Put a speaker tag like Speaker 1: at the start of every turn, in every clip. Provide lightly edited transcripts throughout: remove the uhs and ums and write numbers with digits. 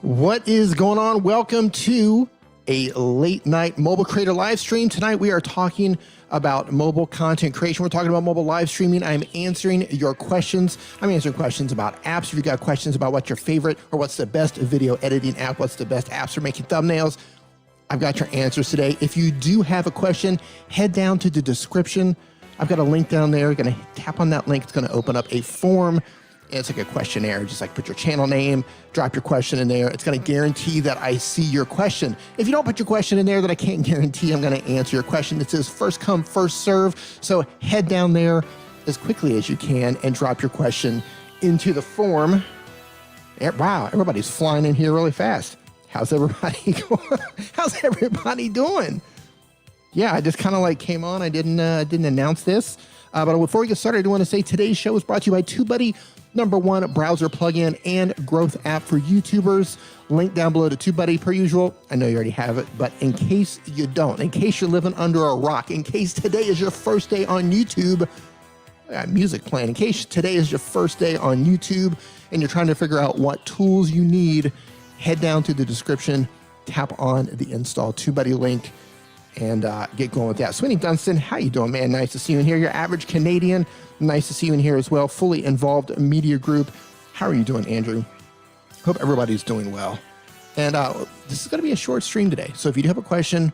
Speaker 1: What is going on? Welcome to a late night mobile creator live stream. Tonight we are talking about mobile content creation. We're talking about mobile live streaming. I'm answering your questions. I'm answering questions about apps. If you've got questions about what's your favorite or what's the best video editing app, what's the best apps for making thumbnails, I've got your answers today. If you do have a question, head down to the description. I've got a link down there. You're gonna tap on that link. It's gonna open up a form. It's like a questionnaire, just like put your channel name, drop your question in there. It's gonna guarantee that I see your question. If you don't put your question in there, then I can't guarantee I'm gonna answer your question. It says first come, first serve. So head down there as quickly as you can and drop your question into the form. Wow, everybody's flying in here really fast. How's everybody going? How's everybody doing? Yeah, I just kind of like came on. I didn't announce this. But before we get started, I do want to say today's show is brought to you by TubeBuddy, #1 browser plugin and growth app for YouTubers. Link down below to TubeBuddy per usual. I know you already have it, but in case you don't, in case you're living under a rock, in case today is your first day on YouTube, I got music playing. In case today is your first day on YouTube and you're trying to figure out what tools you need, head down to the description, tap on the install TubeBuddy link, and get going with that. Sweeney Dunstan, how you doing, man? Nice to see you in here. Your average Canadian, nice to see you in here as well. Fully involved media group. How are you doing, Andrew? Hope everybody's doing well. And this is going to be a short stream today. So if you do have a question,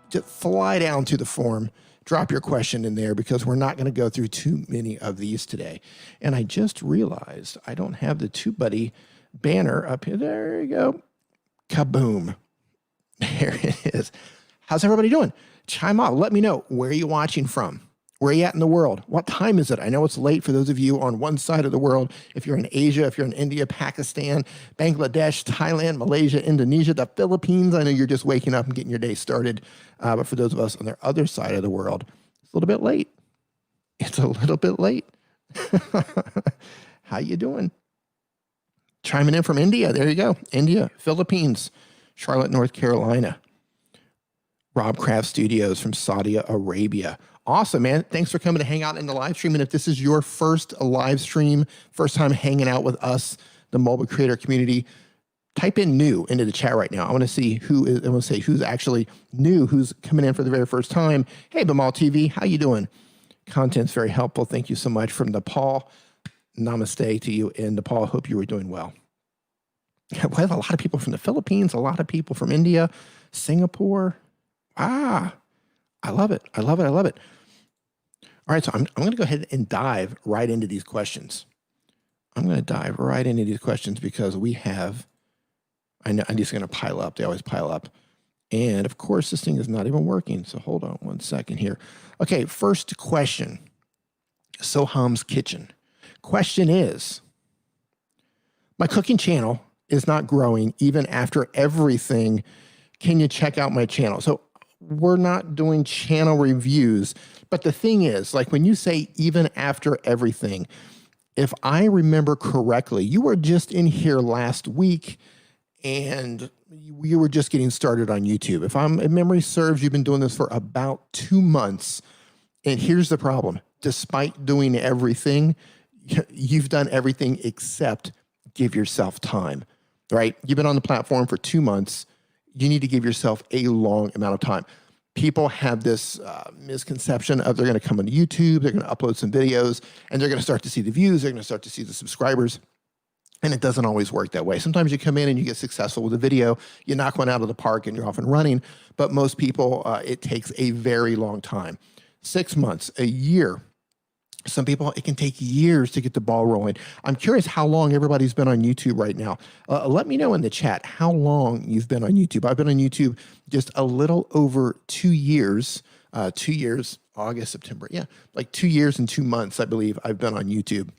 Speaker 1: just fly down to the forum, drop your question in there because we're not going to go through too many of these today. And I just realized I don't have the TubeBuddy banner up here. There you go. Kaboom. There it is. How's everybody doing? Chime up. Let me know. Where are you watching from? Where are you at in the world? What time is it? I know it's late for those of you on one side of the world. If you're in Asia, if you're in India, Pakistan, Bangladesh, Thailand, Malaysia, Indonesia, the Philippines, I know you're just waking up and getting your day started. But for those of us on the other side of the world, it's a little bit late. It's a little bit late. How you doing? Chiming in from India. There you go. India, Philippines, Charlotte, North Carolina. Rob Craft Studios from Saudi Arabia. Awesome, man. Thanks for coming to hang out in the live stream. And if this is your first live stream, first time hanging out with us, the mobile creator community, type in new into the chat right now. I want to see who is, I want to say who's actually new, who's coming in for the very first time. Hey, Bimal TV, how you doing? Content's very helpful. Thank you so much from Nepal. Namaste to you in Nepal. Hope you were doing well. We have a lot of people from the Philippines, a lot of people from India, Singapore. I love it. I love it. I love it. All right, so I'm going to go ahead and dive right into these questions. I'm going to dive right into these questions because we have, I'm just going to pile up. They always pile up. And of course, this thing is not even working. So hold on one second here. Okay, first question. Soham's Kitchen. Question is, my cooking channel is not growing even after everything. Can you check out my channel? So we're not doing channel reviews, but the thing is, like when you say even after everything, if I remember correctly, you were just in here last week and you were just getting started on YouTube. If memory serves, you've been doing this for about 2 months. And here's the problem. Despite doing everything, you've done everything except give yourself time, right? You've been on the platform for 2 months. You need to give yourself a long amount of time. People have this misconception of they're going to come on YouTube, they're going to upload some videos, and they're going to start to see the views, they're going to start to see the subscribers, and it doesn't always work that way. Sometimes you come in and you get successful with a video, you knock one out of the park and you're off and running, but most people, it takes a very long time. 6 months, a year. Some people, it can take years to get the ball rolling. I'm curious how long everybody's been on YouTube right now. Let me know in the chat how long you've been on YouTube. I've been on YouTube just a little over 2 years. 2 years, August, September. Yeah, like 2 years and 2 months, I believe I've been on YouTube.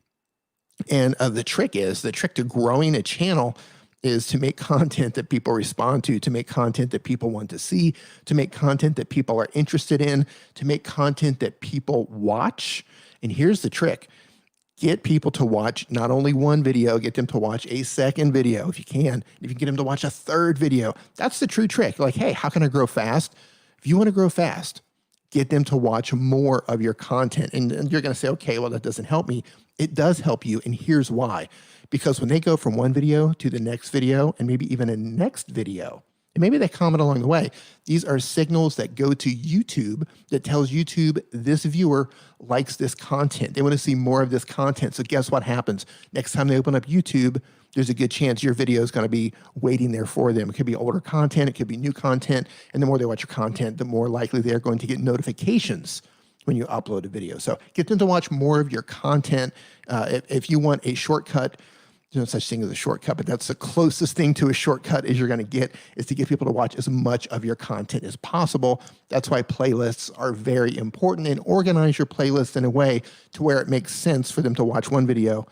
Speaker 1: And the trick to growing a channel is to make content that people respond to make content that people want to see, to make content that people are interested in, to make content that people watch. And here's the trick. Get people to watch not only one video, get them to watch a second video if you can. If you get them to watch a third video, that's the true trick. Like, hey, how can I grow fast? If you want to grow fast, get them to watch more of your content. And you're going to say, okay, well, that doesn't help me. It does help you. And here's why. Because when they go from one video to the next video and maybe even a next video, and maybe they comment along the way, these are signals that go to YouTube that tells YouTube this viewer likes this content. They want to see more of this content. So guess what happens? Next time they open up YouTube, there's a good chance your video is going to be waiting there for them. It could be older content. It could be new content. And the more they watch your content, the more likely they're going to get notifications when you upload a video. So get them to watch more of your content. If you want a shortcut, there's no such thing as a shortcut, but that's the closest thing to a shortcut as you're going to get, is to get people to watch as much of your content as possible. That's why playlists are very important, and organize your playlist in a way to where it makes sense for them to watch one video,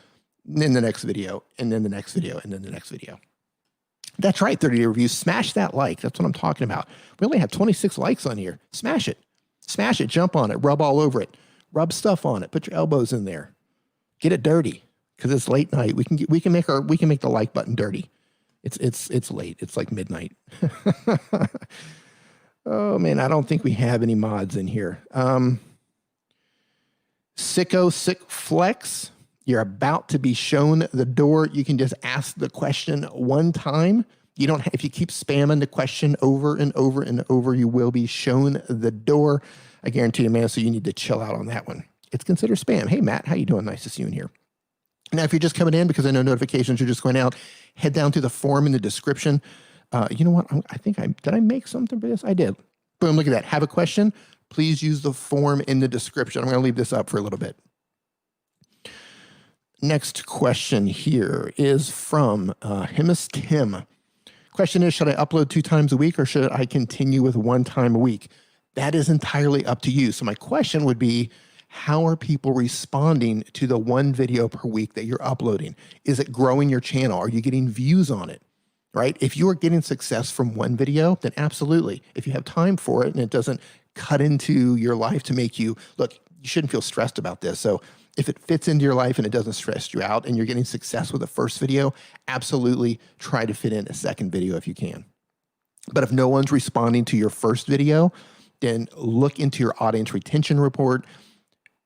Speaker 1: and then the next video, and then the next video, and then the next video. That's right, 30-day reviews. Smash that like. That's what I'm talking about. We only have 26 likes on here. Smash it. Smash it. Jump on it. Rub all over it. Rub stuff on it. Put your elbows in there. Get it dirty. Because it's late night, we can make the like button dirty. It's late. It's like midnight. Oh man, I don't think we have any mods in here. Sicko Sick Flex, you're about to be shown the door. You can just ask the question one time. You don't. If you keep spamming the question over and over and over, you will be shown the door. I guarantee you, man. So you need to chill out on that one. It's considered spam. Hey Matt, how you doing? Nice to see you in here. Now, if you're just coming in because I know notifications are just going out, head down to the form in the description. You know what? Did I make something for this? I did. Boom, look at that. Have a question? Please use the form in the description. I'm going to leave this up for a little bit. Next question here is from Himus Tim. Question is, should I upload 2 times a week or should I continue with 1 time a week? That is entirely up to you. So my question would be, how are people responding to the 1 video per week that you're uploading? Is it growing your channel? Are you getting views on it, right? If you are getting success from 1 video, then absolutely. If you have time for it and it doesn't cut into your life to make you, look, you shouldn't feel stressed about this. So if it fits into your life and it doesn't stress you out and you're getting success with the first video, absolutely try to fit in a second video if you can. But if no one's responding to your first video, then look into your audience retention report.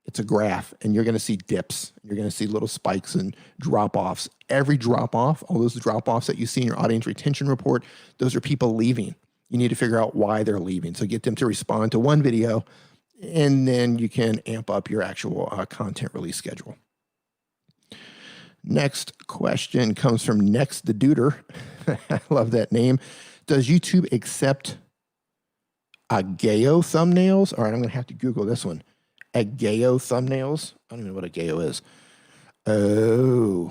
Speaker 1: It's a graph, and you're going to see dips. You're going to see little spikes and drop-offs. Every drop-off, all those drop-offs that you see in your audience retention report, those are people leaving. You need to figure out why they're leaving. So get them to respond to 1 video, and then you can amp up your actual content release schedule. Next question comes from Next the Duder. I love that name. Does YouTube accept Ageo thumbnails? All right, I'm going to have to Google this one. Ageo thumbnails. I don't even know what Ageo is. Oh,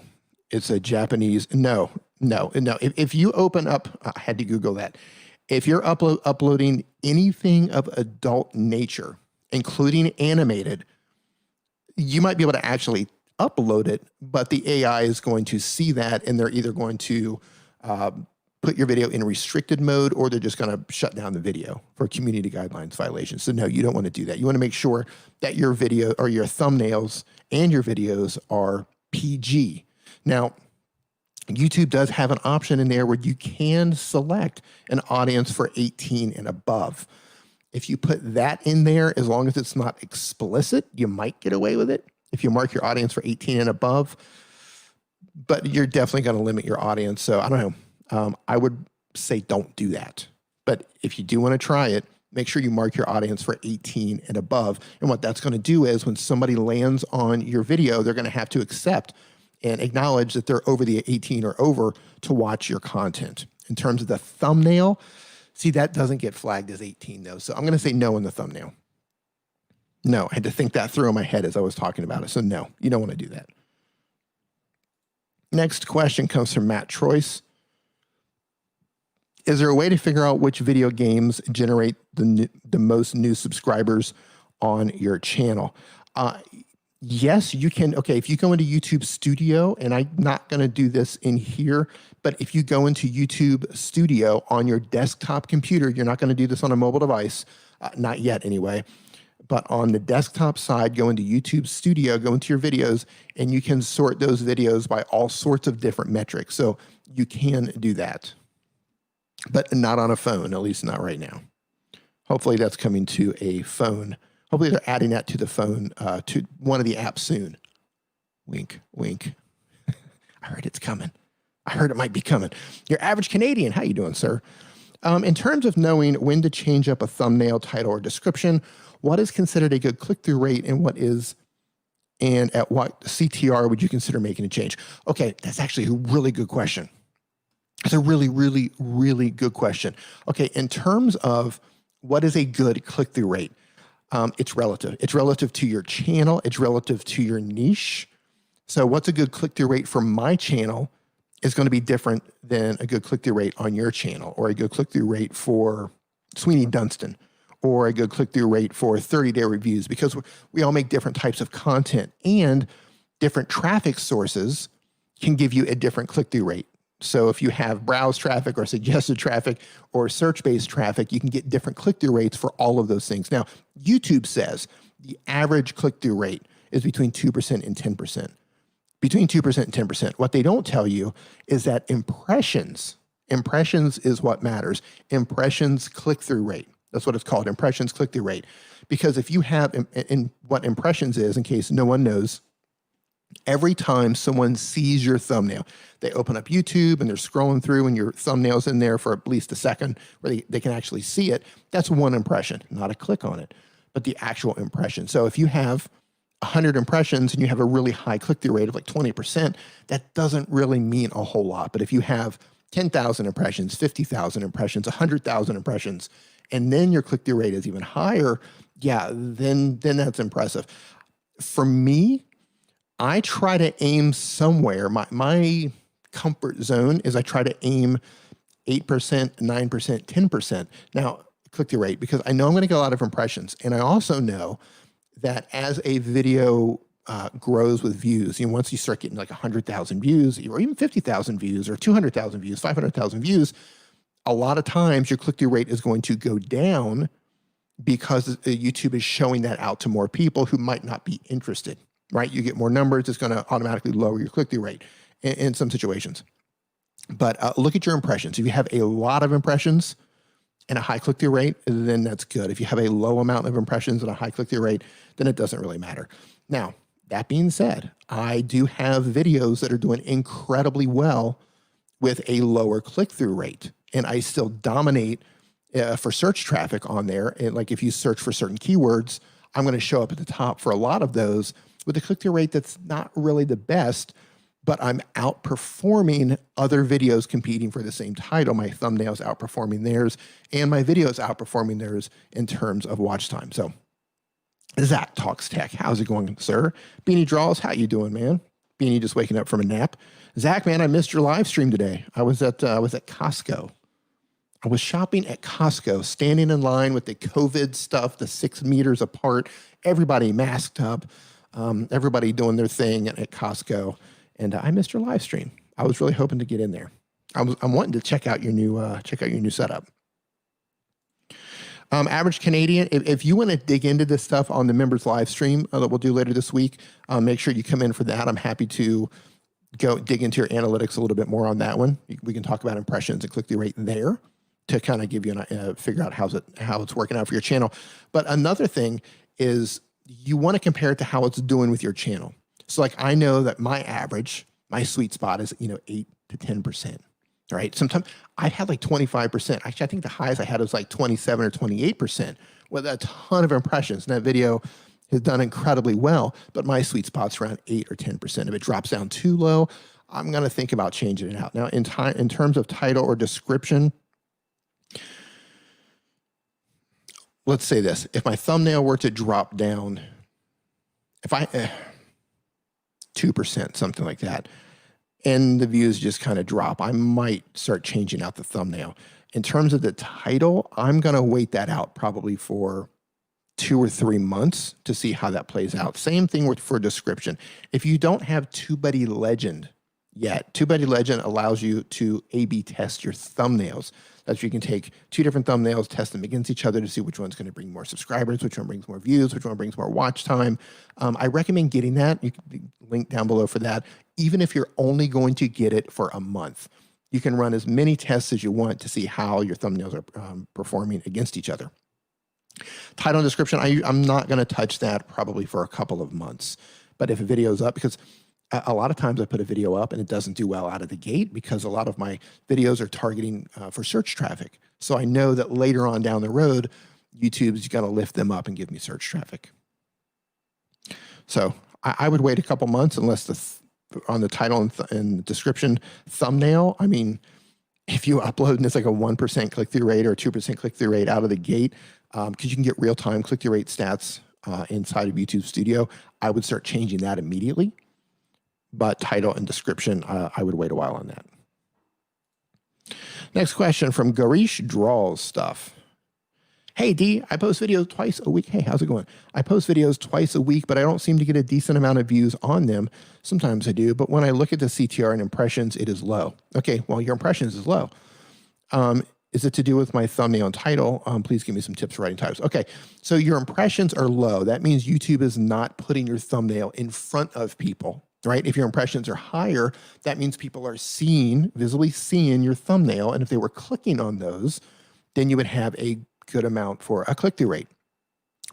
Speaker 1: it's a Japanese. No. If you open up, I had to Google that. If you're uploading anything of adult nature, including animated, you might be able to actually upload it, but the AI is going to see that and they're either going to put your video in restricted mode or they're just going to shut down the video for community guidelines violations. So no, you don't want to do that. You want to make sure that your video or your thumbnails and your videos are PG. Now, YouTube does have an option in there where you can select an audience for 18 and above. If you put that in there, as long as it's not explicit, you might get away with it. If you mark your audience for 18 and above, but you're definitely going to limit your audience. So I don't know. I would say don't do that. But if you do want to try it, make sure you mark your audience for 18 and above. And what that's going to do is when somebody lands on your video, they're going to have to accept and acknowledge that they're over the 18 or over to watch your content. In terms of the thumbnail, see, that doesn't get flagged as 18 though. So I'm going to say no in the thumbnail. No, I had to think that through in my head as I was talking about it. So no, you don't want to do that. Next question comes from Matt Troyce. Is there a way to figure out which video games generate the most new subscribers on your channel? Yes, you can. Okay, if you go into YouTube Studio, and I'm not going to do this in here, but if you go into YouTube Studio on your desktop computer, you're not going to do this on a mobile device, not yet anyway, but on the desktop side, go into YouTube Studio, go into your videos, and you can sort those videos by all sorts of different metrics. So you can do that, but not on a phone, at least not right now. Hopefully that's coming to a phone. Hopefully they're adding that to the phone, to one of the apps soon. Wink, wink. I heard it's coming. I heard it might be coming. Your average Canadian, how you doing, sir? In terms of knowing when to change up a thumbnail, title, or description, what is considered a good click-through rate and at what CTR would you consider making a change? Okay, that's actually a really good question. It's a really, really, really good question. Okay, in terms of what is a good click-through rate, it's relative. It's relative to your channel. It's relative to your niche. So what's a good click-through rate for my channel is going to be different than a good click-through rate on your channel, or a good click-through rate for Sweeney Dunstan, or a good click-through rate for 30-day reviews, because we all make different types of content, and different traffic sources can give you a different click-through rate. So if you have browse traffic or suggested traffic or search-based traffic, you can get different click-through rates for all of those things. Now, YouTube says the average click-through rate is between 2% and 10%. Between 2% and 10%. What they don't tell you is that impressions is what matters. Impressions click-through rate. That's what it's called, impressions click-through rate. Because if you have, and what impressions is, in case no one knows, every time someone sees your thumbnail, they open up YouTube and they're scrolling through and your thumbnail's in there for at least a second where they can actually see it. That's one impression, not a click on it, but the actual impression. So if you have 100 impressions and you have a really high click-through rate of like 20%, that doesn't really mean a whole lot. But if you have 10,000 impressions, 50,000 impressions, 100,000 impressions, and then your click-through rate is even higher, yeah, then that's impressive. For me, I try to aim somewhere. My comfort zone is I try to aim 8%, 9%, 10%. Now, click-through rate, because I know I'm going to get a lot of impressions. And I also know that as a video grows with views, once you start getting like 100,000 views, or even 50,000 views, or 200,000 views, 500,000 views, a lot of times your click-through rate is going to go down because YouTube is showing that out to more people who might not be interested, right? You get more numbers, it's going to automatically lower your click-through rate in some situations. But look at your impressions. If you have a lot of impressions and a high click-through rate, then that's good. If you have a low amount of impressions and a high click-through rate, then it doesn't really matter. Now, that being said, I do have videos that are doing incredibly well with a lower click-through rate, and I still dominate for search traffic on there. And like if you search for certain keywords, I'm going to show up at the top for a lot of those with a click-through rate that's not really the best, but I'm outperforming other videos competing for the same title. My thumbnail's outperforming theirs, and my video's outperforming theirs in terms of watch time. So Zach Talks Tech, how's it going, sir? Beanie Draws, how you doing, man? Beanie just waking up from a nap. Zach, man, I missed your live stream today. I was at Costco. I was shopping at Costco, standing in line with the COVID stuff, the 6 meters apart, everybody masked up, everybody doing their thing at Costco. And I missed your live stream. I was really hoping to get in there. I'm wanting to check out your new setup. Average Canadian, if you want to dig into this stuff on the members live stream that we'll do later this week, make sure you come in for that. I'm happy to go dig into your analytics a little bit more on that one. We can talk about impressions and click-through rate there to kind of give you figure out how it's working out for your channel. But another thing is you want to compare it to how it's doing with your channel. So like I know that my sweet spot is 8 to 10%. All right. Sometimes I've had like 25%. Actually, I think the highest I had was like 27 or 28% with a ton of impressions. And that video has done incredibly well, but my sweet spot's around 8 or 10%. If it drops down too low, I'm going to think about changing it out. Now, in terms of title or description, let's say this. If my thumbnail were to drop down, if I 2%, something like that, and the views just kind of drop, I might start changing out the thumbnail. In terms of the title, I'm going to wait that out probably for 2 or 3 months to see how that plays out. Same thing for description. If you don't have TubeBuddy Legend yet, TubeBuddy Legend allows you to A/B test your thumbnails. That's where you can take 2 different thumbnails, test them against each other to see which one's going to bring more subscribers, which one brings more views, which one brings more watch time. I recommend getting that. You can link down below for that. Even if you're only going to get it for a month, you can run as many tests as you want to see how your thumbnails are performing against each other. Title and description, I'm not going to touch that probably for a couple of months. But if a video is up, because A lot of times I put a video up and it doesn't do well out of the gate because a lot of my videos are targeting for search traffic. So I know that later on down the road, YouTube's going to lift them up and give me search traffic. So I would wait a couple months unless on the title and description thumbnail, I mean, if you upload and it's like a 1% click-through rate or a 2% click-through rate out of the gate, because you can get real-time click-through rate stats inside of YouTube Studio, I would start changing that immediately. But title and description, I would wait a while on that. Next question from Garish Draws Stuff. Hey, D, I post videos twice a week. Hey, how's it going? I post videos twice a week, but I don't seem to get a decent amount of views on them. Sometimes I do, but when I look at the CTR and impressions, it is low. Okay, well, your impressions is low. Is it to do with my thumbnail and title? Please give me some tips for writing titles. Okay, so your impressions are low. That means YouTube is not putting your thumbnail in front of people, right? If your impressions are higher, that means people are visibly seeing your thumbnail. And if they were clicking on those, then you would have a good amount for a click-through rate.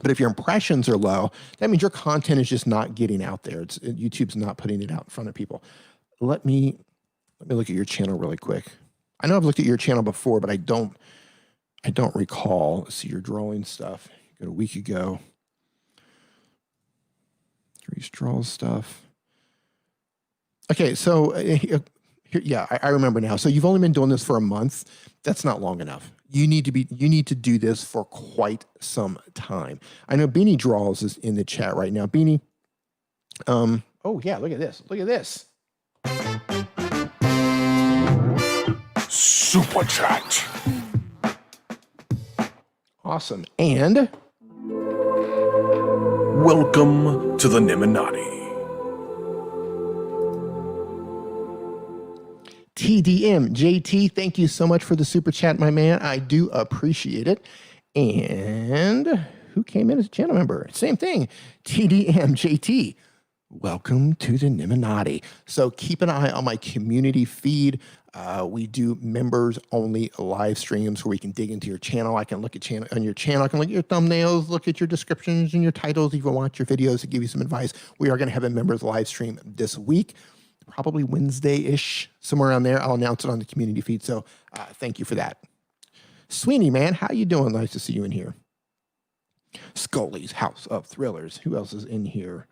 Speaker 1: But if your impressions are low, that means your content is just not getting out there. YouTube's not putting it out in front of people. Let me look at your channel really quick. I know I've looked at your channel before, but I don't recall. Let's see your drawing stuff. Got a week ago. Grease draws stuff. Okay, so yeah, I remember now. So you've only been doing this for a month. That's not long enough. You need to do this for quite some time. I know Beanie Draws is in the chat right now. Beanie, oh yeah, look at this. Look at this.
Speaker 2: Super chat.
Speaker 1: Awesome. And
Speaker 2: welcome to the Niminati.
Speaker 1: TDM JT, thank you so much for the super chat, my man. I do appreciate it. And who came in as a channel member? Same thing. TDM JT, welcome to the Niminati. So keep an eye on my community feed. We do members only live streams where we can dig into your channel. I can look at on your channel. I can look at your thumbnails, look at your descriptions and your titles, even watch your videos to give you some advice. We are going to have a members live stream this week. Probably Wednesday-ish, somewhere around there. I'll announce it on the community feed. So thank you for that. Sweeney, man, how you doing? Nice to see you in here. Scully's House of Thrillers. Who else is in here?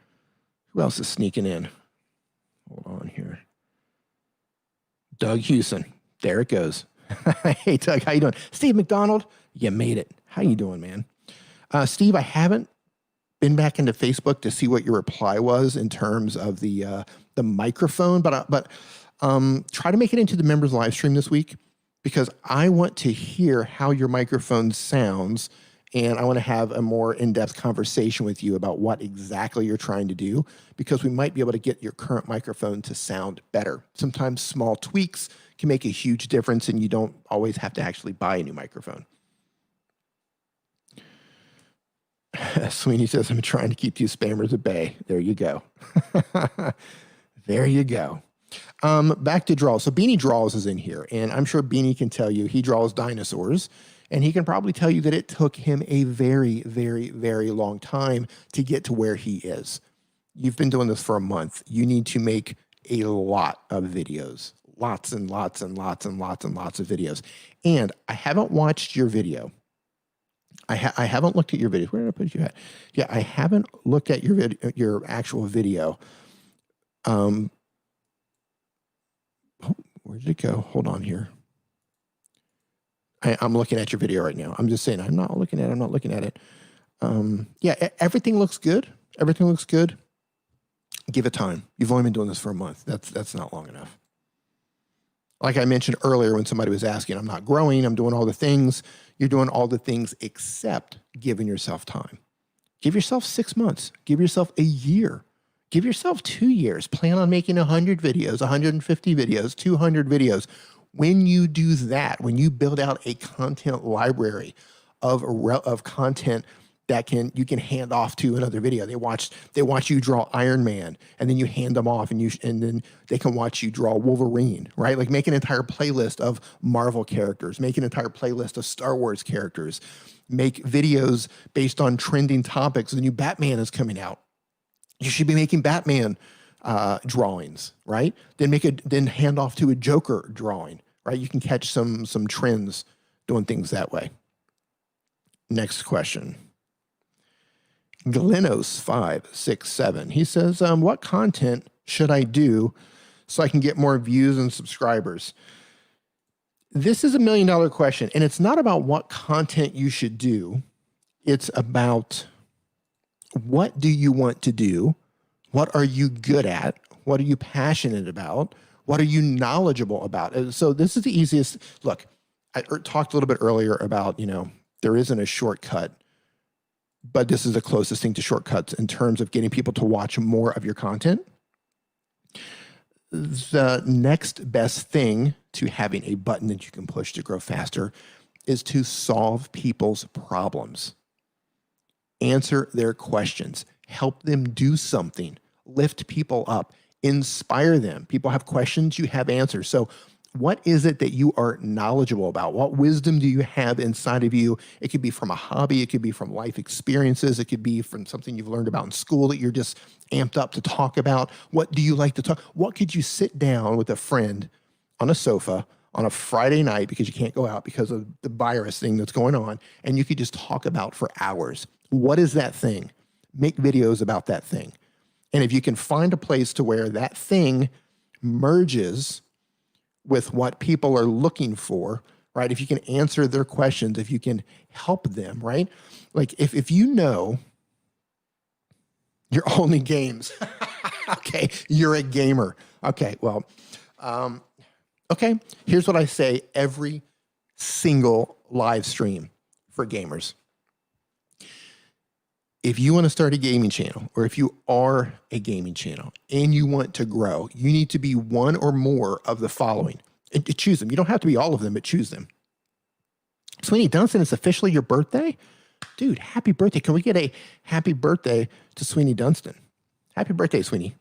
Speaker 1: Who else is sneaking in? Hold on here. Doug Hewson. There it goes. Hey, Doug, how you doing? Steve McDonald, you made it. How you doing, man? Steve, I haven't been back into Facebook to see what your reply was in terms of the microphone, but try to make it into the members live stream this week because I want to hear how your microphone sounds and I want to have a more in-depth conversation with you about what exactly you're trying to do because we might be able to get your current microphone to sound better. Sometimes small tweaks can make a huge difference and you don't always have to actually buy a new microphone. Sweeney says, I'm trying to keep you spammers at bay. There you go. There you go. Back to draws. So Beanie Draws is in here, and I'm sure Beanie can tell you he draws dinosaurs, and he can probably tell you that it took him a very, very, very long time to get to where he is. You've been doing this for a month. You need to make a lot of videos. Lots and lots and lots and lots and lots of videos. And I haven't watched your video. I haven't looked at your video. Where did I put you at? Yeah, I haven't looked at your actual video. Oh, where did it go? Hold on here. I'm looking at your video right now. I'm just saying, I'm not looking at it. Yeah, everything looks good. Everything looks good. Give it time. You've only been doing this for a month. That's not long enough. Like I mentioned earlier when somebody was asking, I'm not growing, I'm doing all the things. You're doing all the things except giving yourself time. Give yourself 6 months. Give yourself a year. Give yourself 2 years. Plan on making 100 videos, 150 videos, 200 videos. When you do that, when you build out a content library of content that you can hand off to another video. They watch you draw Iron Man, and then you hand them off, and then they can watch you draw Wolverine, right? Like make an entire playlist of Marvel characters, make an entire playlist of Star Wars characters, make videos based on trending topics. The new Batman is coming out. You should be making Batman drawings, right? Then hand off to a Joker drawing, right? You can catch some trends doing things that way. Next question. Glenos567. He says, what content should I do so I can get more views and subscribers? This is $1 million question, and it's not about what content you should do. It's about what do you want to do? What are you good at? What are you passionate about? What are you knowledgeable about? So this is the easiest. Look, I talked a little bit earlier about, there isn't a shortcut, but this is the closest thing to shortcuts in terms of getting people to watch more of your content. The next best thing to having a button that you can push to grow faster is to solve people's problems. Answer their questions. Help them do something. Lift people up. Inspire them. People have questions, you have answers. So what is it that you are knowledgeable about? What wisdom do you have inside of you? It could be from a hobby. It could be from life experiences. It could be from something you've learned about in school that you're just amped up to talk about. What do you like to talk? What could you sit down with a friend on a sofa on a Friday night because you can't go out because of the virus thing that's going on, and you could just talk about for hours? What is that thing? Make videos about that thing. And if you can find a place to where that thing merges with what people are looking for, right? If you can answer their questions, if you can help them, right? Like if you know your only games, okay, you're a gamer. Okay, well, okay, here's what I say every single live stream for gamers. If you want to start a gaming channel, or if you are a gaming channel and you want to grow, you need to be one or more of the following. And choose them. You don't have to be all of them, but choose them. Sweeney Dunstan, it's officially your birthday? Dude, happy birthday. Can we get a happy birthday to Sweeney Dunstan? Happy birthday, Sweeney.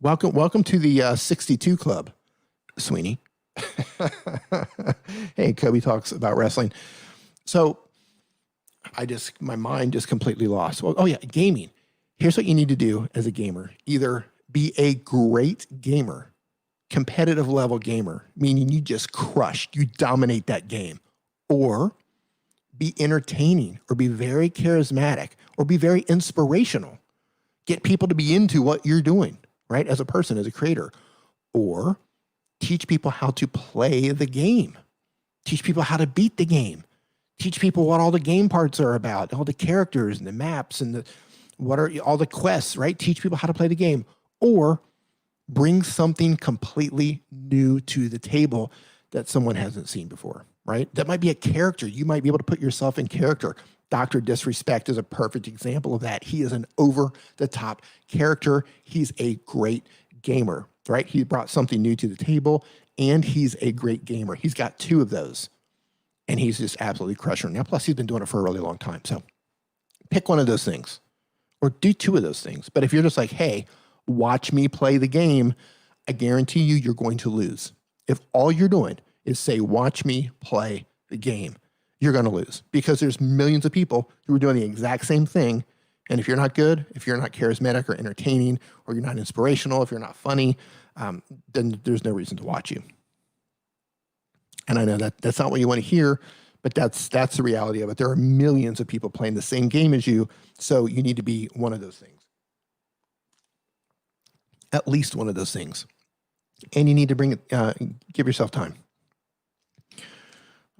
Speaker 1: Welcome to the 62 Club, Sweeney. Hey, Kobe talks about wrestling. So my mind just completely lost. Well, oh yeah, gaming. Here's what you need to do as a gamer. Either be a great gamer, competitive level gamer, meaning you just crush, you dominate that game, or be entertaining, or be very charismatic, or be very inspirational. Get people to be into what you're doing, right? As a person, as a creator, or teach people how to play the game. Teach people how to beat the game. Teach people what all the game parts are about, all the characters and the maps and what are all the quests, right? Teach people how to play the game, or bring something completely new to the table that someone hasn't seen before, right? That might be a character. You might be able to put yourself in character. Dr. Disrespect is a perfect example of that. He is an over-the-top character. He's a great gamer, right? He brought something new to the table, and he's a great gamer. He's got two of those, and he's just absolutely crushing. Now, plus, he's been doing it for a really long time. So pick one of those things, or do two of those things. But if you're just like, hey, watch me play the game, I guarantee you're going to lose. If all you're doing is say, watch me play the game, you're going to lose, because there's millions of people who are doing the exact same thing. And if you're not good, if you're not charismatic or entertaining, or you're not inspirational, if you're not funny, then there's no reason to watch you. And I know that's not what you want to hear, but that's the reality of it. There are millions of people playing the same game as you, so you need to be one of those things. At least one of those things. And you need to give yourself time.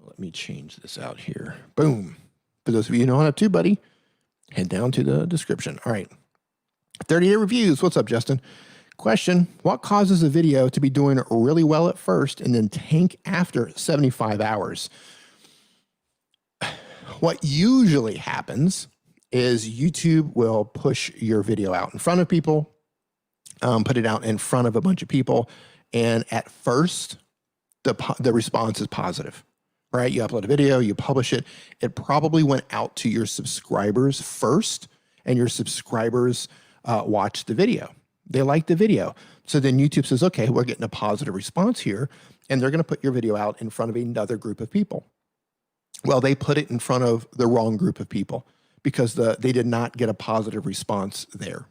Speaker 1: Let me change this out here. Boom. For those of you who know how to, buddy, head down to the description. All right. 30-day reviews. What's up, Justin? Question: what causes a video to be doing really well at first and then tank after 75 hours? What usually happens is YouTube will push your video out in front of people, put it out in front of a bunch of people, and at first, the response is positive, right? You upload a video, you publish it. It probably went out to your subscribers first, and your subscribers watched the video. They liked the video. So then YouTube says, okay, we're getting a positive response here, and they're going to put your video out in front of another group of people. Well, they put it in front of the wrong group of people because they did not get a positive response there.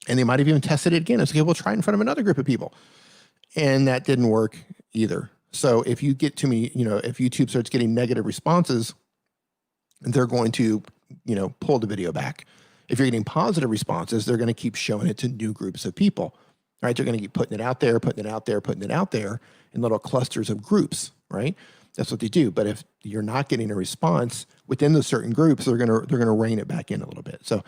Speaker 1: And they might have even tested it again. It's okay, we'll try it in front of another group of people. And that didn't work either. So if you get to me, if YouTube starts getting negative responses, they're going to, pull the video back. If you're getting positive responses, they're going to keep showing it to new groups of people, right? They're going to keep putting it out there, putting it out there, putting it out there in little clusters of groups, right? That's what they do. But if you're not getting a response within those certain groups, they're gonna rein it back in a little bit. So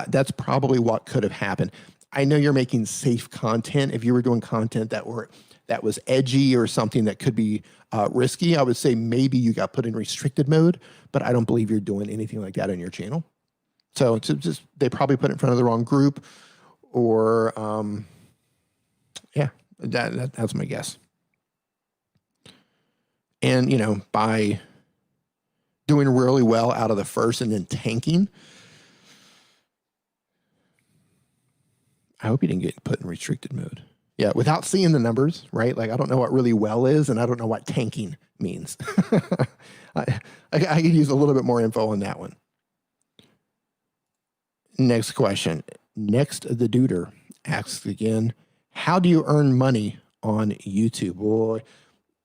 Speaker 1: that's probably what could have happened. I know you're making safe content. If you were doing content that was edgy or something that could be risky, I would say maybe you got put in restricted mode. But I don't believe you're doing anything like that on your channel. So it's just they probably put it in front of the wrong group, or that's my guess. And, by doing really well out of the first and then tanking, I hope you didn't get put in restricted mode. Yeah, without seeing the numbers, right? Like, I don't know what really well is, and I don't know what tanking means. I could use a little bit more info on that one. Next question. Next, the Duder asks again, how do you earn money on YouTube? Boy,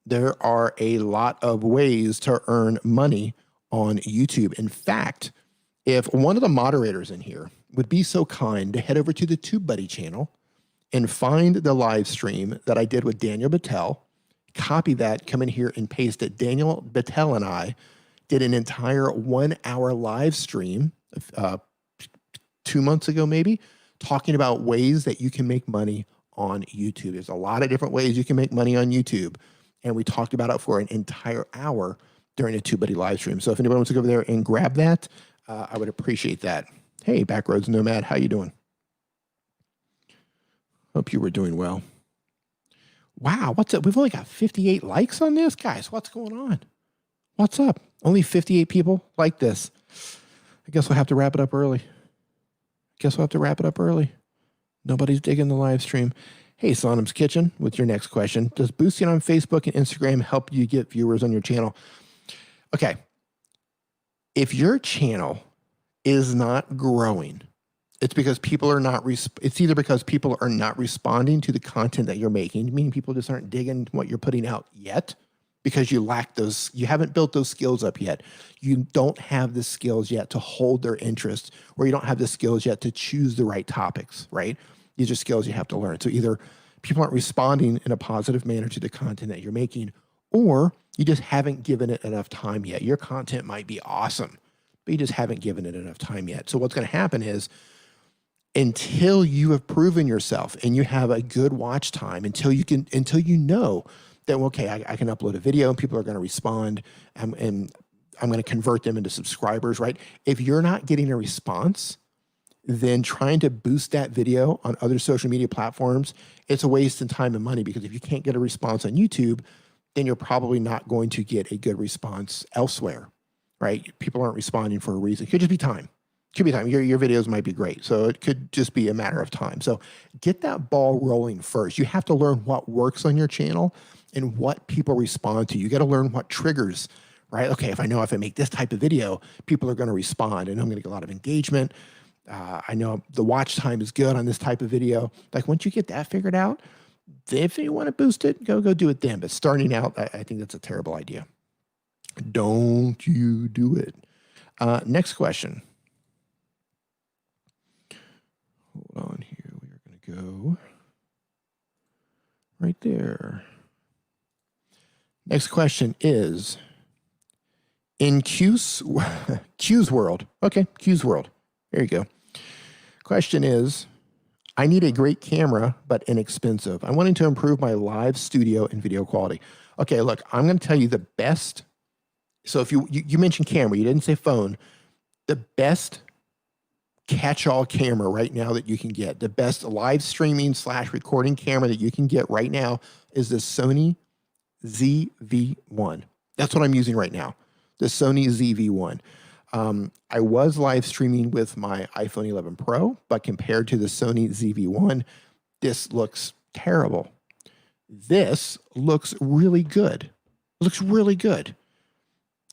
Speaker 1: there are a lot of ways to earn money on YouTube. In fact, if one of the moderators in here would be so kind to head over to the TubeBuddy channel and find the live stream that I did with Daniel Battelle, copy that, come in here and paste it. Daniel Battelle and I did an entire 1 hour live stream 2 months ago, maybe, talking about ways that you can make money on YouTube. There's a lot of different ways you can make money on YouTube. And we talked about it for an entire hour during a TubeBuddy live stream. So if anybody wants to go over there and grab that, I would appreciate that. Hey, Backroads Nomad, how you doing? Hope you were doing well. Wow, what's up? We've only got 58 likes on this? Guys, what's going on? What's up? Only 58 people like this. I guess we'll have to wrap it up early. Nobody's digging the live stream. Hey, Sonam's Kitchen, with your next question. Does boosting on Facebook and Instagram help you get viewers on your channel? Okay. If your channel is not growing, it's because people are not, it's either because people are not responding to the content that you're making, meaning people just aren't digging what you're putting out yet, because you lack those, you haven't built those skills up yet. You don't have the skills yet to hold their interest, or you don't have the skills yet to choose the right topics, right? These are skills you have to learn. So either people aren't responding in a positive manner to the content that you're making, or you just haven't given it enough time yet. Your content might be awesome, but you just haven't given it enough time yet. So what's going to happen is, until you have proven yourself and you have a good watch time, until you know that, okay, I can upload a video and people are going to respond, and I'm going to convert them into subscribers, right? If you're not getting a response, then trying to boost that video on other social media platforms, it's a waste of time and money, because if you can't get a response on YouTube, then you're probably not going to get a good response elsewhere, right? People aren't responding for a reason. It could just be time. Could be time. Your videos might be great. So it could just be a matter of time. So get that ball rolling first. You have to learn what works on your channel and what people respond to. You got to learn what triggers, right? Okay, if I make this type of video, people are going to respond and I'm going to get a lot of engagement. I know the watch time is good on this type of video. Like, once you get that figured out, if you want to boost it, go do it then. But starting out, I think that's a terrible idea. Don't you do it. Next question. Hold on here. We are going to go right there. Next question is, in Q's world. Okay, Q's world. There you go. Question is, I need a great camera, but inexpensive. I'm wanting to improve my live studio and video quality. Okay, look, I'm going to tell you the best. So if you mentioned camera, you didn't say phone. The best catch-all camera right now that you can get, the best live streaming / recording camera that you can get right now is the Sony ZV-1. That's what I'm using right now, the Sony ZV-1. I was live streaming with my iPhone 11 Pro, but compared to the Sony ZV-1, this looks terrible. This looks really good. It looks really good.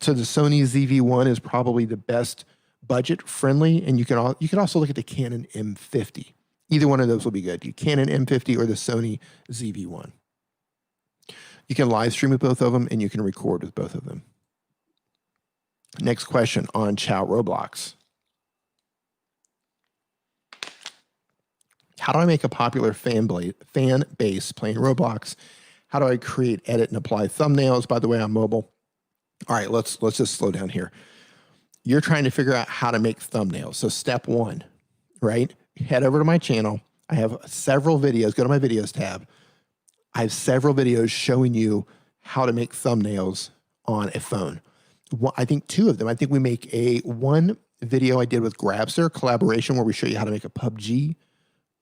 Speaker 1: So the Sony ZV-1 is probably the best budget friendly, and you can also look at the Canon M50. Either one of those will be good. You Canon M50 or the Sony ZV-1. You can live stream with both of them, and you can record with both of them. Next question on Chow Roblox. How do I make a popular fan base playing Roblox? How do I create, edit, and apply thumbnails? By the way, on mobile. All right, let's just slow down here. You're trying to figure out how to make thumbnails. So step one, right? Head over to my channel. I have several videos. Go to my videos tab. I have several videos showing you how to make thumbnails on a phone. I think two of them. I think we make one video I did with Grabster collaboration where we show you how to make a PUBG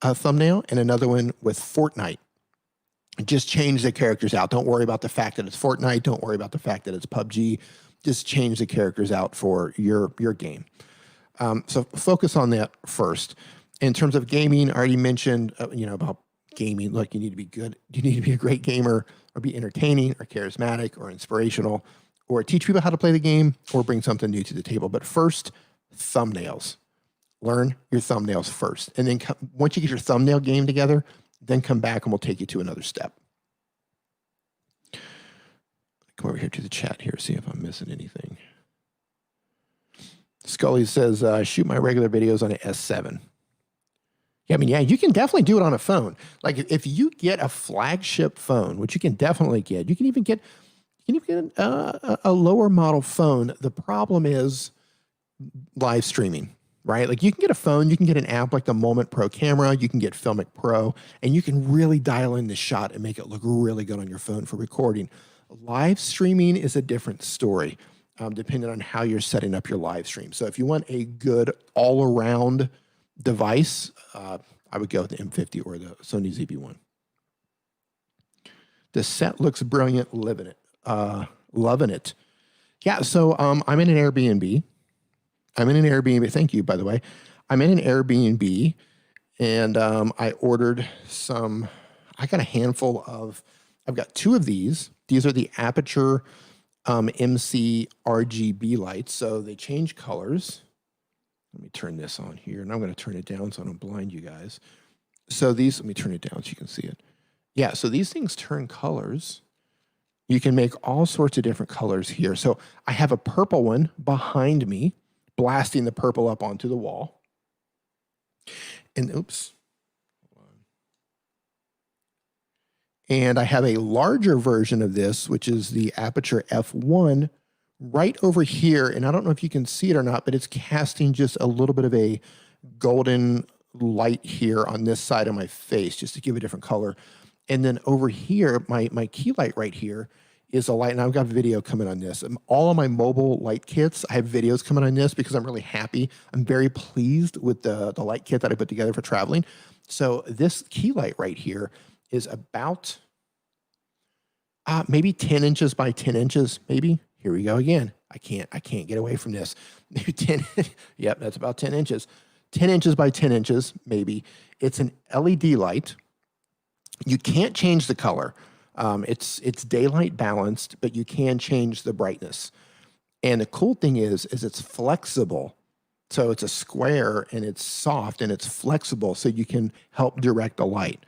Speaker 1: thumbnail, and another one with Fortnite. Just change the characters out. Don't worry about the fact that it's Fortnite. Don't worry about the fact that it's PUBG. Just change the characters out for your game. So focus on that first. In terms of gaming, I already mentioned about gaming. Like, you need to be good. You need to be a great gamer, or be entertaining, or charismatic, or inspirational, or teach people how to play the game, or bring something new to the table. But first, thumbnails. Learn your thumbnails first. And then once you get your thumbnail game together, then come back and we'll take you to another step. Come over here to the chat here, see if I'm missing anything. Scully says, shoot my regular videos on an S7. Yeah, I mean, yeah, you can definitely do it on a phone. Like, if you get a flagship phone, which you can definitely get, you can even get a lower model phone. The problem is live streaming. Right? Like, you can get a phone, you can get an app like the Moment Pro camera, you can get Filmic Pro, and you can really dial in the shot and make it look really good on your phone for recording. Live streaming is a different story, depending on how you're setting up your live stream. So if you want a good all-around device, I would go with the M50 or the Sony ZV-1. The set looks brilliant, loving it. Yeah, so I'm in an Airbnb. Thank you, by the way. I'm in an Airbnb, and I ordered I got a handful of, I've got two of these. These are the Aperture MC RGB lights. So they change colors. Let me turn this on here, and I'm going to turn it down so I don't blind you guys. So let me turn it down so you can see it. Yeah, so these things turn colors. You can make all sorts of different colors here. So I have a purple one behind me, blasting the purple up onto the wall. And oops. And I have a larger version of this, which is the Aperture F1 right over here. And I don't know if you can see it or not, but it's casting just a little bit of a golden light here on this side of my face, just to give a different color. And then over here, my key light right here is a light, and I've got video coming on this. All of my mobile light kits, I have videos coming on this because I'm really happy. I'm very pleased with the light kit that I put together for traveling. So this key light right here is about maybe 10 inches by 10 inches, maybe. Here we go again. I can't get away from this. Maybe 10, yep, that's about 10 inches. 10 inches by 10 inches, maybe. It's an LED light. You can't change the color. It's daylight balanced, but you can change the brightness. And the cool thing is it's flexible. So it's a square, and it's soft, and it's flexible, so you can help direct the light.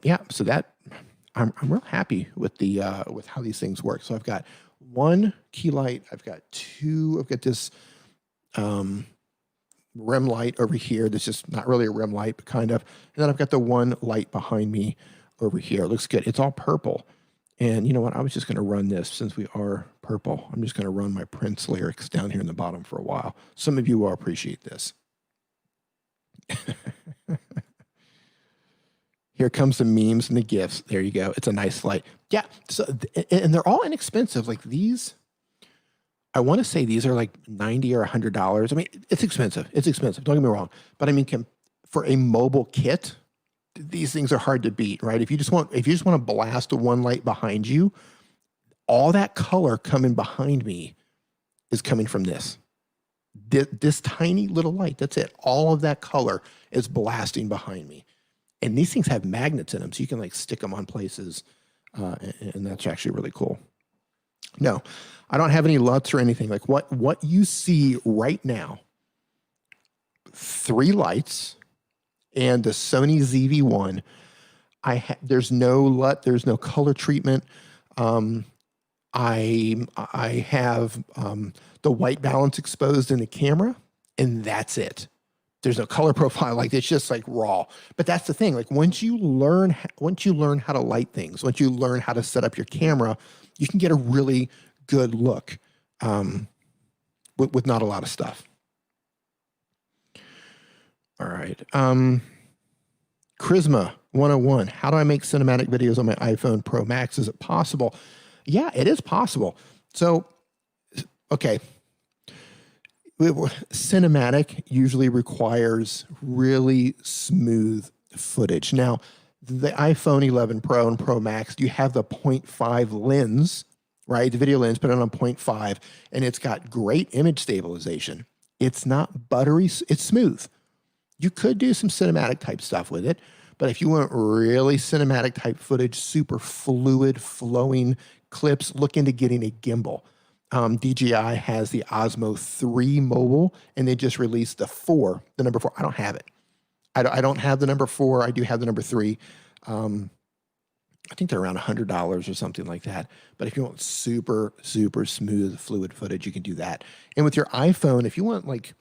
Speaker 1: Yeah, so that I'm real happy with with how these things work. So I've got one key light. I've got two. I've got this rim light over here. That's just not really a rim light, but kind of. And then I've got the one light behind me over here. It looks good. It's all purple. And you know what? I was just going to run this since we are purple. I'm just going to run my Prince lyrics down here in the bottom for a while. Some of you will appreciate this. Here comes the memes and the GIFs. There you go. It's a nice light. Yeah. So, and they're all inexpensive. Like these, I want to say these are like $90 or $100. I mean, it's expensive. It's expensive. Don't get me wrong. But I mean, for a mobile kit, these things are hard to beat, right? If you just want to blast one light behind you, all that color coming behind me is coming from this. This tiny little light. That's it. All of that color is blasting behind me. And these things have magnets in them, so you can like stick them on places, and that's actually really cool. No, I don't have any LUTs or anything. Like what you see right now, 3 lights, And the Sony ZV-1, there's no LUT, there's no color treatment. I have the white balance exposed in the camera, and that's it. There's no color profile. Like, it's just like raw. But that's the thing. Like, once you learn how to light things, once you learn how to set up your camera, you can get a really good look with not a lot of stuff. All right. Charisma 101. How do I make cinematic videos on my iPhone Pro Max? Is it possible? Yeah, it is possible. So, okay. Cinematic usually requires really smooth footage. Now, the iPhone 11 Pro and Pro Max, you have the 0.5 lens, right? The video lens, put it on 0.5, and it's got great image stabilization. It's not buttery, it's smooth. You could do some cinematic type stuff with it, but if you want really cinematic type footage, super fluid, flowing clips, look into getting a gimbal. DJI has the Osmo 3 mobile, and they just released the number 4. I don't have it. I don't have the number 4. I do have the number 3. I think they're around $100 or something like that. But if you want super, super smooth, fluid footage, you can do that. And with your iPhone, if you want like,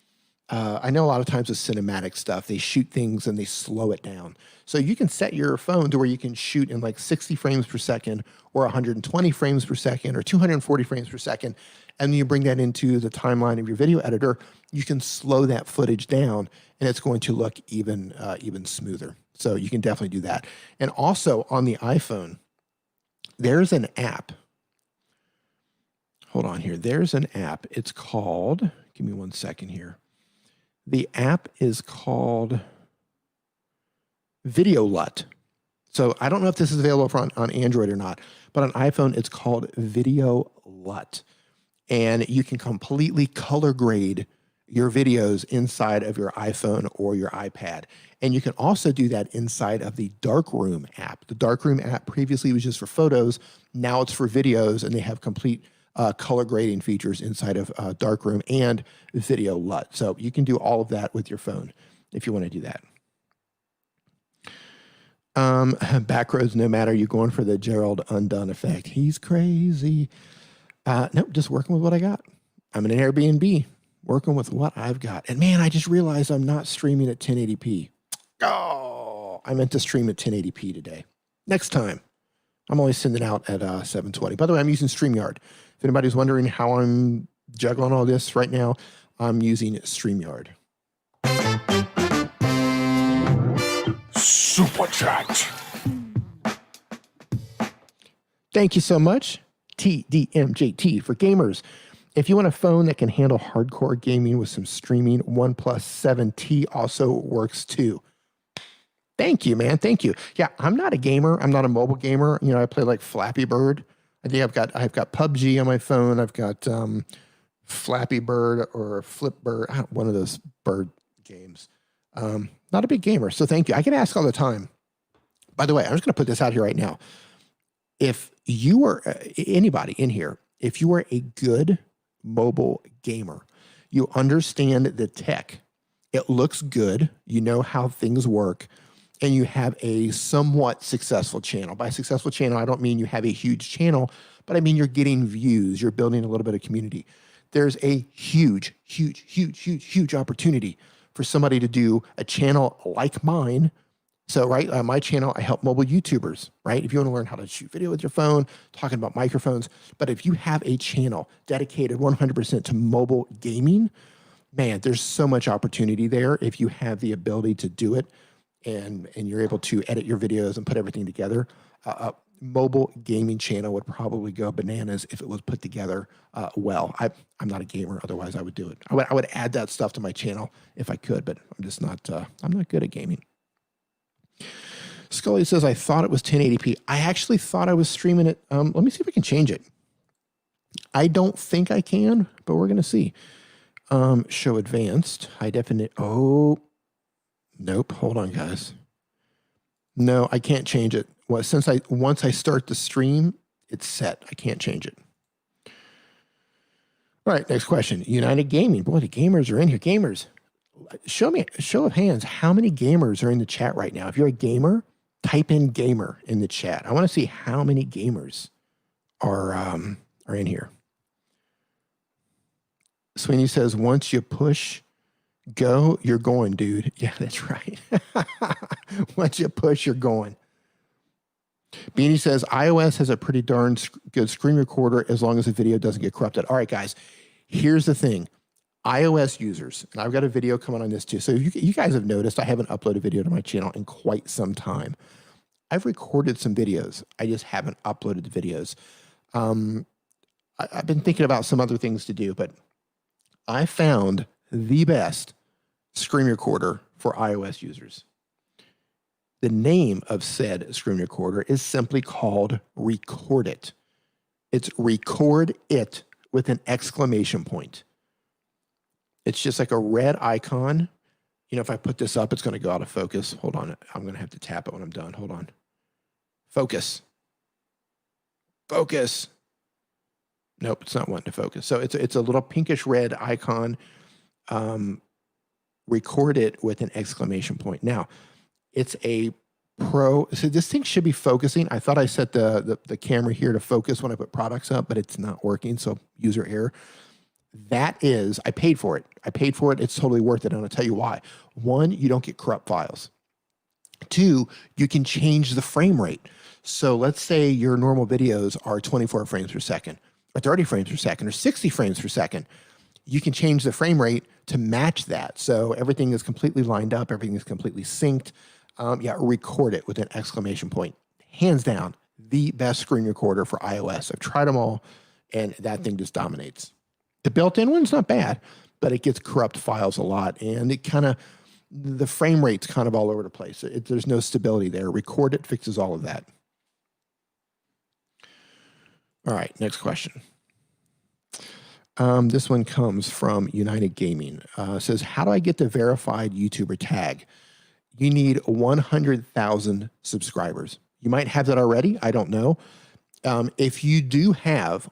Speaker 1: I know a lot of times with cinematic stuff, they shoot things and they slow it down. So you can set your phone to where you can shoot in like 60 frames per second or 120 frames per second or 240 frames per second. And then you bring that into the timeline of your video editor, you can slow that footage down and it's going to look even smoother. So you can definitely do that. And also on the iPhone, there's an app. Hold on here. There's an app. It's called, give me 1 second here. The app is called Video LUT. So I don't know if this is available on Android or not, but on iPhone, it's called Video LUT. And you can completely color grade your videos inside of your iPhone or your iPad. And you can also do that inside of the Darkroom app. The Darkroom app previously was just for photos. Now it's for videos, and they have complete color grading features inside of Darkroom and Video LUT. So you can do all of that with your phone if you want to do that. Backroads, no matter, you're going for the Gerald Undone effect. He's crazy. Nope, just working with what I got. I'm in an Airbnb, working with what I've got. And man, I just realized I'm not streaming at 1080p. Oh, I meant to stream at 1080p today. Next time. I'm only sending out at 720. By the way, I'm using StreamYard. If anybody's wondering how I'm juggling all this right now, I'm using StreamYard.
Speaker 2: Super Chat.
Speaker 1: Thank you so much, TDMJT, for gamers. If you want a phone that can handle hardcore gaming with some streaming, OnePlus 7T also works too. Thank you, man. Thank you. Yeah, I'm not a gamer. I'm not a mobile gamer. You know, I play like Flappy Bird. I think I've got PUBG on my phone. I've got Flappy Bird or Flip Bird, one of those bird games. Not a big gamer, so thank you. I get asked all the time. By the way, I'm just going to put this out here right now. If you are anybody in here, if you are a good mobile gamer, you understand the tech, it looks good, you know how things work, and you have a somewhat successful channel. By successful channel, I don't mean you have a huge channel, but I mean you're getting views, you're building a little bit of community. There's a huge, huge, huge, huge, huge opportunity for somebody to do a channel like mine. So, right, my channel, I help mobile YouTubers, right? If you want to learn how to shoot video with your phone, talking about microphones, but if you have a channel dedicated 100% to mobile gaming, man, there's so much opportunity there if you have the ability to do it and you're able to edit your videos and put everything together. A mobile gaming channel would probably go bananas if it was put together well. I'm not a gamer, otherwise I would do it. I would add that stuff to my channel if I could, but I'm just not, I'm not good at gaming. Scully says, I thought it was 1080p. I actually thought I was streaming it. Let me see if I can change it. I don't think I can, but we're going to see. Show advanced, high definition. Oh, nope. Hold on, guys. No, I can't change it. Well, once I start the stream, it's set. I can't change it. All right, next question. United Gaming. Boy, the gamers are in here. Gamers, Show of hands, how many gamers are in the chat right now? If you're a gamer, type in gamer in the chat. I want to see how many gamers are in here. Sweeney says, once you push go, you're going, dude. Yeah, that's right. Once you push, you're going. Beanie says, iOS has a pretty darn good screen recorder as long as the video doesn't get corrupted. All right, guys, here's the thing. iOS users, and I've got a video coming on this too. So you guys have noticed I haven't uploaded a video to my channel in quite some time. I've recorded some videos. I just haven't uploaded the videos. I've been thinking about some other things to do, but I found the best screen recorder for iOS users. The name of said screen recorder is simply called Record It. It's Record It with an exclamation point. It's just like a red icon. You know, if I put this up, it's going to go out of focus. Hold on. I'm going to have to tap it when I'm done. Hold on. Focus. Focus. Nope, it's not wanting to focus. So it's a little pinkish red icon. Record It with an exclamation point. Now, it's a pro. So this thing should be focusing. I thought I set the camera here to focus when I put products up, but it's not working. So user error. That is, I paid for it. It's totally worth it. And I'll tell you why. One, you don't get corrupt files. Two, you can change the frame rate. So let's say your normal videos are 24 frames per second, or 30 frames per second, or 60 frames per second. You can change the frame rate to match that. So everything is completely lined up. Everything is completely synced. Yeah, Record It with an exclamation point. Hands down, the best screen recorder for iOS. I've tried them all, and that thing just dominates. The built-in one's not bad, but it gets corrupt files a lot, and it kind of, the frame rate's kind of all over the place. There's no stability there. Record It fixes all of that. All right, next question. This one comes from United Gaming. Says, how do I get the verified YouTuber tag? You need 100,000 subscribers. You might have that already. I don't know. If you do have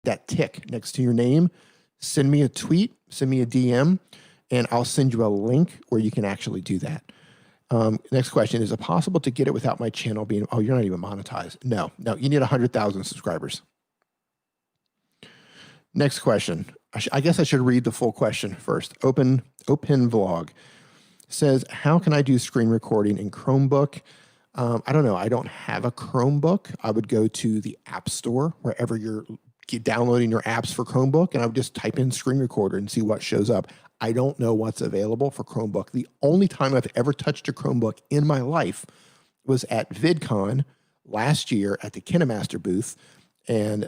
Speaker 1: that tick next to your name, send me a tweet, send me a DM, and I'll send you a link where you can actually do that. Next question, is it possible to get it without my channel being, oh, you're not even monetized. No, you need 100,000 subscribers. Next question. I guess I should read the full question first. Open Vlog says, how can I do screen recording in Chromebook? I don't know. I don't have a Chromebook. I would go to the App Store, wherever you're downloading your apps for Chromebook, and I would just type in screen recorder and see what shows up. I don't know what's available for Chromebook. The only time I've ever touched a Chromebook in my life was at VidCon last year at the KineMaster booth, and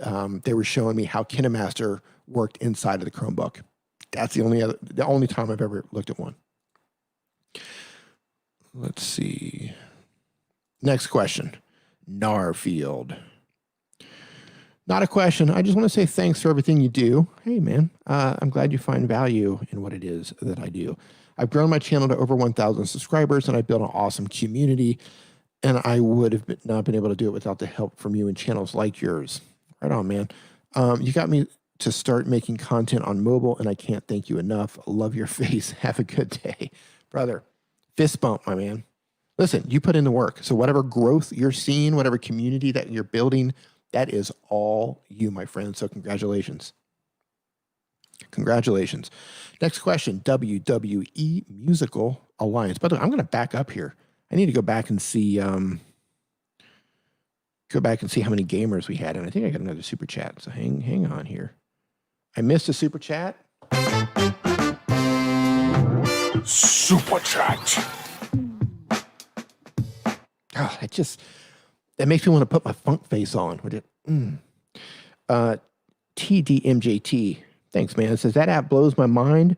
Speaker 1: they were showing me how KineMaster worked inside of the Chromebook. That's the only time I've ever looked at one. Let's see. Next question. Narfield. Not a question. I just want to say thanks for everything you do. Hey, man, I'm glad you find value in what it is that I do. I've grown my channel to over 1,000 subscribers, and I built an awesome community, and I would have not been able to do it without the help from you and channels like yours. Right on, man. You got me to start making content on mobile, and I can't thank you enough. Love your face. Have a good day. Brother, fist bump, my man. Listen, you put in the work. So whatever growth you're seeing, whatever community that you're building, that is all you, my friend. So congratulations. Congratulations. Next question, WWE Musical Alliance. By the way, I'm going to back up here. I need to go back and see how many gamers we had. And I think I got another super chat. So hang on here. I missed a super chat.
Speaker 2: Super chat.
Speaker 1: Oh, that makes me want to put my funk face on. TDMJT. Thanks, man. It says, that app blows my mind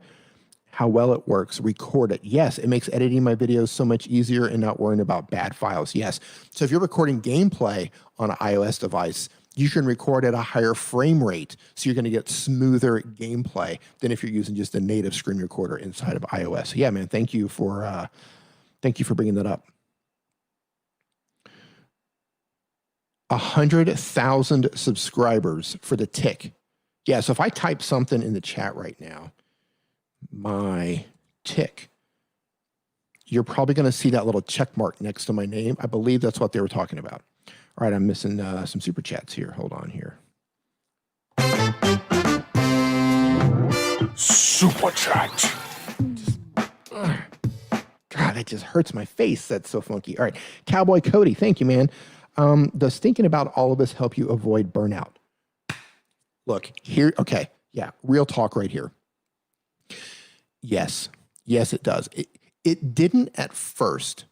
Speaker 1: how well it works. Record It. Yes, it makes editing my videos so much easier and not worrying about bad files. Yes. So if you're recording gameplay on an iOS device, you can record at a higher frame rate. So you're going to get smoother gameplay than if you're using just a native screen recorder inside of iOS. So yeah, man, thank you for bringing that up. 100,000 subscribers for the tick. Yeah, so if I type something in the chat right now, my tick, you're probably going to see that little check mark next to my name. I believe that's what they were talking about. All right, I'm missing some super chats here. Hold on here.
Speaker 2: Super chat.
Speaker 1: God, that just hurts my face. That's so funky. All right, Cowboy Cody, thank you, man. Does thinking about all of us help you avoid burnout? Look, here, okay, yeah, real talk right here. Yes, it does. It didn't at first.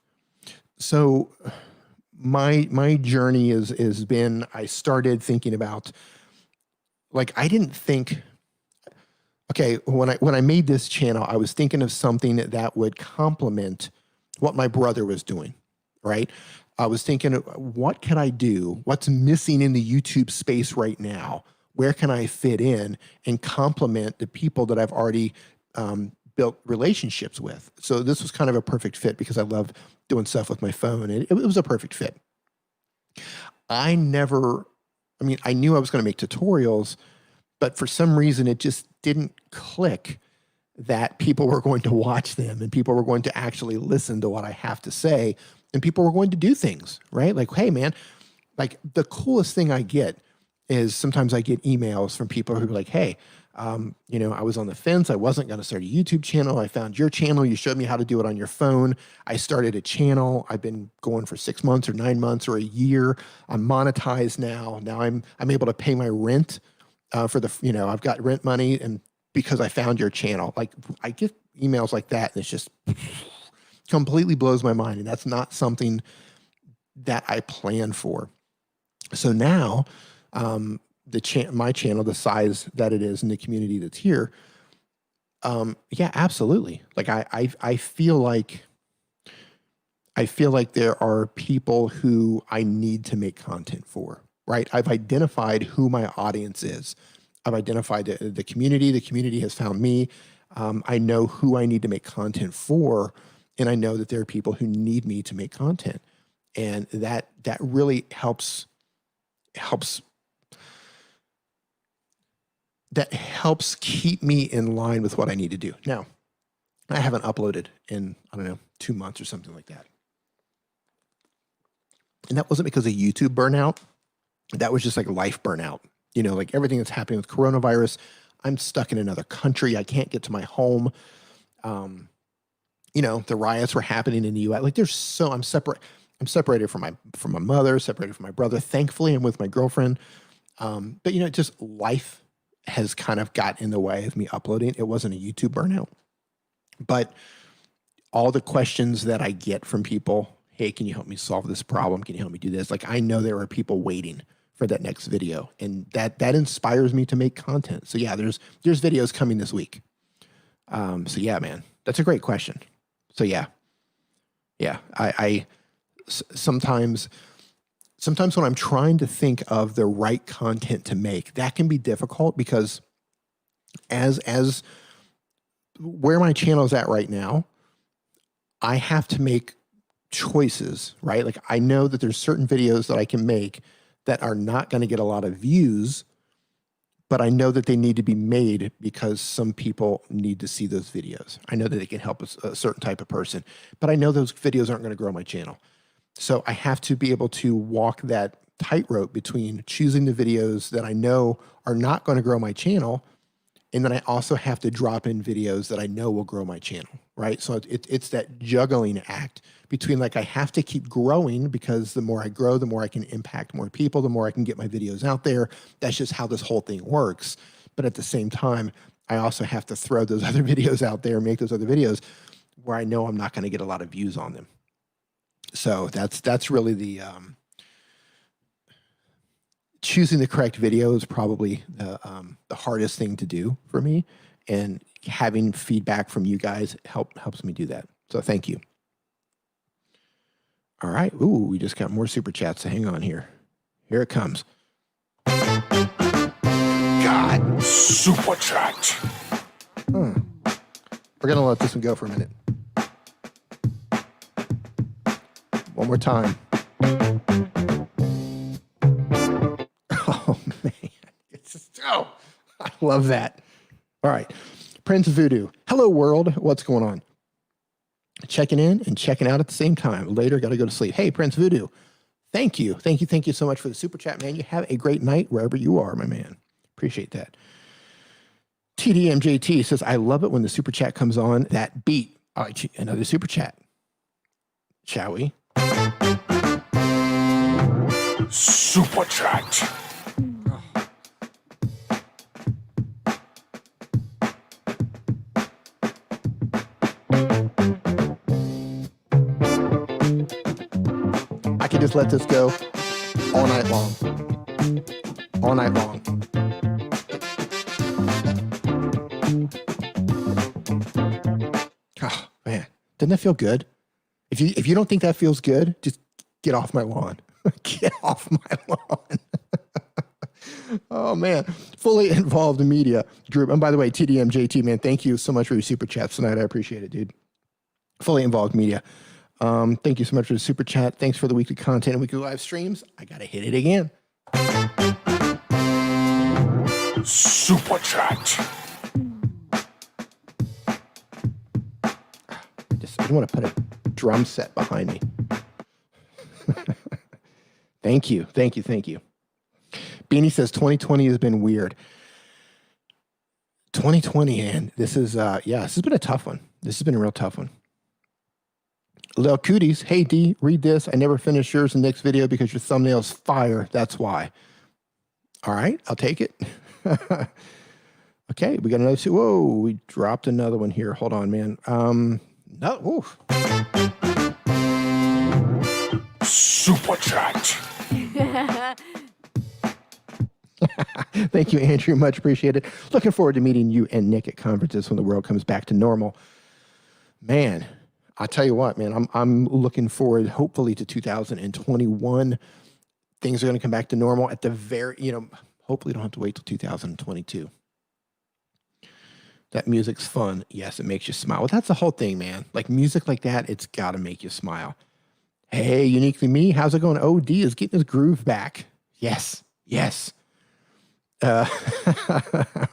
Speaker 1: So my journey is been, I started thinking about, like, I didn't think, okay, when I made this channel, I was thinking of something that would complement what my brother was doing, right? I was thinking, what can I do? What's missing in the YouTube space right now? Where can I fit in and complement the people that I've already built relationships with? So this was kind of a perfect fit because I love doing stuff with my phone. And it was a perfect fit. I knew I was going to make tutorials, but for some reason it just didn't click that people were going to watch them and people were going to actually listen to what I have to say and people were going to do things, right? Like, hey man, like the coolest thing I get is sometimes I get emails from people who are like, hey, I was on the fence. I wasn't going to start a YouTube channel. I found your channel. You showed me how to do it on your phone. I started a channel. I've been going for 6 months or 9 months or a year. I'm monetized now. Now I'm able to pay my rent for I've got rent money and because I found your channel. Like I get emails like that and it's just completely blows my mind. And that's not something that I planned for. So now, my channel, the size that it is in the community that's here, yeah, absolutely. Like I feel like there are people who I need to make content for, right? I've identified who my audience is. I've identified the community. The community has found me. I know who I need to make content for, and I know that there are people who need me to make content, and that really helps. That helps keep me in line with what I need to do. Now, I haven't uploaded in, 2 months or something like that. And that wasn't because of YouTube burnout. That was just like life burnout. Like everything that's happening with coronavirus, I'm stuck in another country. I can't get to my home. The riots were happening in the US. Like I'm separated from my mother, separated from my brother. Thankfully, I'm with my girlfriend. But just life has kind of got in the way of me uploading. It wasn't a YouTube burnout, but all the questions that I get from people, hey, can you help me solve this problem? Can you help me do this? Like, I know there are people waiting for that next video, and that inspires me to make content. So yeah, there's videos coming this week. So yeah, man, that's a great question. So yeah, I sometimes when I'm trying to think of the right content to make, that can be difficult because as where my channel is at right now, I have to make choices, right? Like I know that there's certain videos that I can make that are not going to get a lot of views, but I know that they need to be made because some people need to see those videos. I know that they can help a certain type of person, but I know those videos aren't going to grow my channel. So I have to be able to walk that tightrope between choosing the videos that I know are not going to grow my channel, and then I also have to drop in videos that I know will grow my channel, right? So it's that juggling act between, like, I have to keep growing because the more I grow, the more I can impact more people, the more I can get my videos out there. That's just how this whole thing works. But at the same time, I also have to throw those other videos out there, make those other videos where I know I'm not going to get a lot of views on them. So that's really the choosing the correct video is probably the hardest thing to do for me, and having feedback from you guys helps me do that. So thank you. All right. Ooh, we just got more super chats. So hang on here. Here it comes.
Speaker 2: God, super chat.
Speaker 1: We're gonna let this one go for a minute. One more time. Oh, man. It's just, I love that. All right. Prince Voodoo. Hello, world. What's going on? Checking in and checking out at the same time. Later, got to go to sleep. Hey, Prince Voodoo. Thank you. Thank you. Thank you so much for the super chat, man. You have a great night wherever you are, my man. Appreciate that. TDMJT says, I love it when the super chat comes on that beat. All right, another super chat. Shall we?
Speaker 2: Super chat.
Speaker 1: I could just let this go all night long. All night long. Oh, man. Doesn't that feel good? If you don't think that feels good, just get off my lawn. Get off my lawn. Oh, man. Fully involved media group. And by the way, TDMJT, man, thank you so much for your super chats tonight. I appreciate it, dude. Fully involved media. Thank you so much for the super chat. Thanks for the weekly content and weekly live streams. I got to hit it again.
Speaker 2: Super chat.
Speaker 1: I just want to put a drum set behind me. Thank you. Thank you. Thank you. Beanie says 2020 has been weird. 2020, and this is, this has been a tough one. This has been a real tough one. Lil Cooties, hey D, read this. I never finished yours in the next video because your thumbnail's fire. That's why. All right, I'll take it. Okay, we got another two. Whoa, we dropped another one here. Hold on, man. No, oof.
Speaker 2: Super chat.
Speaker 1: Thank you, Andrew. Much appreciated. Looking forward to meeting you and Nick at conferences when the world comes back to normal. Man, I'll tell you what, man, I'm looking forward, hopefully, to 2021. Things are going to come back to normal at the very, hopefully don't have to wait till 2022. That music's fun. Yes, it makes you smile. Well, that's the whole thing, man. Like music like that, it's got to make you smile. Hey, Uniquely Me, how's it going? OD is getting his groove back. Yes, yes. How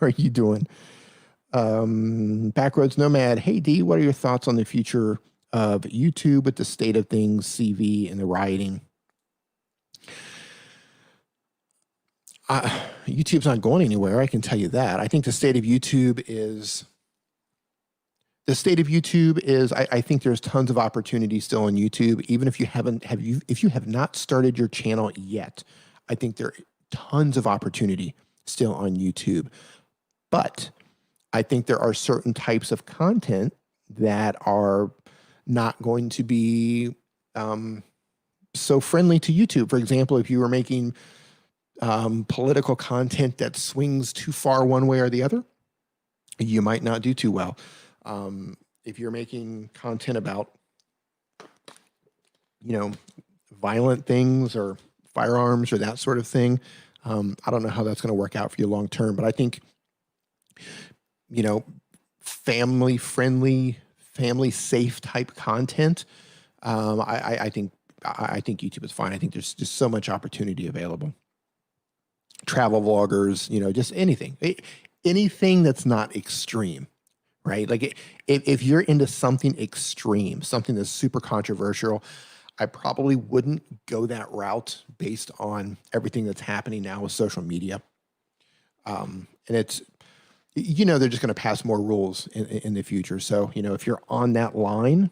Speaker 1: are you doing? Backroads Nomad. Hey, D, what are your thoughts on the future of YouTube with the state of things, CV, and the rioting? YouTube's not going anywhere. I can tell you that. I think the state of YouTube is, I think there's tons of opportunity still on YouTube. Even if you if you have not started your channel yet, I think there are tons of opportunity still on YouTube. But I think there are certain types of content that are not going to be so friendly to YouTube. For example, if you were making political content that swings too far one way or the other, you might not do too well. If you're making content about, violent things or firearms or that sort of thing, I don't know how that's going to work out for you long term. But I think, family friendly, family safe type content, I think YouTube is fine. I think there's just so much opportunity available. Travel vloggers, just anything that's not extreme, right? Like if you're into something extreme, something that's super controversial, I probably wouldn't go that route based on everything that's happening now with social media. And it's, they're just going to pass more rules in the future. So, if you're on that line,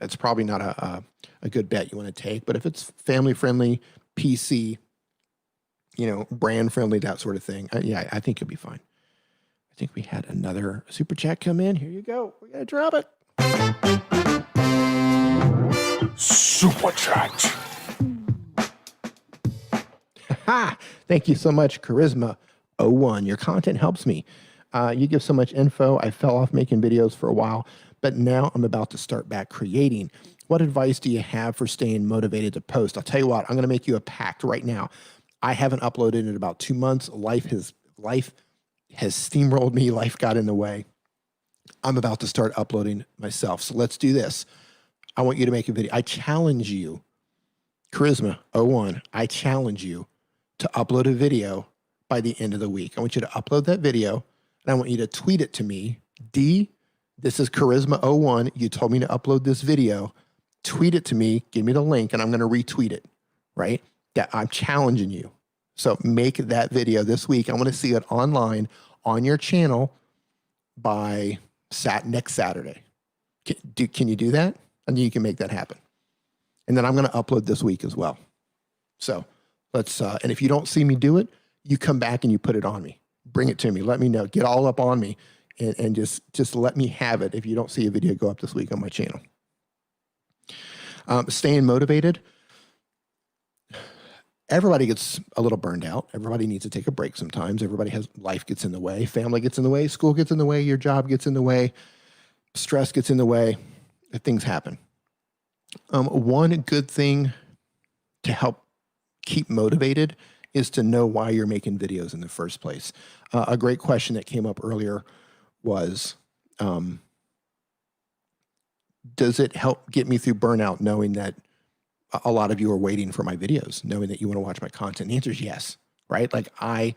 Speaker 1: it's probably not a good bet you want to take. But if it's family friendly, PC, brand friendly, that sort of thing, I think you'll be fine. I think we had another super chat come in. Here you go. We got to drop it.
Speaker 2: Super chat.
Speaker 1: Thank you so much, Charisma01. Your content helps me. You give so much info. I fell off making videos for a while, but now I'm about to start back creating. What advice do you have for staying motivated to post? I'll tell you what, I'm going to make you a pact right now. I haven't uploaded in about 2 months. Life has steamrolled me. Life got in the way. I'm about to start uploading myself. So let's do this. I want you to make a video. I challenge you, Charisma01, I challenge you to upload a video by the end of the week. I want you to upload that video, and I want you to tweet it to me, D, this is Charisma01. You told me to upload this video. Tweet it to me. Give me the link, and I'm going to retweet it, right? That I'm challenging you. So make that video this week. I want to see it online on your channel by next Saturday. Can you do that? And you can make that happen. And then I'm going to upload this week as well. So let's, and if you don't see me do it, you come back and you put it on me. Bring it to me. Let me know. Get all up on me and just let me have it if you don't see a video go up this week on my channel. Staying motivated. Everybody gets a little burned out. Everybody needs to take a break sometimes. Life gets in the way. Family gets in the way. School gets in the way. Your job gets in the way. Stress gets in the way. Things happen. One good thing to help keep motivated is to know why you're making videos in the first place. A great question that came up earlier was, does it help get me through burnout knowing that a lot of you are waiting for my videos, knowing that you want to watch my content? The answer is yes, right? Like I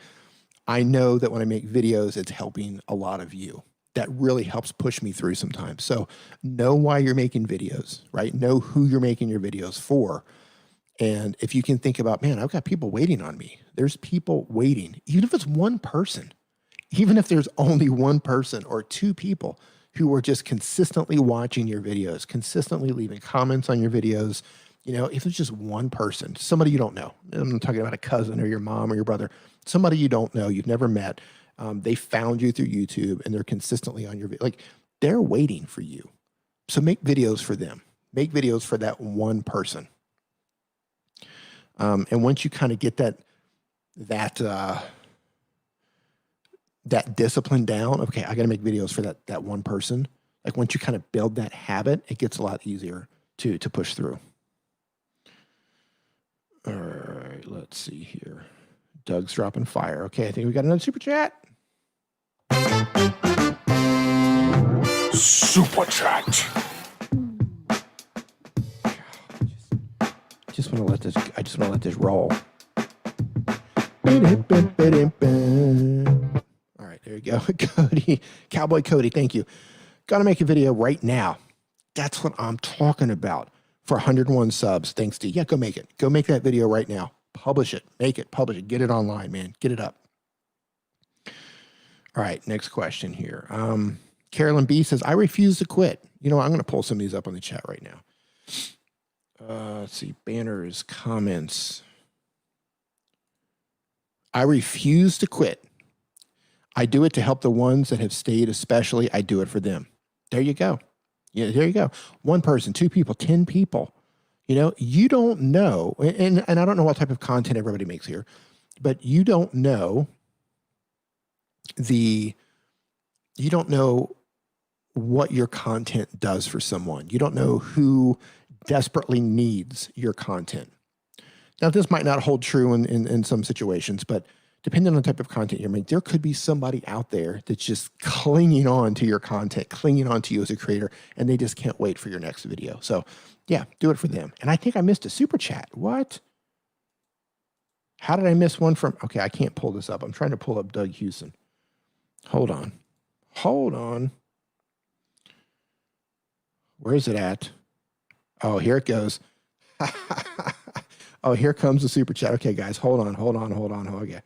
Speaker 1: know that when I make videos, it's helping a lot of you. That really helps push me through sometimes. So know why you're making videos, right? Know who you're making your videos for. And if you can think about, man, I've got people waiting on me. There's people waiting, even if it's one person, even if there's only one person or two people who are just consistently watching your videos, consistently leaving comments on your videos. You know, if it's just one person, somebody you don't know, I'm talking about a cousin or your mom or your brother, somebody you don't know, you've never met, they found you through YouTube and they're consistently on your video. Like, they're waiting for you. So make videos for them. Make videos for that one person. And once you kind of get that discipline down, okay, I got to make videos for that one person. Like, once you kind of build that habit, it gets a lot easier to push through. All right, let's see here. Doug's dropping fire. Okay, I think we got another super chat.
Speaker 2: Super chat.
Speaker 1: I just want to let this roll. All right, there you go. Cody, Cowboy Cody, thank you. Got to make a video right now. That's what I'm talking about. For 101 subs, thanks to, yeah, go make it. Go make that video right now. Publish it. Make it. Publish it. Get it online, man. Get it up. All right, next question here. Carolyn B says, I refuse to quit. You know what? I'm going to pull some of these up on the chat right now. Let's see. Banners, comments. I refuse to quit. I do it to help the ones that have stayed, especially. I do it for them. There you go. Yeah, there you go. One person, two people, 10 people. You know, you don't know, and I don't know what type of content everybody makes here, but you don't know what your content does for someone. You don't know who desperately needs your content. Now, this might not hold true in some situations, but depending on the type of content you're making, there could be somebody out there that's just clinging on to your content, clinging on to you as a creator, and they just can't wait for your next video. So yeah, do it for them. And I think I missed a super chat. What? How did I miss one from? Okay, I can't pull this up. I'm trying to pull up Doug Houston. Hold on. Where is it at? Oh, here it goes. Oh, here comes the super chat. Okay, guys, hold on. Okay.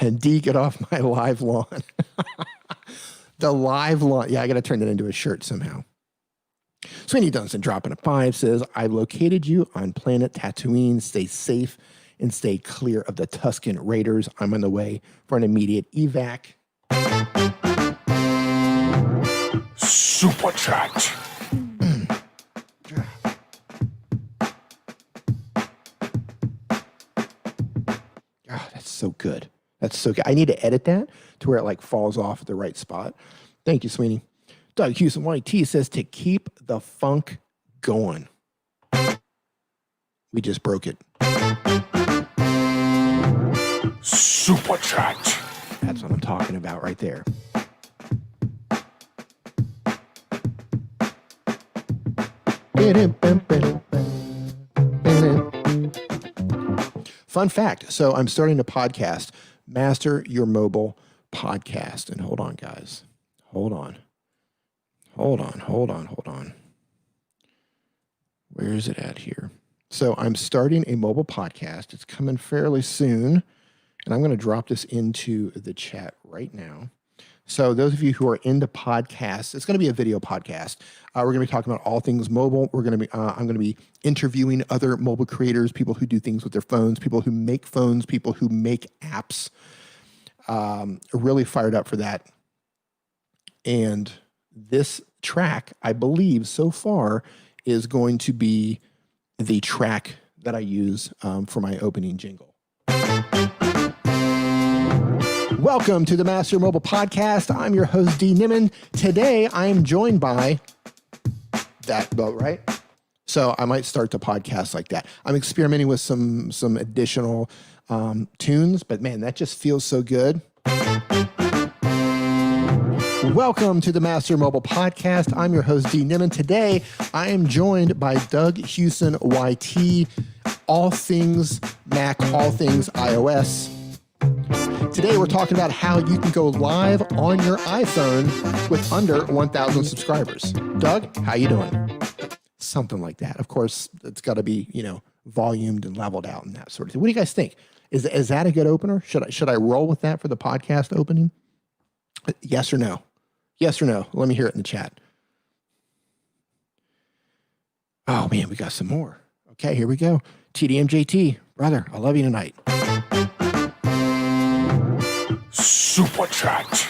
Speaker 1: And D, get off my live lawn. The live lawn. Yeah, I got to turn it into a shirt somehow. Sweeney Dunstan dropping a 5 says, I've located you on planet Tatooine. Stay safe and stay clear of the Tusken Raiders. I'm on the way for an immediate evac.
Speaker 2: Super chat.
Speaker 1: Oh, that's so good. That's so good. I need to edit that to where it like falls off at the right spot. Thank you, Sweeney. Doug Houston YT says to keep the funk going. We just broke it.
Speaker 2: Super chat.
Speaker 1: That's what I'm talking about right there. Fun fact. So I'm starting a podcast, Master Your Mobile Podcast. And hold on, guys. Hold on. Where is it at here? So I'm starting a mobile podcast. It's coming fairly soon. And I'm going to drop this into the chat right now. So those of you who are into podcasts, it's going to be a video podcast. We're going to be talking about all things mobile. I'm going to be interviewing other mobile creators, people who do things with their phones, people who make phones, people who make apps. Really fired up for that. And this track, I believe so far, is going to be the track that I use for my opening jingle. Welcome to the Master Mobile Podcast. I'm your host, D. Nimmin. Today, I am joined by that boat, right? So I might start the podcast like that. I'm experimenting with some additional tunes, but man, that just feels so good. Welcome to the Master Mobile Podcast. I'm your host, D. Nimmin. Today, I am joined by Doug Hewson, YT, all things Mac, all things iOS. Today, we're talking about how you can go live on your iPhone with under 1,000 subscribers. Doug, how you doing? Something like that. Of course, it's got to be, volumed and leveled out and that sort of thing. What do you guys think? Is that a good opener? Should I roll with that for the podcast opening? Yes or no? Yes or no? Let me hear it in the chat. Oh, man, we got some more. Okay, here we go. TDMJT, brother, I love you tonight.
Speaker 2: Super Chat.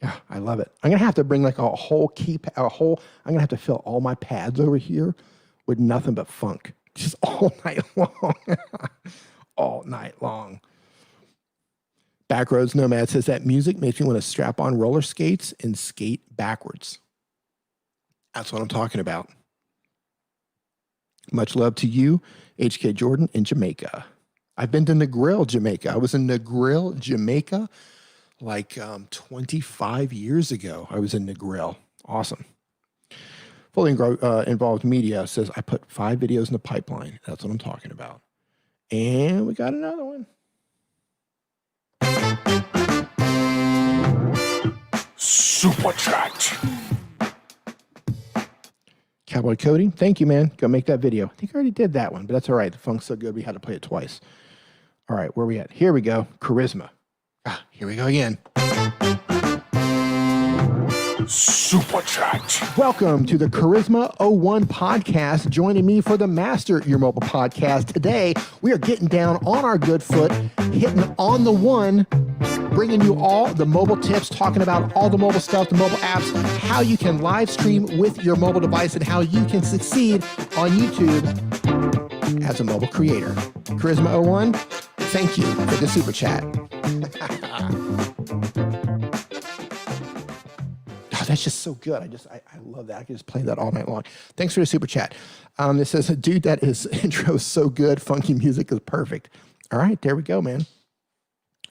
Speaker 1: Yeah, I love it. I'm going to have to bring like I'm going to have to fill all my pads over here with nothing but funk. Just all night long. All night long. Backroads Nomad says that music makes me want to strap on roller skates and skate backwards. That's what I'm talking about. Much love to you, HK Jordan in Jamaica. I've been to Negril, Jamaica. I was in Negril, Jamaica, like 25 years ago. I was in Negril. Awesome. Fully involved media says I put 5 videos in the pipeline. That's what I'm talking about. And we got another one.
Speaker 2: Super Chat.
Speaker 1: Cowboy Cody, thank you, man. Go make that video. I think I already did that one, but that's all right. The funk's so good, we had to play it twice. All right, where are we at? Here we go. Charisma. Here we go again.
Speaker 2: Super Chat.
Speaker 1: Welcome to the Charisma 01 podcast. Joining me for the Master Your Mobile podcast. Today, we are getting down on our good foot, hitting on the one, bringing you all the mobile tips, talking about all the mobile stuff, the mobile apps, how you can live stream with your mobile device, and how you can succeed on YouTube as a mobile creator. Charisma 01, thank you for the super chat. That's just so good. I love that. I can just play that all night long. Thanks for the super chat. It says, dude, that intro is so good. Funky music is perfect. All right, there we go, man.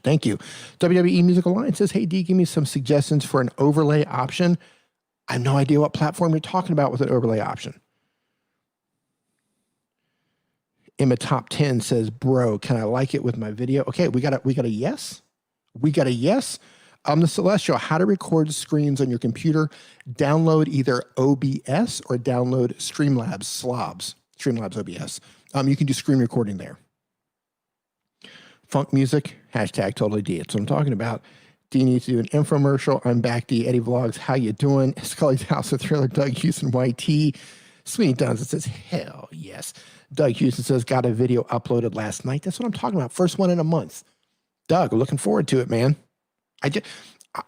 Speaker 1: Thank you. WWE Music Alliance says, hey, D, give me some suggestions for an overlay option. I have no idea what platform you're talking about with an overlay option. Emma Top 10 says, bro, can I like it with my video? Okay, we got a yes. We got a yes. The Celestial, how to record screens on your computer. Download either OBS or download Streamlabs OBS. You can do screen recording there. Funk music, hashtag totally D. That's what I'm talking about. D needs to do an infomercial. I'm back, D. Eddie Vlogs, how you doing? Scully's House of Thriller, Doug Hewson, YT. Sweeney Duns, it says, hell yes. Doug Hewson says, got a video uploaded last night. That's what I'm talking about. First one in a month. Doug, looking forward to it, man.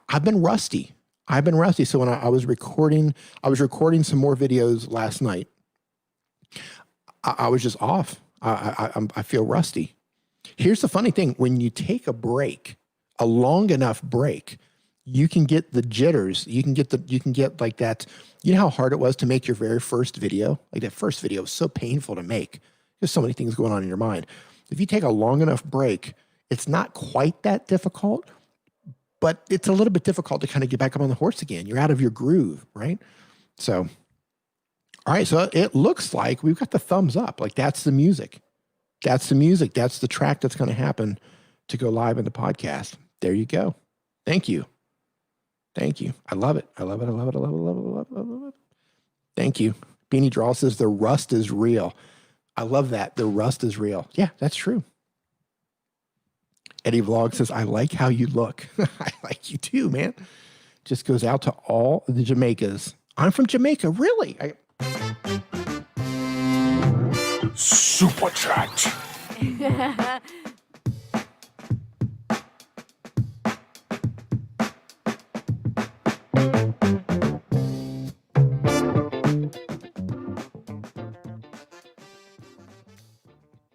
Speaker 1: I've been rusty. So when I was recording some more videos last night. I was just off. I feel rusty. Here's the funny thing. When you take a break, a long enough break, you can get the jitters. You can get like that. You know how hard it was to make your very first video? Like that first video was so painful to make. There's so many things going on in your mind. If you take a long enough break, it's not quite that difficult, but it's a little bit difficult to kind of get back up on the horse again. You're out of your groove, right? So, all right. So it looks like we've got the thumbs up. Like that's the music. That's the music. That's the track that's going to happen to go live in the podcast. There you go. Thank you. Thank you. I love it. I love it. I love it. I love it. I love it. I love it. I love it. Thank you. Beanie Draw says the rust is real. I love that. The rust is real. Yeah, that's true. Eddie Vlog says, I like how you look. I like you too, man. Just goes out to all the Jamaicas. I'm from Jamaica. Really?
Speaker 2: Super chat.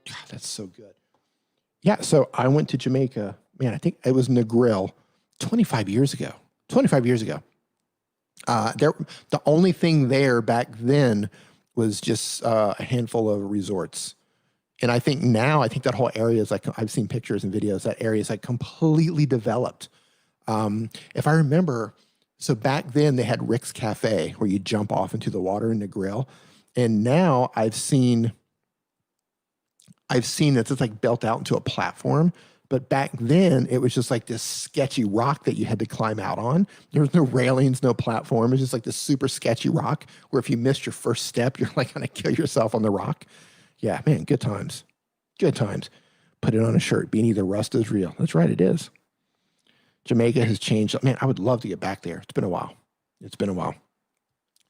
Speaker 1: God, that's so good. Yeah, so I went to Jamaica. Man, I think it was Negril 25 years ago. 25 years ago. The only thing there back then was just a handful of resorts. And I think now, I think that whole area is like, I've seen pictures and videos, that area is like completely developed. If I remember, so back then they had Rick's Cafe where you jump off into the water in the grill. And now I've seen that it's like built out into a platform. But back then it was just like this sketchy rock that you had to climb out on. There was no railings, no platform. It was just like this super sketchy rock where if you missed your first step, you're like going to kill yourself on the rock. Yeah, man, good times. Good times. Put it on a shirt. Beanie, the rust is real. That's right, it is. Jamaica has changed. Man, I would love to get back there. It's been a while. It's been a while.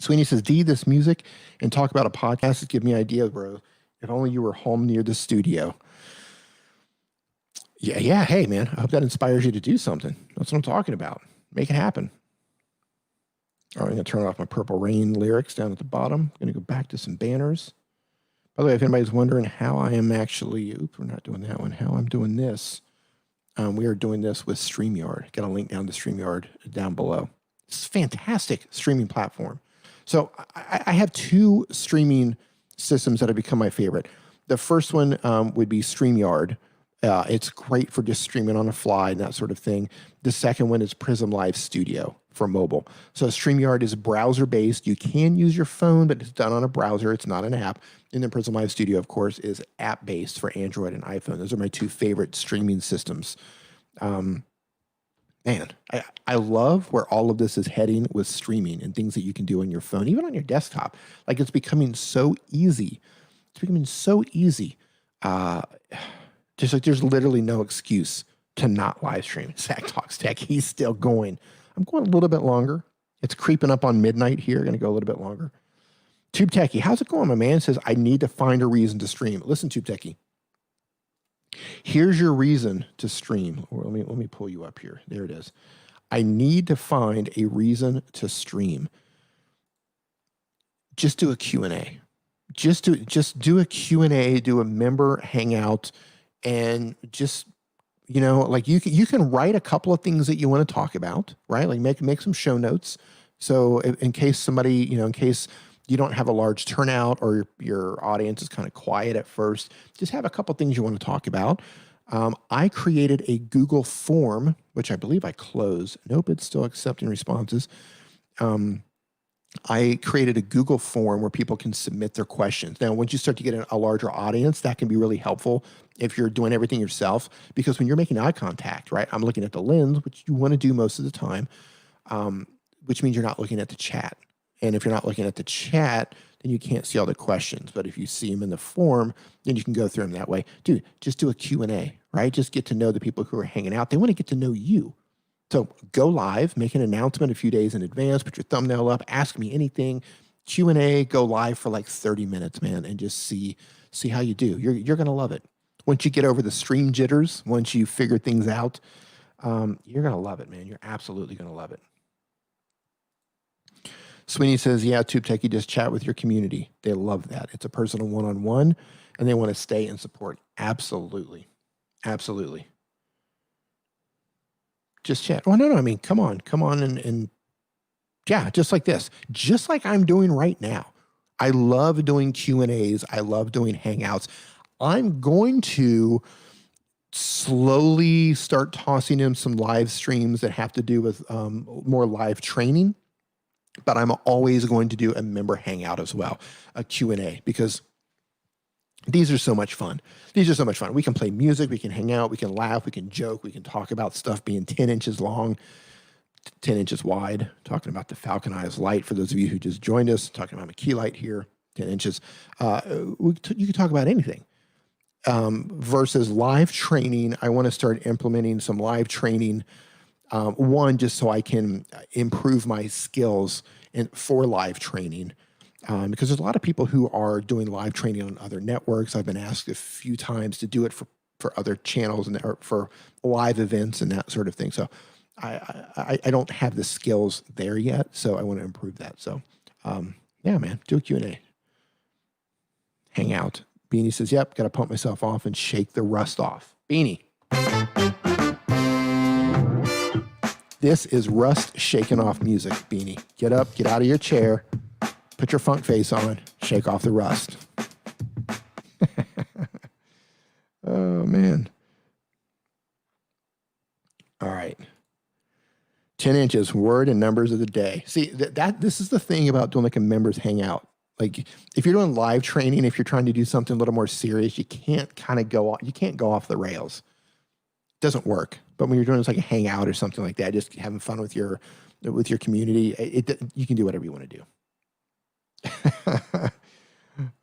Speaker 1: Sweeney says, D, this music and talk about a podcast has given me ideas, bro. If only you were home near the studio. Yeah. Hey, man, I hope that inspires you to do something. That's what I'm talking about. Make it happen. All right, I'm going to turn off my Purple Rain lyrics down at the bottom. I'm going to go back to some banners. By the way, if anybody's wondering how I am actually, we're not doing that one, how I'm doing this, we are doing this with StreamYard. Got a link down to StreamYard down below. It's a fantastic streaming platform. So I have two streaming systems that have become my favorite. The first one would be StreamYard. It's great for just streaming on the fly and that sort of thing. The second one is Prism Live Studio for mobile. So StreamYard is browser-based. You can use your phone, but it's done on a browser. It's not an app. And then Prism Live Studio, of course, is app-based for Android and iPhone. Those are my two favorite streaming systems. Man, I love where all of this is heading with streaming and things that you can do on your phone, even on your desktop. Like, it's becoming so easy. It's becoming so easy. Just like there's literally no excuse to not live stream. Zach Talks Tech, he's still going. I'm going a little bit longer. It's creeping up on midnight here. Going to go a little bit longer. Tube Techie, how's it going? My man says, I need to find a reason to stream. Listen, Tube Techie. Here's your reason to stream. Or let me pull you up here. There it is. I need to find a reason to stream. Just do a Q&A. Just do a Q&A, do a member hangout, and just, you know, like you can write a couple of things that you want to talk about, right? Like make some show notes. So in case somebody, you know, in case you don't have a large turnout or your audience is kind of quiet at first, just have a couple of things you want to talk about. I created a Google form, which I believe I closed. Nope, it's still accepting responses. I created a Google form where people can submit their questions. Now, once you start to get a larger audience, that can be really helpful if you're doing everything yourself, because when you're making eye contact, right, I'm looking at the lens, which you want to do most of the time, which means you're not looking at the chat. And if you're not looking at the chat, then you can't see all the questions. But if you see them in the form, then you can go through them that way. Dude, just do a Q&A, right? Just get to know the people who are hanging out. They want to get to know you. So go live, make an announcement a few days in advance, put your thumbnail up, ask me anything, Q&A, go live for like 30 minutes, man, and just see how you do. You're going to love it. Once you get over the stream jitters, once you figure things out, you're going to love it, man. You're absolutely going to love it. Sweeney says, yeah, Tube Techie, just chat with your community. They love that. It's a personal one-on-one, and they want to stay and support. Absolutely. Absolutely. Just chat. Oh, no. I mean, come on and yeah, just like this, just like I'm doing right now. I love doing Q&As. I love doing Hangouts. I'm going to slowly start tossing in some live streams that have to do with more live training, but I'm always going to do a member Hangout as well, a Q&A, because these are so much fun. These are so much fun. We can play music, we can hang out, we can laugh, we can joke, we can talk about stuff being 10 inches long. 10 inches wide, talking about the Falcon Eyes light. For those of you who just joined us, talking about my key light here, 10 inches. You can talk about anything. Versus live training, I want to start implementing some live training. One, just so I can improve my skills for live training. Because there's a lot of people who are doing live training on other networks. I've been asked a few times to do it for other channels and or for live events and that sort of thing. So I don't have the skills there yet, so I want to improve that. So yeah, man, do a Q&A. Hangout. Beanie says, yep, got to pump myself off and shake the rust off. Beanie. This is rust shaking off music, Beanie. Get up, get out of your chair, put your funk face on, shake off the rust. Oh, man. All right. 10 inches, word and numbers of the day. See, this is the thing about doing like a members hangout. Like if you're doing live training, if you're trying to do something a little more serious, you can't kind of go off the rails. It doesn't work. But when you're doing this like a hangout or something like that, just having fun with your community, you can do whatever you want to do.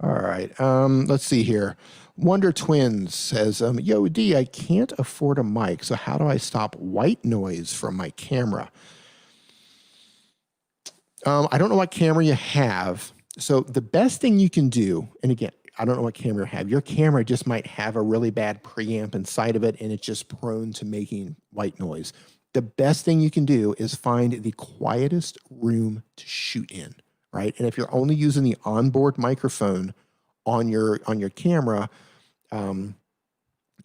Speaker 1: All right. Let's see here. Wonder Twins says, yo, D, I can't afford a mic, so how do I stop white noise from my camera? I don't know what camera you have. So the best thing you can do, and again, I don't know what camera you have. Your camera just might have a really bad preamp inside of it, and it's just prone to making white noise. The best thing you can do is find the quietest room to shoot in, right? And if you're only using the onboard microphone on your camera,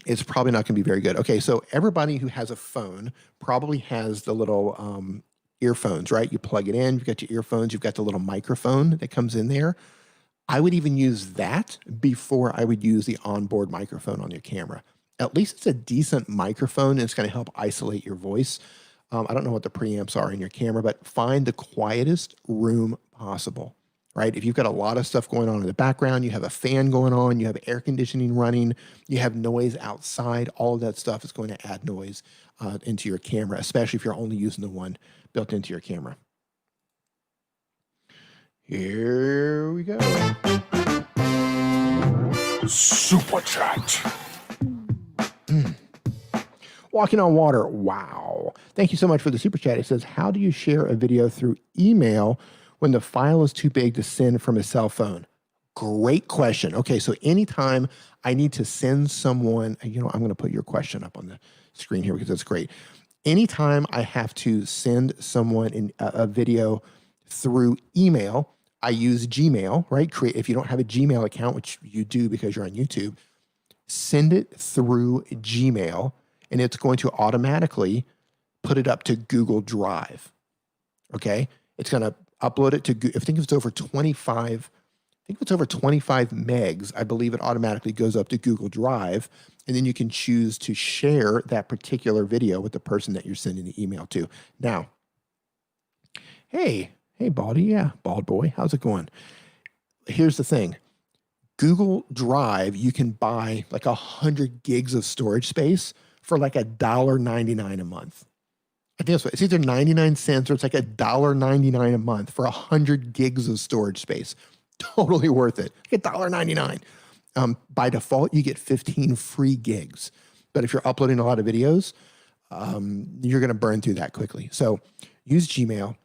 Speaker 1: it's probably not going to be very good. Okay, so everybody who has a phone probably has the little earphones, right? You plug it in, you've got your earphones, you've got the little microphone that comes in there. I would even use that before I would use the onboard microphone on your camera. At least it's a decent microphone and it's going to help isolate your voice. I don't know what the preamps are in your camera, but find the quietest room possible, right? If you've got a lot of stuff going on in the background, you have a fan going on, you have air conditioning running, you have noise outside, all of that stuff is going to add noise into your camera, especially if you're only using the one built into your camera. Here we go.
Speaker 2: Super chat.
Speaker 1: Walking on water. Wow. Thank you so much for the super chat. It says, how do you share a video through email when the file is too big to send from a cell phone? Great question. Okay, so anytime I need to send someone, I'm going to put your question up on the screen here because that's great. Anytime I have to send someone a video through email, I use Gmail, right? If you don't have a Gmail account, which you do because you're on YouTube, send it through Gmail, and it's going to automatically put it up to Google Drive. Okay, it's going to upload it to. I think if it's over 25 megs, I believe it automatically goes up to Google Drive, and then you can choose to share that particular video with the person that you're sending the email to. Now, hey, Baldy, yeah, Bald Boy, how's it going? Here's the thing. Google Drive, you can buy like 100 gigs of storage space for like $1.99 a month. I think that's what, it's either 99 cents or it's like $1.99 a month for 100 gigs of storage space. Totally worth it. Like $1.99. By default, you get 15 free gigs. But if you're uploading a lot of videos, you're going to burn through that quickly. So use Gmail.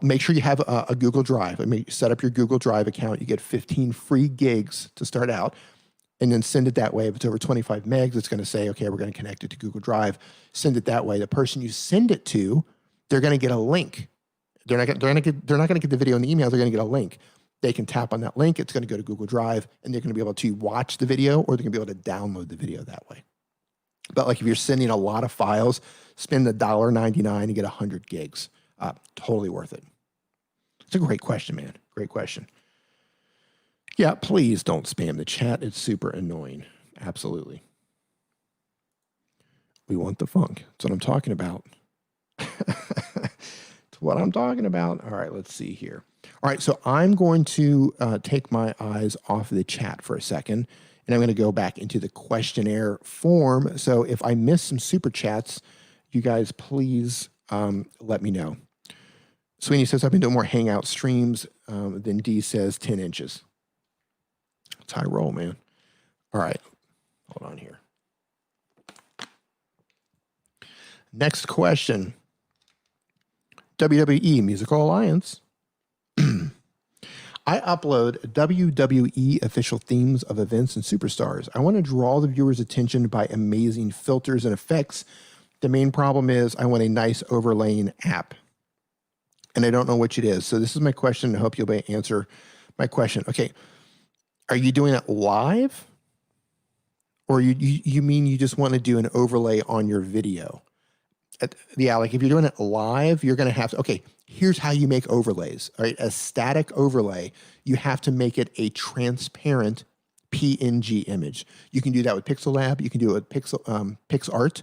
Speaker 1: Make sure you have a Google Drive. Set up your Google Drive account. You get 15 free gigs to start out, and then send it that way. If it's over 25 megs, it's going to say, okay, we're going to connect it to Google Drive. Send it that way. The person you send it to, they're going to get a link. They're not going to get the video in the email. They're going to get a link. They can tap on that link. It's going to go to Google Drive, and they're going to be able to watch the video, or they're going to be able to download the video that way. But like if you're sending a lot of files, spend the $1.99 and get 100 gigs. Totally worth it. It's a great question, man. Great question. Yeah, please don't spam the chat. It's super annoying. Absolutely. We want the funk. That's what I'm talking about. It's what I'm talking about. All right, let's see here. All right, so I'm going to take my eyes off the chat for a second, and I'm going to go back into the questionnaire form. So if I miss some super chats, you guys please let me know. Sweeney says, I've been doing more Hangout streams than D says 10 inches. That's how I roll, man. All right. Hold on here. Next question. WWE Musical Alliance. I upload WWE official themes of events and superstars. I want to draw the viewer's attention by amazing filters and effects. The main problem is I want a nice overlaying app, and I don't know which it is. So this is my question. I hope you'll be able to answer my question. Okay. Are you doing it live? Or you mean you just want to do an overlay on your video? Yeah, like if you're doing it live, you're going to have to, okay, here's how you make overlays, all right? A static overlay, you have to make it a transparent PNG image. You can do that with Pixel Lab. You can do it with PixArt.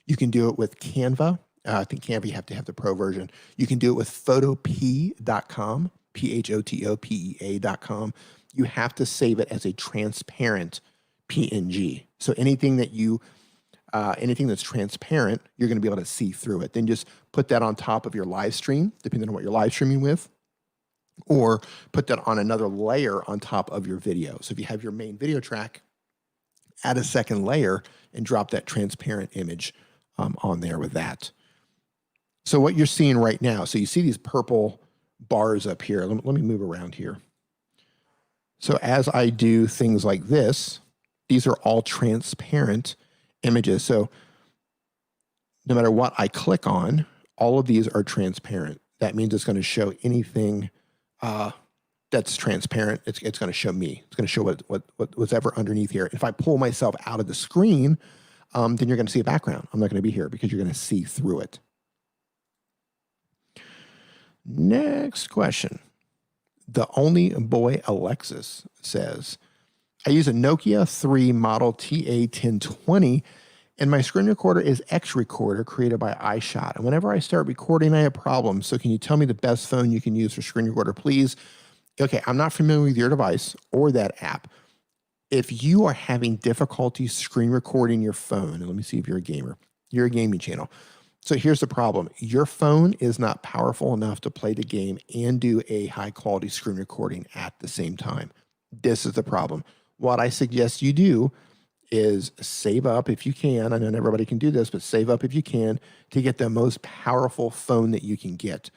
Speaker 1: You can do it with Canva. I think Canva, you have to have the pro version. You can do it with photopea.com, PHOTOPEA.com. You have to save it as a transparent PNG. So anything that anything that's transparent, you're going to be able to see through it. Then just put that on top of your live stream, depending on what you're live streaming with, or put that on another layer on top of your video. So if you have your main video track, add a second layer and drop that transparent image on there with that. So what you're seeing right now, so you see these purple bars up here. Let me move around here. So as I do things like this, these are all transparent images. So no matter what I click on, all of these are transparent. That means it's going to show anything that's transparent. It's going to show me. It's going to show what's ever underneath here. If I pull myself out of the screen, then you're going to see a background. I'm not going to be here because you're going to see through it. Next question. The Only Boy Alexis says, I use a Nokia 3 model TA1020, and my screen recorder is X Recorder created by iShot. And whenever I start recording, I have problems. So can you tell me the best phone you can use for screen recorder, please? Okay, I'm not familiar with your device or that app. If you are having difficulty screen recording your phone, and let me see if you're a gamer. You're a gaming channel. So here's the problem. Your phone is not powerful enough to play the game and do a high quality screen recording at the same time. This is the problem. What I suggest you do is save up if you can. I know not everybody can do this, but save up if you can to get the most powerful phone that you can get.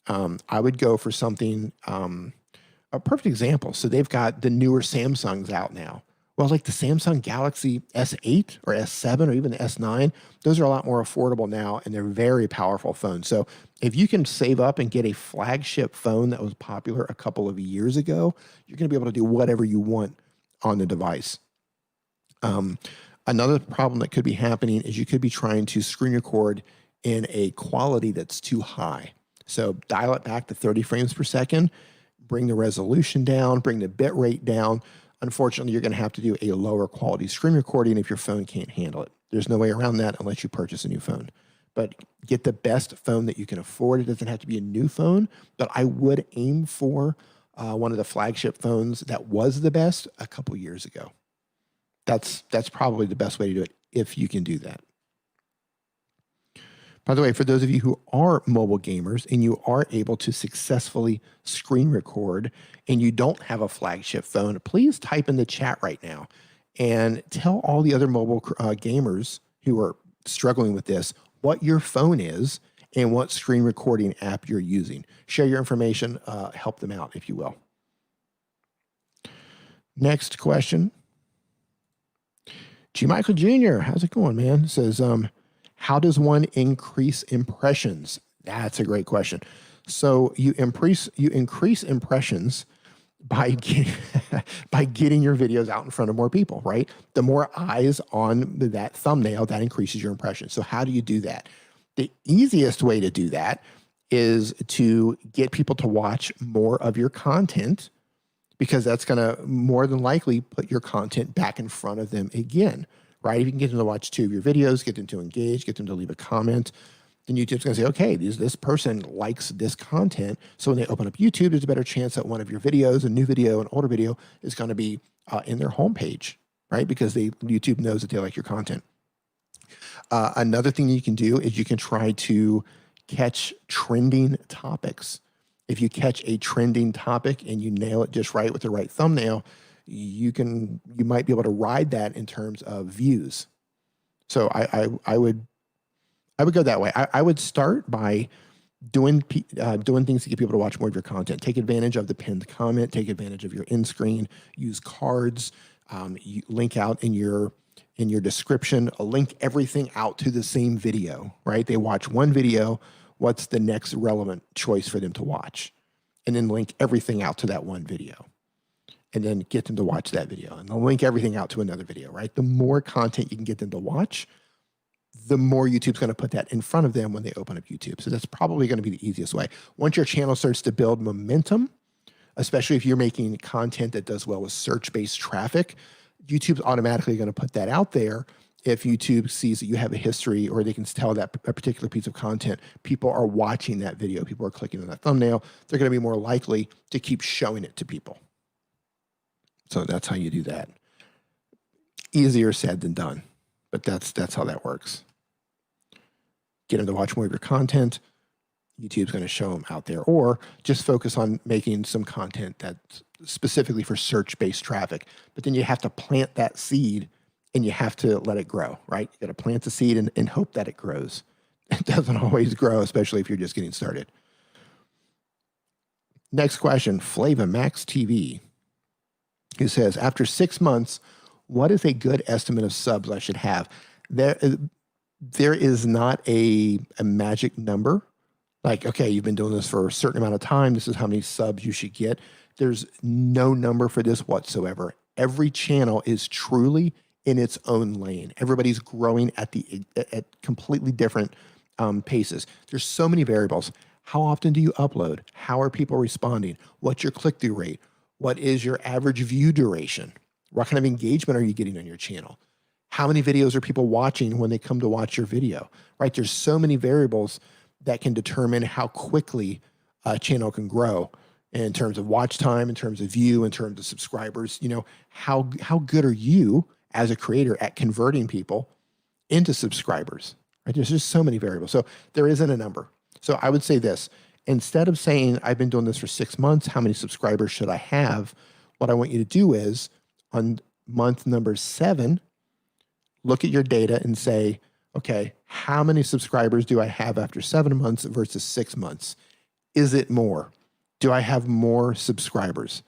Speaker 1: I would go for something, a perfect example. So they've got the newer Samsungs out now. Well, like the Samsung Galaxy S8 or S7 or even the S9, those are a lot more affordable now, and they're very powerful phones. So if you can save up and get a flagship phone that was popular a couple of years ago, you're going to be able to do whatever you want on the device. Another problem that could be happening is you could be trying to screen record in a quality that's too high. So dial it back to 30 frames per second, bring the resolution down, bring the bit rate down. Unfortunately, you're going to have to do a lower quality screen recording if your phone can't handle it. There's no way around that unless you purchase a new phone. But get the best phone that you can afford. It doesn't have to be a new phone, but I would aim for one of the flagship phones that was the best a couple years ago. That's probably the best way to do it if you can do that. By the way, for those of you who are mobile gamers and you are able to successfully screen record and you don't have a flagship phone, please type in the chat right now and tell all the other mobile gamers who are struggling with this what your phone is and what screen recording app you're using. Share your information, help them out, if you will. Next question. G. Michael Jr., how's it going, man? Says, how does one increase impressions? That's a great question. So you increase impressions by getting your videos out in front of more people, right? The more eyes on that thumbnail, that increases your impressions. So how do you do that? The easiest way to do that is to get people to watch more of your content, because that's going to more than likely put your content back in front of them again, right? If you can get them to watch 2 of your videos, get them to engage, get them to leave a comment, then YouTube's going to say, okay, this person likes this content. So when they open up YouTube, there's a better chance that one of your videos, a new video, an older video, is going to be in their homepage, right? Because YouTube knows that they like your content. Another thing you can do is you can try to catch trending topics. If you catch a trending topic and you nail it just right with the right thumbnail, you might be able to ride that in terms of views. So I would go that way. I would start by doing things to get people to watch more of your content. Take advantage of the pinned comment. Take advantage of your end screen. Use cards. You link out in your description. Link everything out to the same video. Right? They watch one video. What's the next relevant choice for them to watch? And then link everything out to that one video. And then get them to watch that video. And they'll link everything out to another video. Right? The more content you can get them to watch, the more YouTube's going to put that in front of them when they open up YouTube. So that's probably going to be the easiest way. Once your channel starts to build momentum, especially if you're making content that does well with search-based traffic, YouTube's automatically going to put that out there. If YouTube sees that you have a history, or they can tell that a particular piece of content, people are watching that video, people are clicking on that thumbnail, they're going to be more likely to keep showing it to people. So that's how you do that. Easier said than done, but that's how that works. Get them to watch more of your content. YouTube's going to show them out there, or just focus on making some content that's specifically for search-based traffic. But then you have to plant that seed and you have to let it grow, right? You got to plant the seed and hope that it grows. It doesn't always grow, especially if you're just getting started. Next question, Flava Max TV, who says, after 6 months, what is a good estimate of subs I should have? There is not a magic number. Like, okay, you've been doing this for a certain amount of time. This is how many subs you should get. There's no number for this whatsoever. Every channel is truly in its own lane. Everybody's growing at completely different paces. There's so many variables. How often do you upload? How are people responding? What's your click-through rate? What is your average view duration? What kind of engagement are you getting on your channel? How many videos are people watching when they come to watch your video, right? There's so many variables that can determine how quickly a channel can grow in terms of watch time, in terms of view, in terms of subscribers. You know, how good are you as a creator at converting people into subscribers, right? There's just so many variables. So there isn't a number. So I would say this, instead of saying, I've been doing this for 6 months, how many subscribers should I have? What I want you to do is, on month number 7, look at your data and say, okay, how many subscribers do I have after 7 months versus 6 months? Is it more? Do I have more subscribers?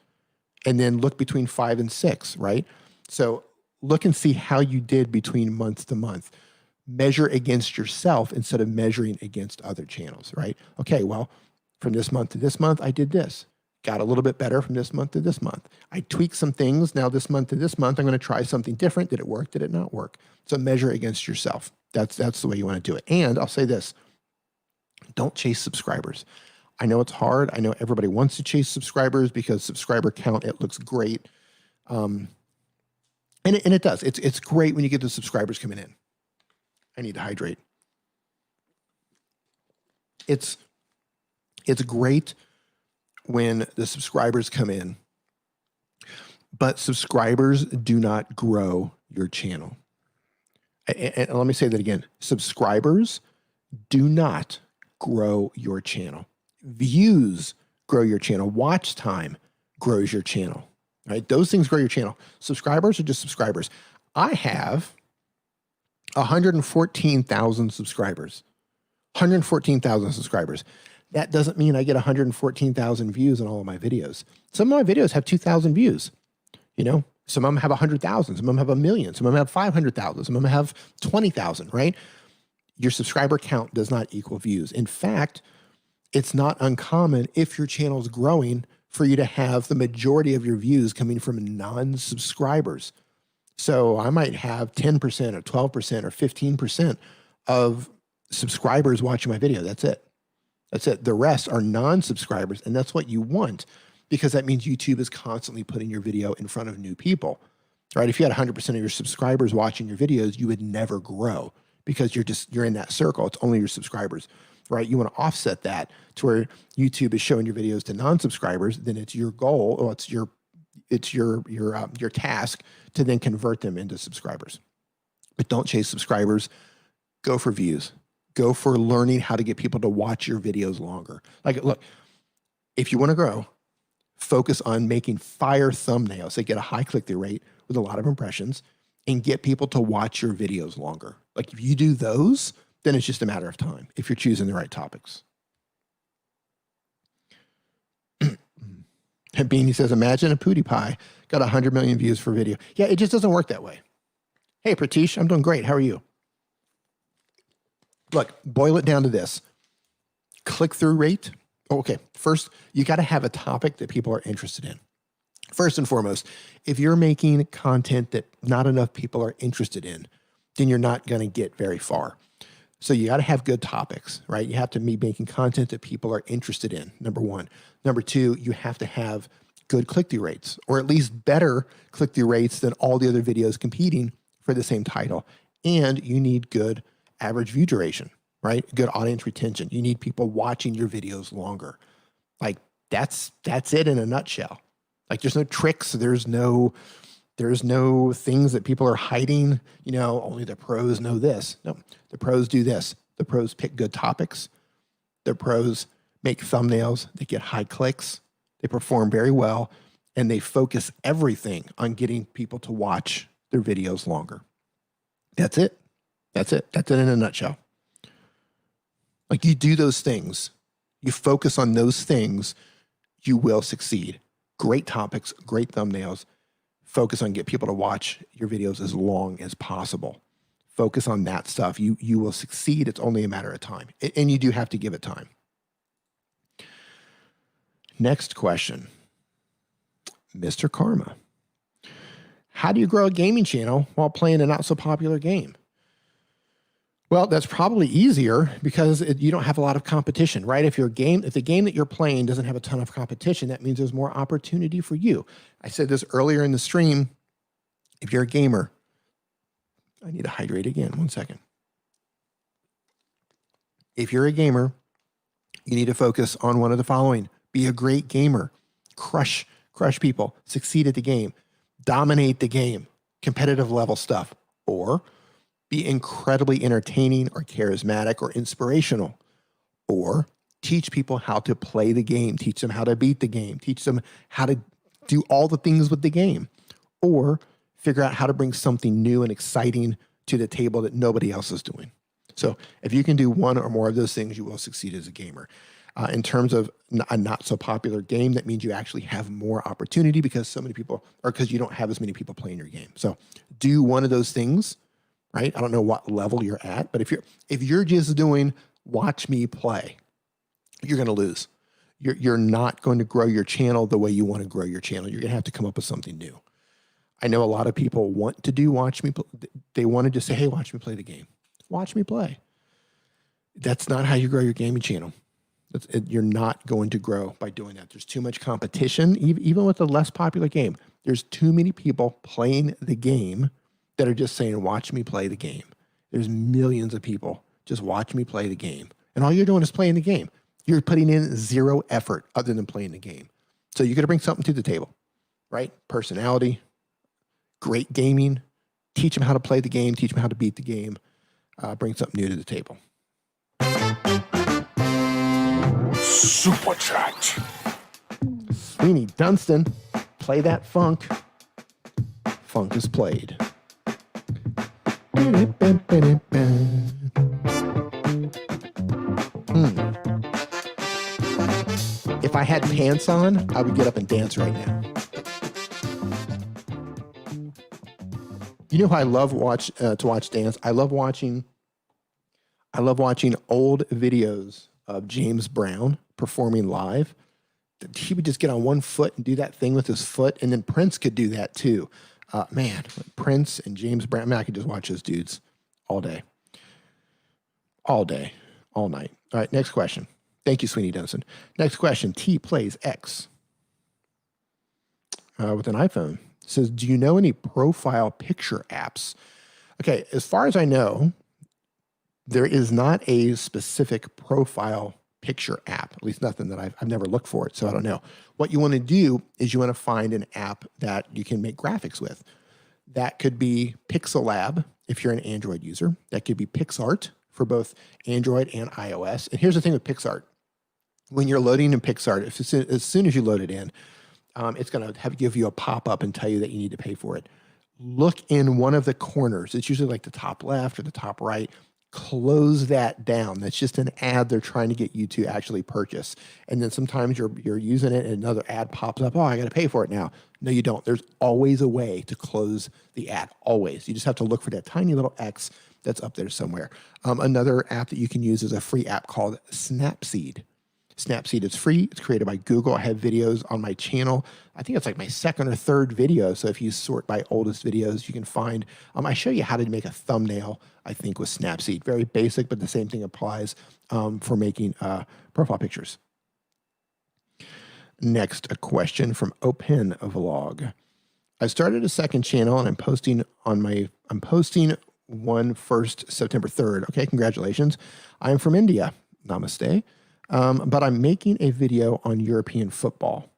Speaker 1: And then look between 5 and 6, right? So look and see how you did between month to month. Measure against yourself instead of measuring against other channels, right? Okay, well, from this month to this month, I did this. Got a little bit better from this month to this month. I tweaked some things. Now this month to this month, I'm going to try something different. Did it work? Did it not work? So measure against yourself. That's the way you want to do it. And I'll say this, don't chase subscribers. I know it's hard. I know everybody wants to chase subscribers because subscriber count, it looks great. And it does. It's great when you get the subscribers coming in. I need to hydrate. It's great when the subscribers come in, but subscribers do not grow your channel. And let me say that again. Subscribers do not grow your channel. Views grow your channel. Watch time grows your channel, right? Those things grow your channel. Subscribers are just subscribers. I have 114,000 subscribers. 114,000 subscribers. That doesn't mean I get 114,000 views on all of my videos. Some of my videos have 2,000 views. You know, some of them have 100,000. Some of them have 1 million. Some of them have 500,000. Some of them have 20,000, right? Your subscriber count does not equal views. In fact, it's not uncommon if your channel is growing for you to have the majority of your views coming from non-subscribers. So I might have 10% or 12% or 15% of subscribers watching my video. That's it. That's it. The rest are non-subscribers, and that's what you want because that means YouTube is constantly putting your video in front of new people, right? If you had 100% of your subscribers watching your videos, you would never grow because you're in that circle. It's only your subscribers, right? You want to offset that to where YouTube is showing your videos to non-subscribers. Then it's your goal, or it's your task to then convert them into subscribers. But don't chase subscribers. Go for views. Go for learning how to get people to watch your videos longer. Like, look, if you want to grow, focus on making fire thumbnails that get a high click-through rate with a lot of impressions and get people to watch your videos longer. Like if you do those, then it's just a matter of time if you're choosing the right topics. Beanie says, imagine a PewDiePie got 100 million views for video. Yeah, it just doesn't work that way. Hey, Pratish, I'm doing great. How are you? Look, boil it down to this. Click-through rate. Okay, first, you got to have a topic that people are interested in. First and foremost, if you're making content that not enough people are interested in, then you're not going to get very far. So you got to have good topics, right? You have to be making content that people are interested in, number one. Number two, you have to have good click-through rates, or at least better click-through rates than all the other videos competing for the same title. And you need good average view duration, right? Good audience retention. You need people watching your videos longer. Like that's it in a nutshell. Like there's no tricks. There's no things that people are hiding. You know, only the pros know this. No, the pros do this. The pros pick good topics. The pros make thumbnails that get high clicks. They perform very well, and they focus everything on getting people to watch their videos longer. That's it. That's it. That's it in a nutshell. Like you do those things, you focus on those things, you will succeed. Great topics, great thumbnails. Focus on get people to watch your videos as long as possible. Focus on that stuff. You will succeed. It's only a matter of time. And you do have to give it time. Next question. Mr. Karma. How do you grow a gaming channel while playing a not so popular game? Well, that's probably easier because you don't have a lot of competition, right? If the game that you're playing doesn't have a ton of competition, that means there's more opportunity for you. I said this earlier in the stream. If you're a gamer, I need to hydrate again. 1 second. If you're a gamer, you need to focus on one of the following. Be a great gamer. Crush people. Succeed at the game. Dominate the game. Competitive level stuff. Or be incredibly entertaining or charismatic or inspirational. Or teach people how to play the game. Teach them how to beat the game. Teach them how to do all the things with the game. Or figure out how to bring something new and exciting to the table that nobody else is doing. So if you can do one or more of those things, you will succeed as a gamer. In terms of a not so popular game, that means you actually have more opportunity because so many people, or because you don't have as many people playing your game. So do one of those things, right? I don't know what level you're at, but if you're just doing watch me play, you're going to lose. You're not going to grow your channel the way you want to grow your channel. You're going to have to come up with something new. I know a lot of people want to do watch me. They want to just say, hey, watch me play the game. Watch me play. That's not how you grow your gaming channel. You're not going to grow by doing that. There's too much competition, even with a less popular game. There's too many people playing the game that are just saying, watch me play the game. There's millions of people just watch me play the game. And all you're doing is playing the game. You're putting in zero effort other than playing the game. So you got to bring something to the table, right? Personality, great gaming, teach them how to play the game, teach them how to beat the game, bring something new to the table.
Speaker 2: Super chat.
Speaker 1: Sweeney Dunstan, play that funk. Funk is played. If I had pants on, I would get up and dance right now. You know who I love to watch dance? I love watching old videos of James Brown performing live. He would just get on one foot and do that thing with his foot, and then Prince could do that too. Man, Prince and James Brown, man, I could just watch those dudes all day, all night. All right, next question. Thank you, Sweeney Dunstan. Next question. T plays X with an iPhone. It says, do you know any profile picture apps? Okay, as far as I know, there is not a specific profile picture app, at least nothing that I've never looked for it, so I don't know. What you want to do is you want to find an app that you can make graphics with. That could be Pixel Lab if you're an Android user. That could be PixArt for both Android and iOS. And here's the thing with PixArt. When you're loading in PixArt, as soon as you load it in, it's going to give you a pop-up and tell you that you need to pay for it. Look in one of the corners. It's usually like the top left or the top right. Close that down. That's just an ad they're trying to get you to actually purchase. And then sometimes you're using it and another ad pops up. Oh, I got to pay for it now. No, you don't. There's always a way to close the ad. Always. You just have to look for that tiny little X that's up there somewhere. Another app that you can use is a free app called Snapseed. Snapseed is free. It's created by Google. I have videos on my channel. I think it's like my second or third video. So if you sort by oldest videos, you can find, I show you how to make a thumbnail, I think, with Snapseed. Very basic, but the same thing applies for making profile pictures. Next, a question from Open Vlog. I started a second channel and I'm posting one first September 3rd. Okay, congratulations. I'm from India. Namaste. But I'm making a video on European football.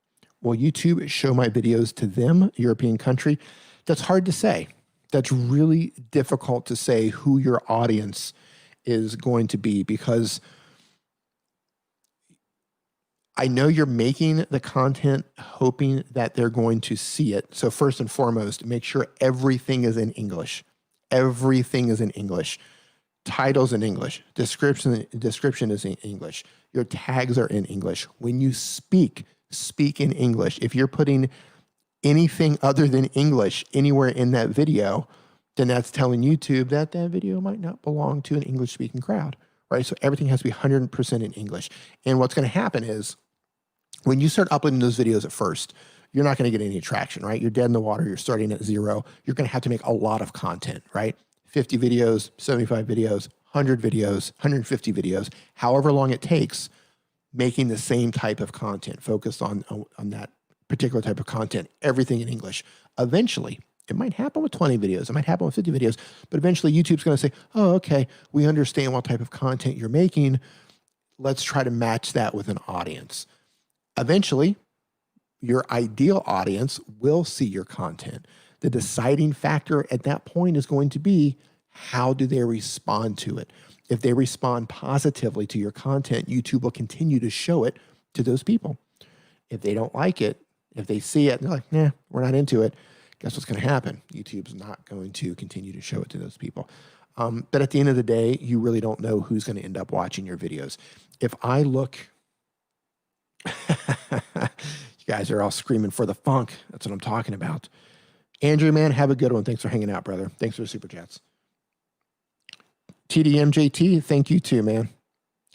Speaker 1: Will YouTube show my videos to them, European country? That's hard to say. That's really difficult to say who your audience is going to be, because I know you're making the content hoping that they're going to see it. So first and foremost, make sure everything is in English. Everything is in English. Titles in English. Description is in English. Your tags are in English. When you speak in English. If you're putting anything other than English anywhere in that video, then that's telling YouTube that that video might not belong to an English-speaking crowd, right? So everything has to be 100% in English. And what's going to happen is when you start uploading those videos at first, you're not going to get any traction, right? You're dead in the water. You're starting at zero. You're going to have to make a lot of content, right? 50 videos, 75 videos, 100 videos, 150 videos, however long it takes, making the same type of content, focused on that particular type of content, everything in English. Eventually, it might happen with 20 videos, it might happen with 50 videos, but eventually YouTube's going to say, oh, okay, we understand what type of content you're making. Let's try to match that with an audience. Eventually, your ideal audience will see your content. The deciding factor at that point is going to be, how do they respond to it? If they respond positively to your content, YouTube will continue to show it to those people. If they don't like it, if they see it and they're like, nah, we're not into it, guess what's going to happen? YouTube's not going to continue to show it to those people. But at the end of the day, you really don't know who's going to end up watching your videos. If I look, you guys are all screaming for the funk. That's what I'm talking about. Andrew, man, have a good one. Thanks for hanging out, brother. Thanks for the super chats. TDMJT, thank you too, man.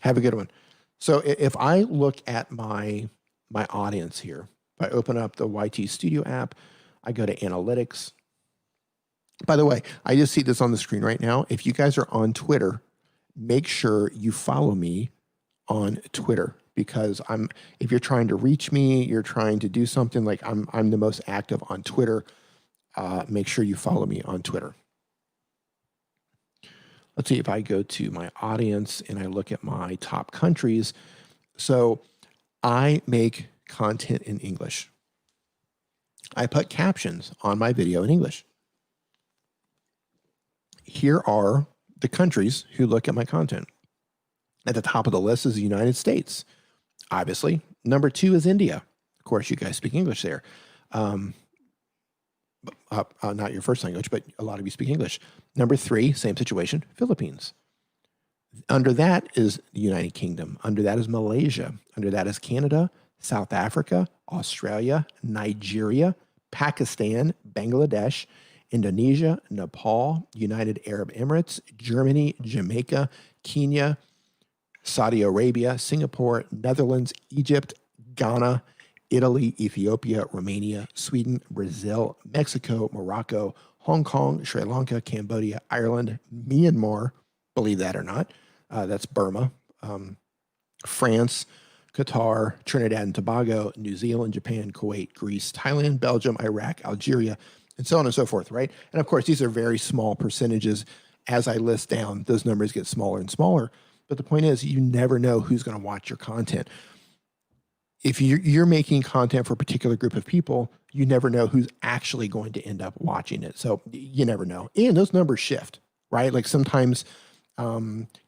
Speaker 1: Have a good one. So if I look at my audience here, if I open up the YT Studio app, I go to analytics. By the way, I just see this on the screen right now. If you guys are on Twitter, make sure you follow me on Twitter, because if you're trying to reach me, you're trying to do something, like I'm the most active on Twitter. Make sure you follow me on Twitter. Let's see if I go to my audience and I look at my top countries. So I make content in English. I put captions on my video in English. Here are the countries who look at my content. At the top of the list is the United States. Obviously, number 2 is India. Of course, you guys speak English there. Not your first language, but a lot of you speak English. Number 3, same situation, Philippines. Under that is the United Kingdom. Under that is Malaysia. Under that is Canada, South Africa, Australia, Nigeria, Pakistan, Bangladesh, Indonesia, Nepal, United Arab Emirates, Germany, Jamaica, Kenya, Saudi Arabia, Singapore, Netherlands, Egypt, Ghana, Italy, Ethiopia, Romania, Sweden, Brazil, Mexico, Morocco, Hong Kong, Sri Lanka, Cambodia, Ireland, Myanmar, believe that or not, that's Burma, France, Qatar, Trinidad and Tobago, New Zealand, Japan, Kuwait, Greece, Thailand, Belgium, Iraq, Algeria, and so on and so forth, right? And of course, these are very small percentages. As I list down, those numbers get smaller and smaller. But the point is, you never know who's going to watch your content. If you're making content for a particular group of people, you never know who's actually going to end up watching it. So you never know. And those numbers shift, right? Like sometimes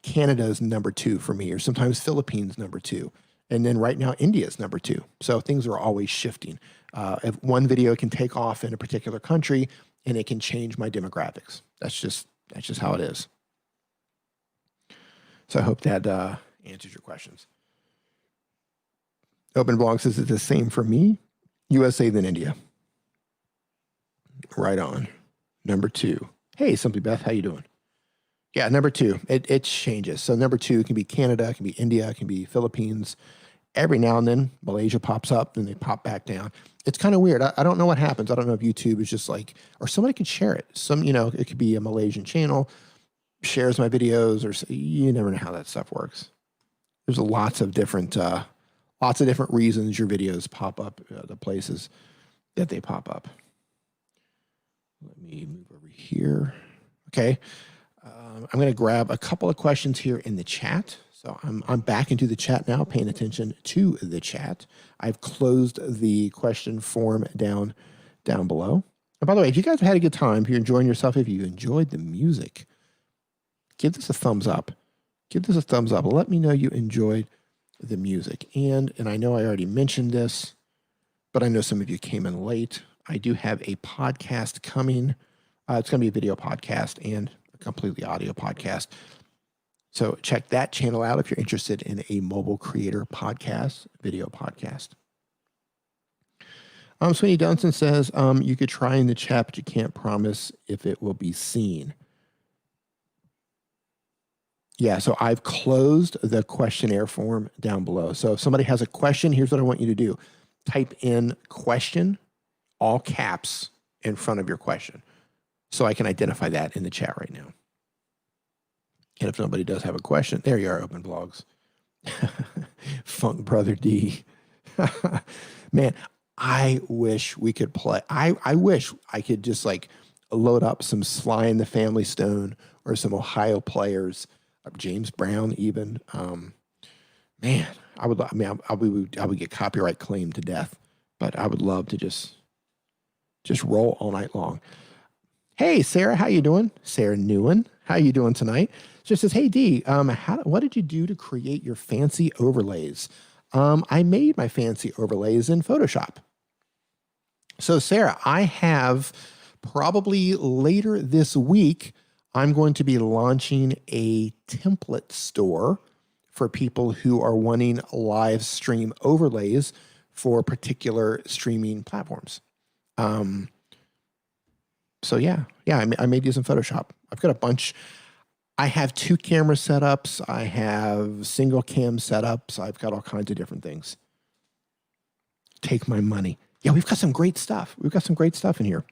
Speaker 1: Canada is number 2 for me, or sometimes Philippines number 2. And then right now, India is number 2. So things are always shifting. If one video can take off in a particular country, and it can change my demographics. That's just how it is. So I hope that answers your questions. Open Blog says it's the same for me, USA than India. Right on. Number 2. Hey, Simply Beth, how you doing? Yeah, number 2. It changes. So number 2 can be Canada, it can be India, it can be Philippines. Every now and then, Malaysia pops up, and they pop back down. It's kind of weird. I don't know what happens. I don't know if YouTube is just like, or somebody can share it. It could be a Malaysian channel shares my videos, or you never know how that stuff works. There's lots of different reasons your videos pop up, the places that they pop up. Let me move over here. Okay. I'm going to grab a couple of questions here in the chat. So I'm back into the chat now, paying attention to the chat. I've closed the question form down below. And by the way, if you guys have had a good time, if you're enjoying yourself, if you enjoyed the music, give this a thumbs up. Give this a thumbs up. Let me know you enjoyed the music. And I know I already mentioned this, but I know some of you came in late. I do have a podcast coming. It's going to be a video podcast and a completely audio podcast. So check that channel out if you're interested in a mobile creator podcast, video podcast. Sweeney Dunson says, you could try in the chat, but you can't promise if it will be seen. Yeah, so I've closed the questionnaire form down below. So if somebody has a question, here's what I want you to do. Type in question, all caps, in front of your question, so I can identify that in the chat right now. And if nobody does have a question, there you are, Open Blogs. Funk Brother D. Man, I wish we could play. I wish I could just like load up some Sly and the Family Stone or some Ohio Players, James Brown even. Man, I would get copyright claimed to death, but I would love to just roll all night long. Hey, Sarah, how you doing? Sarah Newen, how you doing tonight? She says, hey, D, what did you do to create your fancy overlays? I made my fancy overlays in Photoshop. So, Sarah, I have probably later this week, I'm going to be launching a template store for people who are wanting live stream overlays for particular streaming platforms. So yeah, I made these in Photoshop. I've got a bunch. I have 2 camera setups. I have single cam setups. I've got all kinds of different things. Take my money. Yeah, we've got some great stuff. We've got some great stuff in here.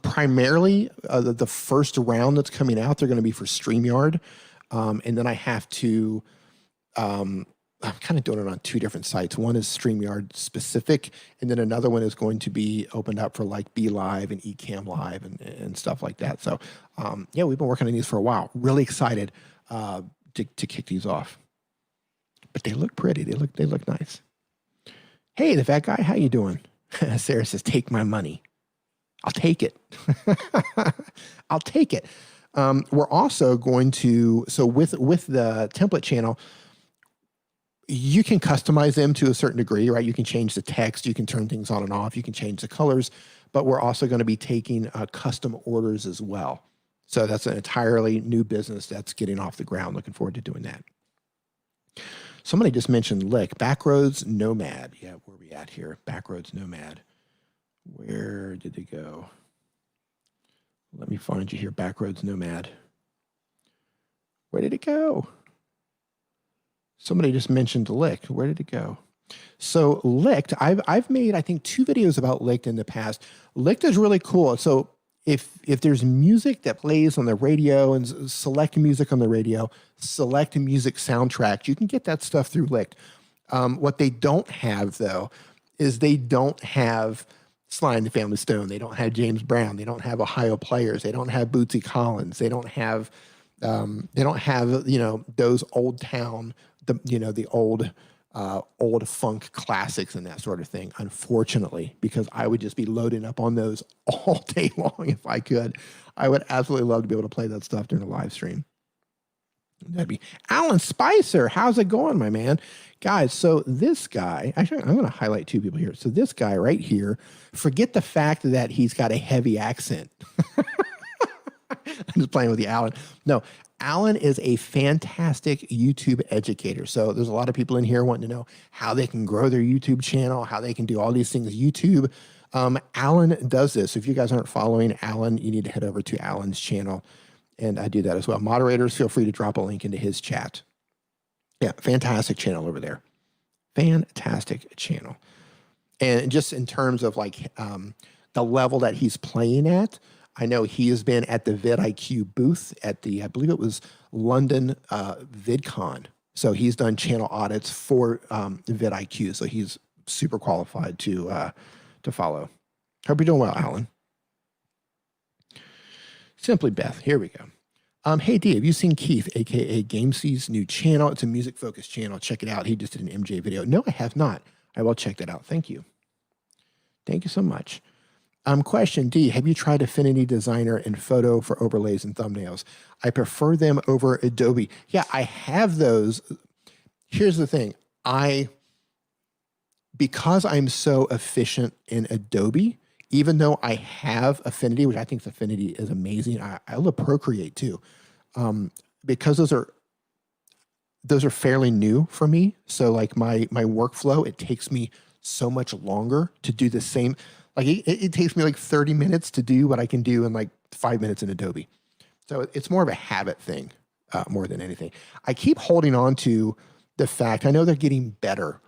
Speaker 1: Primarily, the first round that's coming out, they're going to be for StreamYard. And then I have to, I'm kind of doing it on 2 different sites. One is StreamYard specific, and then another one is going to be opened up for like Be Live and Ecamm Live and stuff like that. So, yeah, we've been working on these for a while. Really excited to kick these off. But they look pretty. They look nice. Hey, the fat guy, how you doing? Sarah says, take my money. I'll take it. I'll take it. We're also going to, so with the template channel, you can customize them to a certain degree, right? You can change the text, you can turn things on and off, you can change the colors, but we're also going to be taking custom orders as well. So that's an entirely new business that's getting off the ground. Looking forward to doing that. Somebody just mentioned Lick, Backroads Nomad. Yeah, where are we at here? Backroads Nomad. Where did it go? Let me find you here, Backroads Nomad. Where did it go? Somebody just mentioned Licked. Where did it go? So Licked, I've made, I think, 2 videos about Licked in the past. Licked is really cool. So if there's music that plays on the radio and select music on the radio, select music soundtracks, you can get that stuff through Licked. What they don't have, though, is they don't have Sly and the Family Stone. They don't have James Brown. They don't have Ohio Players. They don't have Bootsy Collins. They don't have, those old town, the old old funk classics and that sort of thing, unfortunately, because I would just be loading up on those all day long if I could. I would absolutely love to be able to play that stuff during a live stream. That'd be Alan Spicer. How's it going, my man? Guys, so this guy, actually, I'm going to highlight two people here. So this guy right here, forget the fact that he's got a heavy accent. I'm just playing with you, Alan. No, Alan is a fantastic YouTube educator. So there's a lot of people in here wanting to know how they can grow their YouTube channel, how they can do all these things YouTube. Alan does this. If you guys aren't following Alan, you need to head over to Alan's channel. And I do that as well. Moderators, feel free to drop a link into his chat. Yeah, fantastic channel over there. Fantastic channel. And just in terms of like the level that he's playing at, I know he has been at the vidIQ booth at the, I believe it was London VidCon. So he's done channel audits for vidIQ. So he's super qualified to follow. Hope you're doing well, Alan. Simply Beth, here we go. Hey D, have you seen Keith, aka GameC's new channel? It's a music-focused channel. Check it out. He just did an MJ video. No, I have not. I will check that out. Thank you. Thank you so much. Question D, have you tried Affinity Designer and Photo for overlays and thumbnails? I prefer them over Adobe. Yeah, I have those. Here's the thing. Because I'm so efficient in Adobe, even though I have Affinity, which I think Affinity is amazing, I love Procreate too, because those are fairly new for me. So like my workflow, it takes me so much longer to do the same. Like it takes me like 30 minutes to do what I can do in like 5 minutes in Adobe. So it's more of a habit thing more than anything. I keep holding on to the fact, I know they're getting better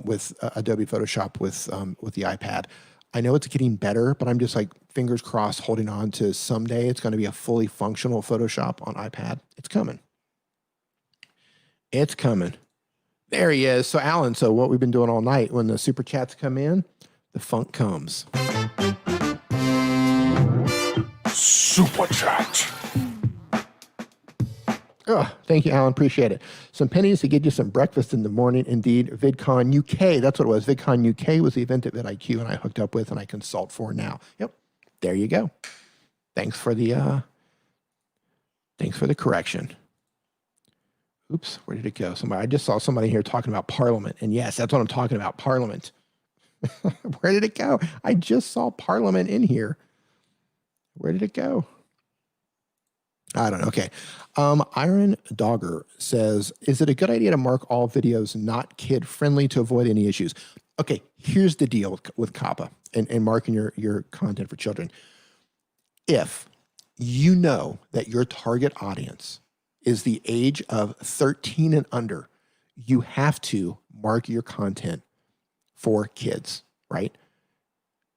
Speaker 1: with Adobe Photoshop with the iPad. I know it's getting better, but I'm just like fingers crossed holding on to someday it's going to be a fully functional Photoshop on iPad. It's coming. It's coming. There he is. So Alan, so what we've been doing all night, when the super chats come in, the funk comes.
Speaker 2: Super Chat.
Speaker 1: Oh, thank you, Alan. Appreciate it. Some pennies to get you some breakfast in the morning. Indeed, VidCon UK. That's what it was. VidCon UK was the event that vidIQ and I hooked up with and I consult for now. Yep. There you go. Thanks for the correction. Oops, where did it go? I just saw somebody here talking about Parliament. And yes, that's what I'm talking about. Parliament. Where did it go? I just saw Parliament in here. Where did it go? I don't know. Okay. Iron Dogger says, is it a good idea to mark all videos not kid-friendly to avoid any issues? Okay, here's the deal with COPPA and marking your content for children. If you know that your target audience is the age of 13 and under, you have to mark your content for kids, right?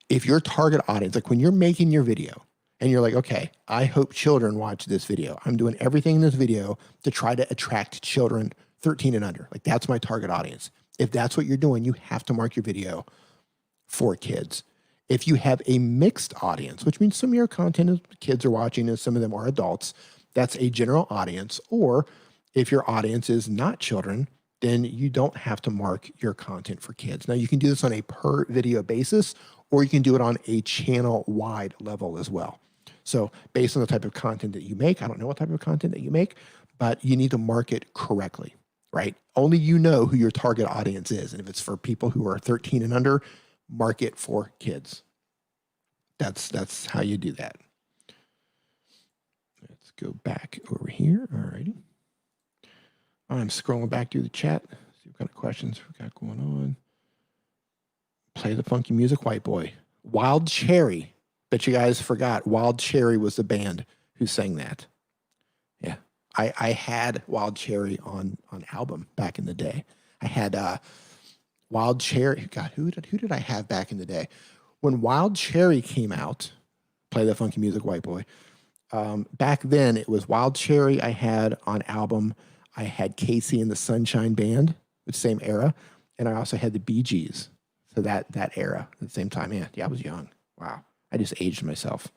Speaker 1: If your target audience, like when you're making your video, and you're like, okay, I hope children watch this video. I'm doing everything in this video to try to attract children 13 and under. Like that's my target audience. If that's what you're doing, you have to mark your video for kids. If you have a mixed audience, which means some of your content is kids are watching and some of them are adults, that's a general audience. Or if your audience is not children, then you don't have to mark your content for kids. Now you can do this on a per video basis, or you can do it on a channel-wide level as well. So based on the type of content that you make, I don't know what type of content that you make, but you need to mark it correctly, right? Only you know who your target audience is. And if it's for people who are 13 and under, mark it for kids. That's how you do that. Let's go back over here. All righty. I'm scrolling back through the chat. See what kind of questions we got going on. Play the funky music, white boy. Wild Cherry. Bet you guys forgot Wild Cherry was the band who sang that. Yeah. I had Wild Cherry on album back in the day. I had Wild Cherry. God, who did I have back in the day? When Wild Cherry came out, Play the funky music, white boy. Back then it was Wild Cherry I had on album. I had Casey and the Sunshine Band, the same era. And I also had the Bee Gees. So that era at the same time. Yeah, I was young. Wow. I just aged myself.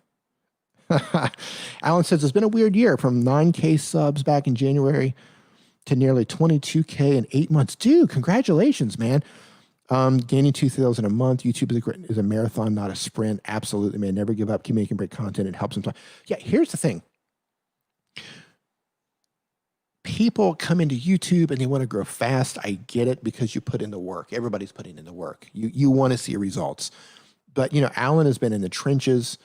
Speaker 1: Alan says, it's been a weird year from 9K subs back in January to nearly 22K in 8 months. Dude, congratulations, man. Gaining 2,000 a month. YouTube is a marathon, not a sprint. Absolutely, man. Never give up. Keep making great content. It helps them. Yeah, here's the thing. People come into YouTube and they want to grow fast. I get it because you put in the work. Everybody's putting in the work. You want to see results. But, you know, Alan has been in the trenches.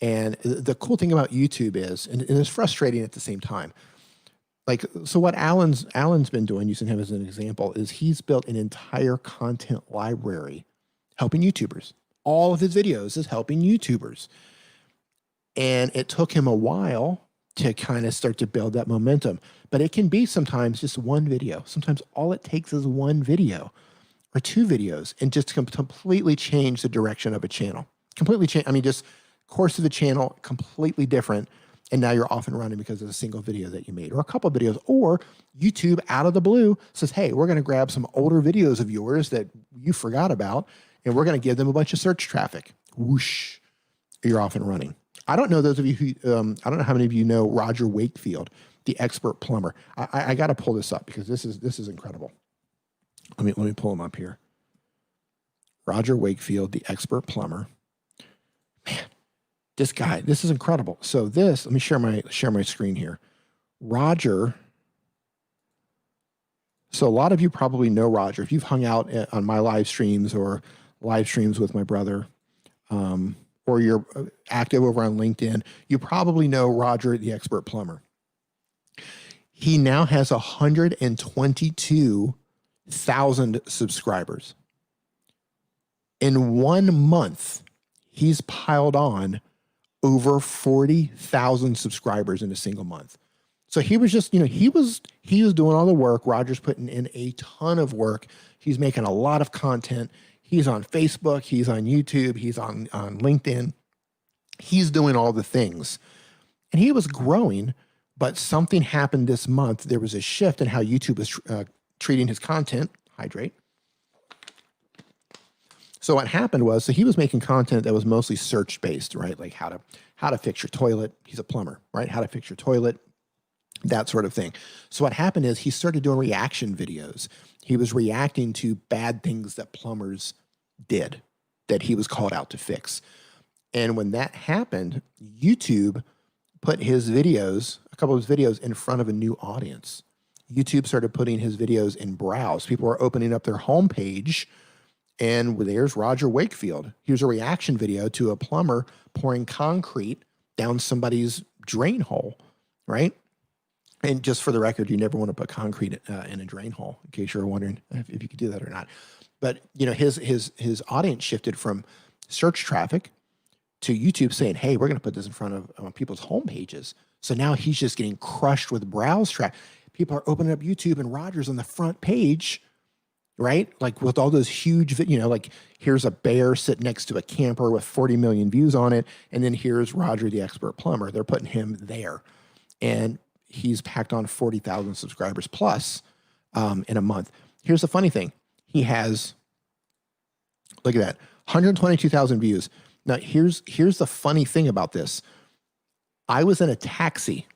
Speaker 1: And the cool thing about YouTube is, and it's frustrating at the same time, like, so what Alan's been doing, using him as an example, is he's built an entire content library helping YouTubers. All of his videos is helping YouTubers. And it took him a while to kind of start to build that momentum. But it can be sometimes just one video. Sometimes all it takes is one video or two videos and just completely change the direction of a channel. Completely change. I mean, just course of the channel, completely different. And now you're off and running because of a single video that you made or a couple of videos, or YouTube out of the blue says, hey, we're going to grab some older videos of yours that you forgot about, and we're going to give them a bunch of search traffic. Whoosh, you're off and running. I don't know those of you who, I don't know how many of you know Roger Wakefield, the expert plumber. I got to pull this up because this is incredible. Let me pull him up here. Roger Wakefield, the expert plumber. Man, this guy, this is incredible. So let me share my screen here. Roger. So a lot of you probably know Roger. If you've hung out on my live streams or live streams with my brother, or you're active over on LinkedIn, you probably know Roger, the expert plumber. He now has 122,000 subscribers. In 1 month, he's piled on over 40,000 subscribers in a single month. So he was just, he was doing all the work. Roger's putting in a ton of work. He's making a lot of content. He's on Facebook. He's on YouTube. He's on LinkedIn. He's doing all the things. And he was growing, but something happened this month. There was a shift in how YouTube was treating his content. Hydrate. So what happened was, he was making content that was mostly search-based, right? Like how to fix your toilet. He's a plumber, right? How to fix your toilet, that sort of thing. So what happened is he started doing reaction videos. He was reacting to bad things that plumbers did that he was called out to fix. And when that happened, YouTube put his videos, a couple of his videos, in front of a new audience. YouTube started putting his videos in browse. People were opening up their homepage, and there's Roger Wakefield. Here's a reaction video to a plumber pouring concrete down somebody's drain hole, right? And just for the record, you never want to put concrete in a drain hole, in case you're wondering if you could do that or not. But his audience shifted from search traffic to YouTube saying, hey, we're going to put this in front of people's homepages. So now he's just getting crushed with browse traffic. People are opening up YouTube and Roger's on the front page, right? Like with all those huge, like here's a bear sitting next to a camper with 40 million views on it. And then here's Roger, the expert plumber. They're putting him there. And he's packed on 40,000 subscribers plus in a month. Here's the funny thing. He has, look at that, 122,000 views. Now, here's the funny thing about this. I was in a taxi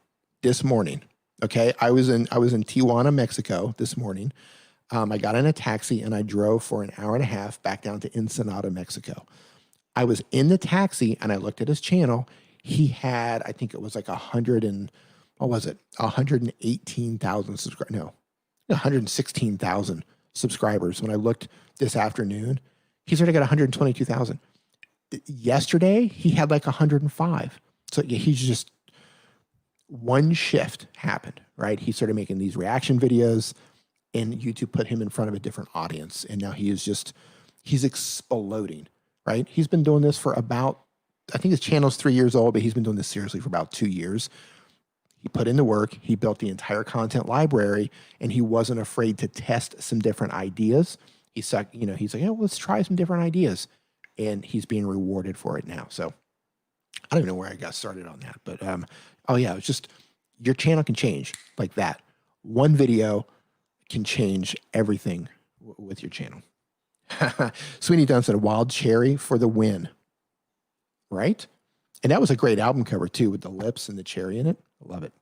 Speaker 1: this morning, okay? I was in Tijuana, Mexico this morning. I got in a taxi and I drove for an hour and a half back down to Ensenada, Mexico. I was in the taxi and I looked at his channel. He had, I think it was like 118,000 subscribers. No, 116,000 subscribers. When I looked this afternoon, he's already got 122,000. Yesterday, he had like 105. So yeah, he's just, one shift happened, right? He started making these reaction videos and YouTube put him in front of a different audience. And now he's exploding, right? He's been doing this for about, I think his channel's 3 years old, but he's been doing this seriously for about 2 years. He put in the work, he built the entire content library, and he wasn't afraid to test some different ideas. He's like, oh, let's try some different ideas. And he's being rewarded for it now. So I don't even know where I got started on that, but oh yeah, it's just, your channel can change like that. One video can change everything with your channel. Sweeney Dunn said, Wild Cherry for the win, right? And that was a great album cover too, with the lips and the cherry in it. I love it.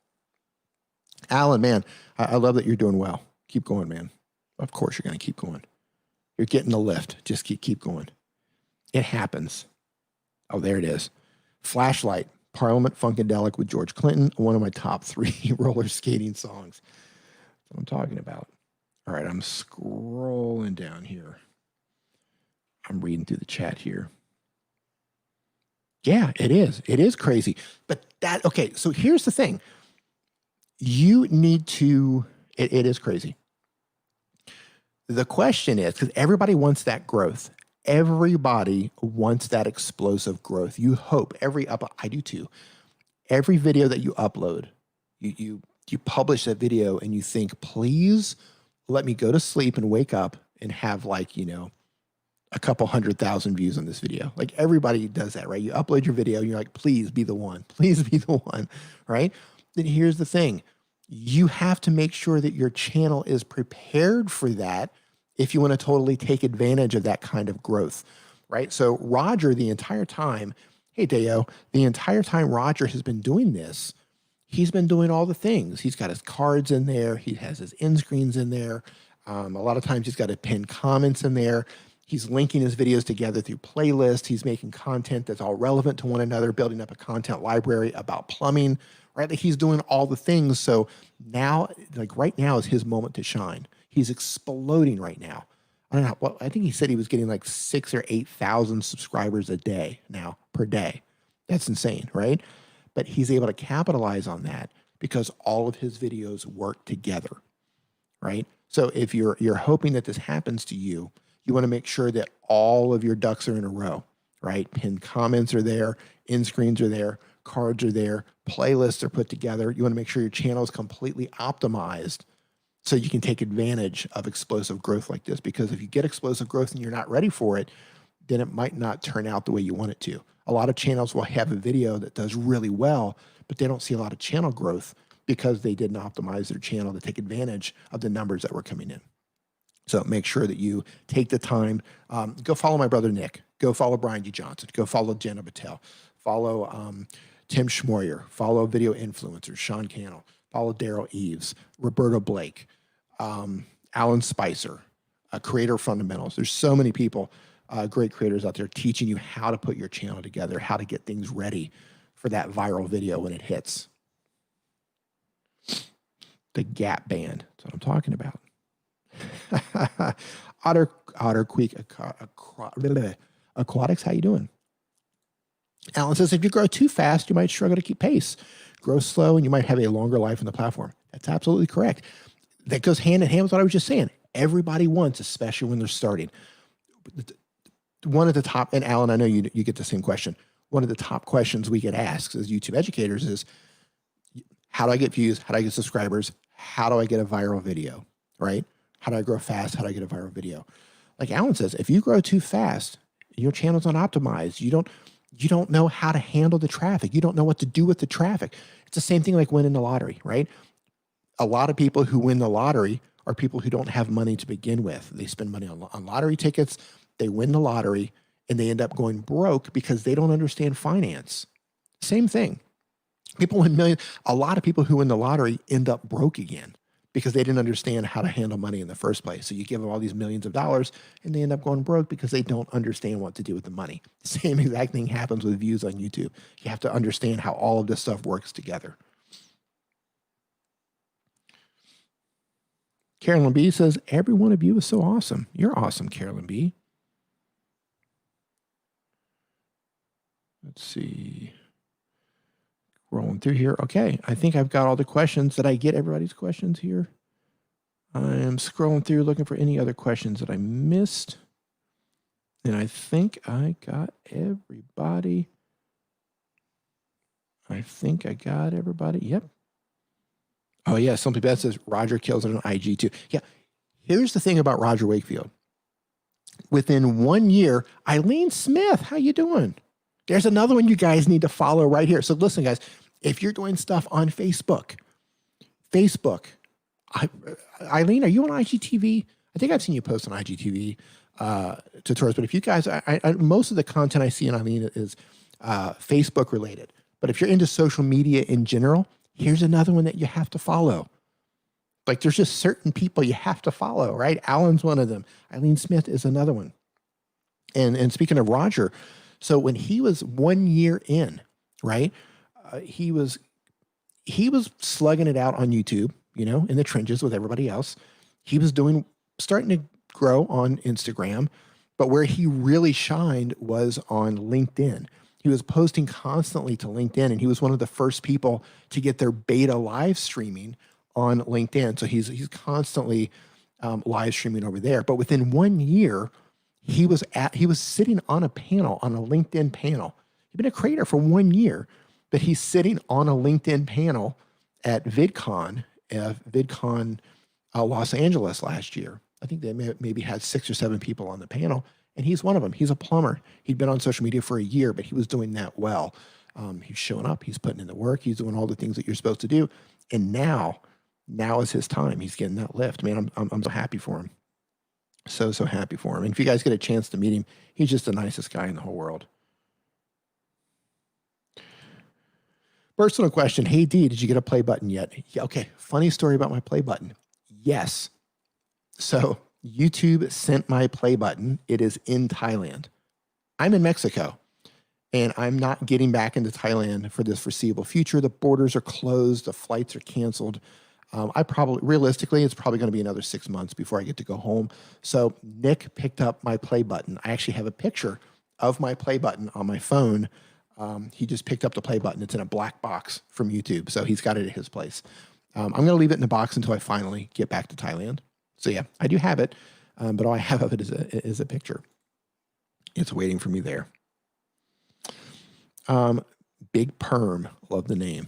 Speaker 1: Alan, man, I love that you're doing well. Keep going, man. Of course you're going to keep going. You're getting the lift. Just keep going. It happens. Oh, there it is. Flashlight, Parliament Funkadelic with George Clinton, one of my top 3 roller skating songs. That's what I'm talking about. All right, I'm scrolling down here. I'm reading through the chat here. Yeah, it is. It is crazy. But okay, so here's the thing. You need to, it is crazy. The question is, because everybody wants that growth. Everybody wants that explosive growth. You hope I do too. Every video that you upload, you publish that video and you think, please let me go to sleep and wake up and have like, a couple 100,000 views on this video. Like everybody does that, right? You upload your video and you're like, please be the one, please be the one, right? Then here's the thing. You have to make sure that your channel is prepared for that if you want to totally take advantage of that kind of growth, right? So Roger, the entire time, hey Deo, the entire time Roger has been doing this, he's been doing all the things. He's got his cards in there. He has his end screens in there. A lot of times he's got to pin comments in there. He's linking his videos together through playlists. He's making content that's all relevant to one another, building up a content library about plumbing, right? Like he's doing all the things. So now, like right now is his moment to shine. He's exploding right now. I don't know. Well, I think he said he was getting like 6,000 or 8,000 subscribers a day now per day. That's insane, right? But he's able to capitalize on that because all of his videos work together, right? So if you're hoping that this happens to you, you want to make sure that all of your ducks are in a row, right? Pinned comments are there, end screens are there, cards are there, playlists are put together. You want to make sure your channel is completely optimized so you can take advantage of explosive growth like this. Because if you get explosive growth and you're not ready for it, then it might not turn out the way you want it to. A lot of channels will have a video that does really well, but they don't see a lot of channel growth because they didn't optimize their channel to take advantage of the numbers that were coming in. So make sure that you take the time. Go follow my brother Nick. Go follow Brian D. Johnson. Go follow Jenna Patel. Follow Tim Schmoyer. Follow video influencers, Sean Cannell. Follow Daryl Eves, Roberto Blake, Alan Spicer, Creator Fundamentals. There's so many people, great creators out there teaching you how to put your channel together, how to get things ready for that viral video when it hits. The Gap Band. That's what I'm talking about. Otter Creek Aquatics, how you doing? Alan says, if you grow too fast, you might struggle to keep pace. Grow slow and you might have a longer life on the platform. That's absolutely correct. That goes hand in hand with what I was just saying. Everybody wants, especially when they're starting. One of the top, and Alan, I know you get the same question. One of the top questions we get asked as YouTube educators is, how do I get views? How do I get subscribers? How do I get a viral video, right? How do I grow fast? How do I get a viral video? Like Alan says, if you grow too fast, your channel's unoptimized. You don't know how to handle the traffic. You don't know what to do with the traffic. It's the same thing like winning the lottery, right? A lot of people who win the lottery are people who don't have money to begin with. They spend money on lottery tickets, they win the lottery, and they end up going broke because they don't understand finance. Same thing. People win millions. A lot of people who win the lottery end up broke again because they didn't understand how to handle money in the first place. So you give them all these millions of dollars and they end up going broke because they don't understand what to do with the money. The same exact thing happens with views on YouTube. You have to understand how all of this stuff works together. Carolyn B says, every one of you is so awesome. You're awesome, Carolyn B. Let's see. Rolling through here. Okay, I think I've got all the questions. Did I get everybody's questions here? I'm scrolling through looking for any other questions that I missed. And I think I got everybody. Yep. Oh, yeah. Something bad says Roger kills it on IG too. Yeah. Here's the thing about Roger Wakefield. Within 1 year, Eileen Smith, how you doing? There's another one you guys need to follow right here. So listen, guys, if you're doing stuff on Facebook, Eileen, are you on IGTV? I think I've seen you post on IGTV tutorials, but if you guys, most of the content I see on Eileen is Facebook related. But if you're into social media in general, here's another one that you have to follow. Like there's just certain people you have to follow, right? Alan's one of them. Eileen Smith is another one. And speaking of Roger, so when he was 1 year in, right, he was slugging it out on YouTube, you know, in the trenches with everybody else. He was starting to grow on Instagram, but where he really shined was on LinkedIn. He was posting constantly to LinkedIn, and he was one of the first people to get their beta live streaming on LinkedIn. So he's constantly live streaming over there. But within 1 year, he was sitting on a panel, on a LinkedIn panel. He'd been a creator for 1 year, but he's sitting on a LinkedIn panel at VidCon Los Angeles last year. I think they maybe had 6 or 7 people on the panel, and he's one of them. He's a plumber. He'd been on social media for a year, but he was doing that well. He's showing up. He's putting in the work. He's doing all the things that you're supposed to do. And now is his time. He's getting that lift. Man, I'm so happy for him. So happy for him. And if you guys get a chance to meet him, he's just the nicest guy in the whole world. Personal question. Hey, D, did you get a play button yet? Yeah, okay. Funny story about my play button. Yes. So YouTube sent my play button. It is in Thailand. I'm in Mexico, and I'm not getting back into Thailand for this foreseeable future. The borders are closed. The flights are canceled. Realistically, it's probably going to be another 6 months before I get to go home. So Nick picked up my play button. I actually have a picture of my play button on my phone. He just picked up the play button. It's in a black box from YouTube. So he's got it at his place. I'm going to leave it in the box until I finally get back to Thailand. So yeah, I do have it. But all I have of it is a picture. It's waiting for me there. Big Perm, love the name.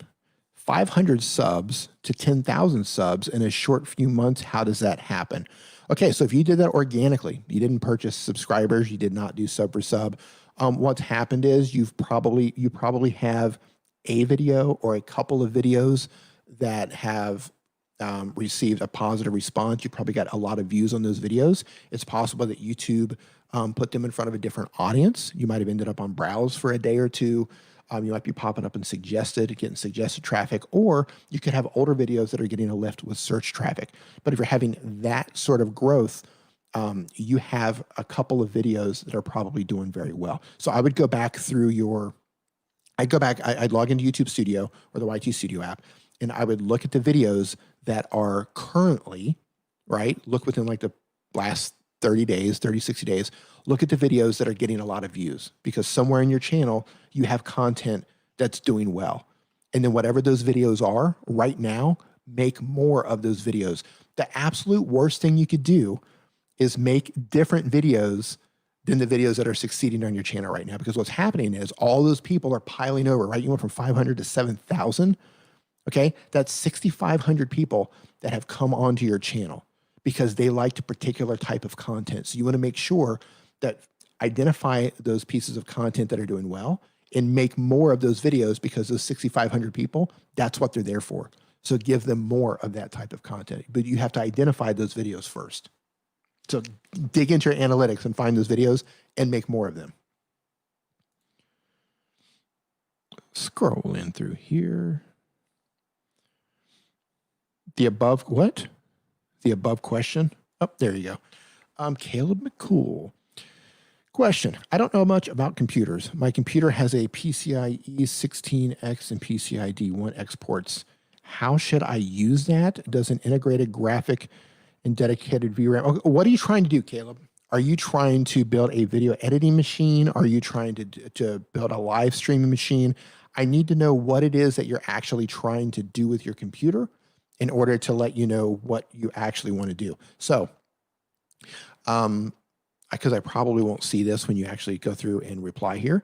Speaker 1: 500 subs to 10,000 subs in a short few months. How does that happen? Okay, so if you did that organically, you didn't purchase subscribers, you did not do sub for sub. What's happened is you probably have a video or a couple of videos that have received a positive response. You probably got a lot of views on those videos. It's possible that YouTube put them in front of a different audience. You might have ended up on browse for a day or two. You might be popping up and getting suggested traffic, or you could have older videos that are getting a lift with search traffic. But if you're having that sort of growth, you have a couple of videos that are probably doing very well. So I would go back I'd log into YouTube Studio or the YT Studio app, and I would look at the videos that are currently, right? Look within like the last 30 days, 30, 60 days, look at the videos that are getting a lot of views, because somewhere in your channel, you have content that's doing well. And then whatever those videos are right now, make more of those videos. The absolute worst thing you could do is make different videos than the videos that are succeeding on your channel right now. Because what's happening is all those people are piling over, right? You went from 500 to 7,000. Okay. That's 6,500 people that have come onto your channel because they liked a particular type of content. So you want to make sure that identify those pieces of content that are doing well and make more of those videos, because those 6,500 people, that's what they're there for. So give them more of that type of content, but you have to identify those videos first. So dig into your analytics and find those videos and make more of them. Scroll in through here. The above what? The above question. Oh, there you go. Caleb McCool. Question. I don't know much about computers. My computer has a PCIe 16X and PCIe D1X ports. How should I use that? Does an integrated graphic and dedicated VRAM? Okay, what are you trying to do, Caleb? Are you trying to build a video editing machine? Are you trying to build a live streaming machine? I need to know what it is that you're actually trying to do with your computer in order to let you know what you actually want to do. So, because I probably won't see this when you actually go through and reply here.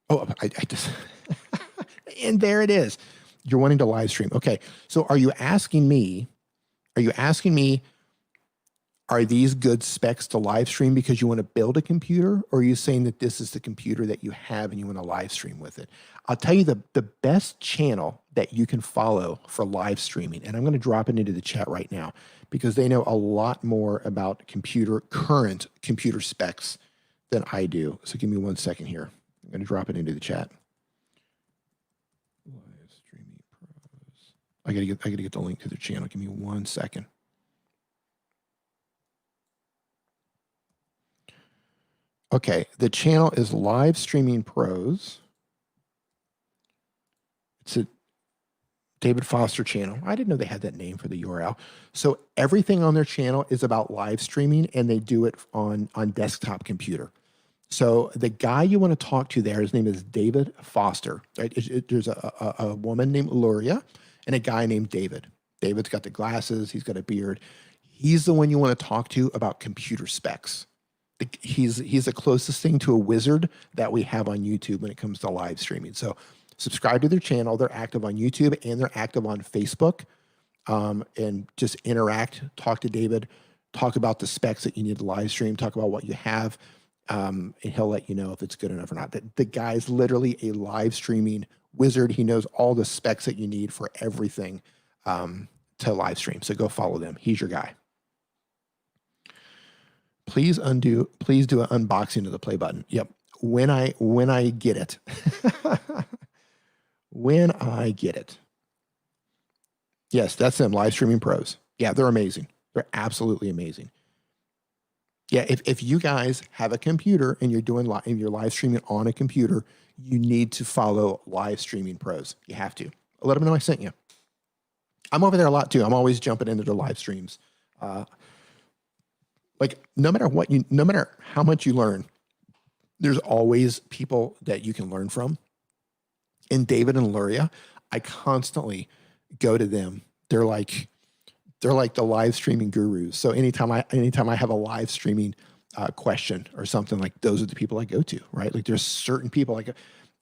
Speaker 1: Oh, I just, and there it is. You're wanting to live stream. Okay. So are you asking me, are these good specs to live stream because you want to build a computer? Or are you saying that this is the computer that you have and you want to live stream with it? I'll tell you the best channel that you can follow for live streaming, and I'm going to drop it into the chat right now because they know a lot more about current computer specs than I do. So give me 1 second here. I'm going to drop it into the chat. Live streaming pros. I gotta get the link to their channel. Give me 1 second. Okay, the channel is Live Streaming Pros. It's a David Foster channel. I didn't know they had that name for the URL. So everything on their channel is about live streaming, and they do it on desktop computer. So the guy you want to talk to there, his name is David Foster. Right? There's a woman named Luria and a guy named David. David's got the glasses. He's got a beard. He's the one you want to talk to about computer specs. He's the closest thing to a wizard that we have on YouTube when it comes to live streaming. So subscribe to their channel. They're active on YouTube and they're active on Facebook. And just interact, talk to David, talk about the specs that you need to live stream, talk about what you have, and he'll let you know if it's good enough or not. The guy's literally a live streaming wizard. He knows all the specs that you need for everything to live stream. So go follow them. He's your guy. Please do an unboxing of the play button. Yep. When I get it. When I get it. Yes, that's them, Live Streaming Pros. Yeah, they're amazing. They're absolutely amazing. Yeah, if you guys have a computer and you're live streaming on a computer, you need to follow Live Streaming Pros. You have to. Let them know I sent you. I'm over there a lot too. I'm always jumping into the live streams. Like no matter how much you learn, there's always people that you can learn from. And David and Luria, I constantly go to them. They're like the live streaming gurus. So anytime I have a live streaming question or something, like those are the people I go to, right? Like there's certain people, like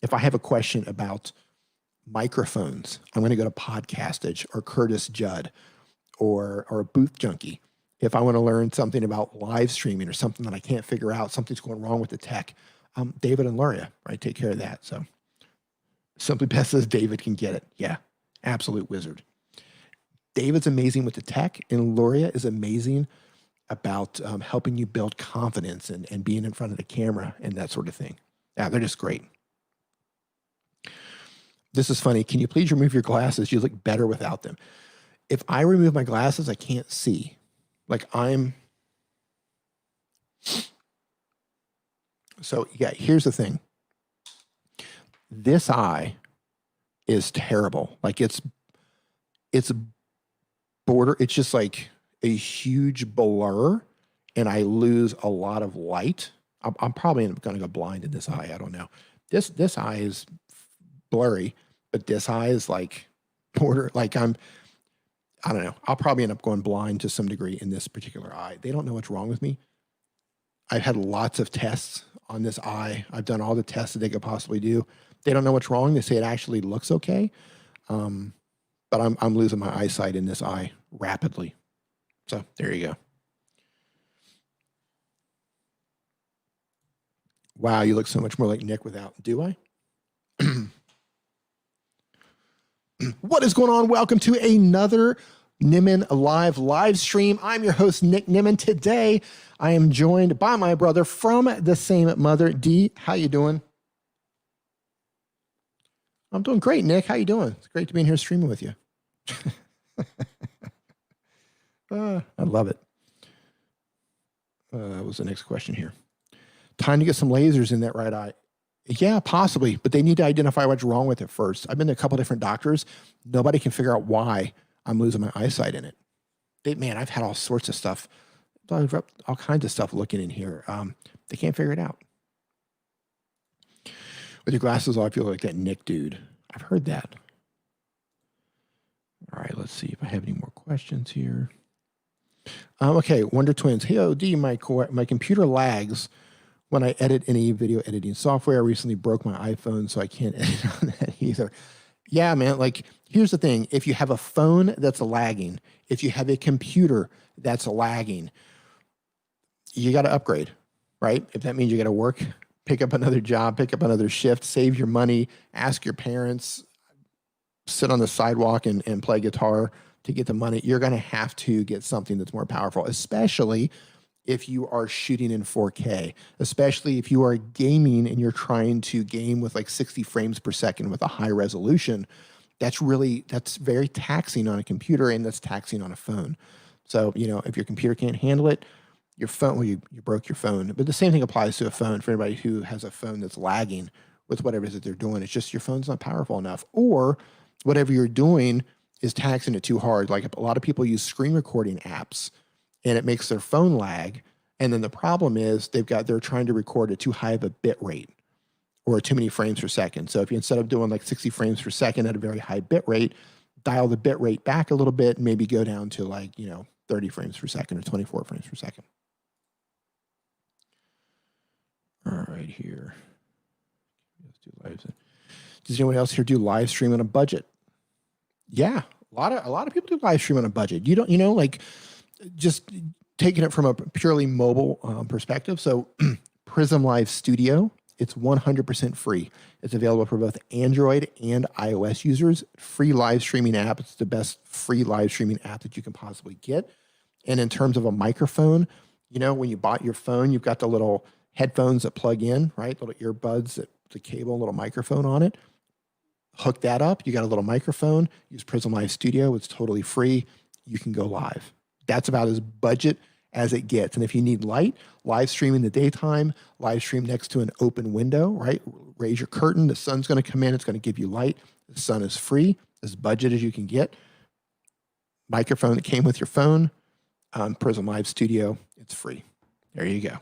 Speaker 1: if I have a question about microphones, I'm going to go to Podcastage or Curtis Judd or Booth Junkie. If I want to learn something about live streaming or something that I can't figure out, something's going wrong with the tech, David and Luria, right? Take care of that. So Simply Best says David can get it. Yeah, absolute wizard. David's amazing with the tech, and Luria is amazing about helping you build confidence and being in front of the camera and that sort of thing. Yeah, they're just great. This is funny. Can you please remove your glasses? You look better without them. If I remove my glasses, I can't see. So yeah, here's the thing. This eye is terrible. Like it's just like a huge blur, and I lose a lot of light. I'm probably going to go blind in this eye. I don't know. This eye is blurry, but this eye is like I don't know. I'll probably end up going blind to some degree in this particular eye. They don't know what's wrong with me. I've had lots of tests on this eye. I've done all the tests that they could possibly do. They don't know what's wrong. They say it actually looks okay. But I'm losing my eyesight in this eye rapidly. So there you go. Wow, you look so much more like Nick without. Do I? What is going on? Welcome to another Nimmin live stream. I'm your host, Nick Nimmin. Today, I am joined by my brother from the same mother, D. How you doing? I'm doing great, Nick. How you doing? It's great to be in here streaming with you. I love it. What was the next question here? Time to get some lasers in that right eye. Yeah, possibly, but they need to identify what's wrong with it first. I've been to a couple different doctors. Nobody can figure out why I'm losing my eyesight in it. I've had all sorts of stuff, all kinds of stuff looking in here. They can't figure it out. With your glasses on, I feel like that Nick dude. I've heard that. All right, let's see if I have any more questions here. Okay, Wonder Twins. Hey, OD, my computer lags when I edit any video editing software. I recently broke my iPhone, so I can't edit on that either. Yeah, man, like, here's the thing. If you have a phone that's lagging, if you have a computer that's lagging, you got to upgrade, right? If that means you got to work, pick up another job, pick up another shift, save your money, ask your parents, sit on the sidewalk and play guitar to get the money, you're going to have to get something that's more powerful, especially if you are shooting in 4K, especially if you are gaming and you're trying to game with like 60 frames per second with a high resolution. That's very taxing on a computer, and that's taxing on a phone. So, if your computer can't handle it, your phone, well, you broke your phone, but the same thing applies to a phone for anybody who has a phone that's lagging with whatever it is that they're doing. It's just your phone's not powerful enough, or whatever you're doing is taxing it too hard. Like a lot of people use screen recording apps and it makes their phone lag. And then the problem is they're trying to record at too high of a bit rate or too many frames per second. So if you, instead of doing like 60 frames per second at a very high bit rate, dial the bit rate back a little bit and maybe go down to like, 30 frames per second or 24 frames per second. All right, here. Let's do live. Does anyone else here do live stream on a budget? Yeah, a lot of people do live stream on a budget. You don't, like just taking it from a purely mobile perspective. So Prism Live Studio, it's 100% free. It's available for both Android and iOS users. Free live streaming app. It's the best free live streaming app that you can possibly get. And in terms of a microphone, when you bought your phone, you've got the little headphones that plug in, right? Little earbuds, that the cable, little microphone on it. Hook that up. You got a little microphone. Use Prism Live Studio. It's totally free. You can go live. That's about as budget as it gets. And if you need light, live stream in the daytime, live stream next to an open window, right? Raise your curtain. The sun's going to come in. It's going to give you light. The sun is free, as budget as you can get. Microphone that came with your phone. Prism Live Studio. It's free. There you go.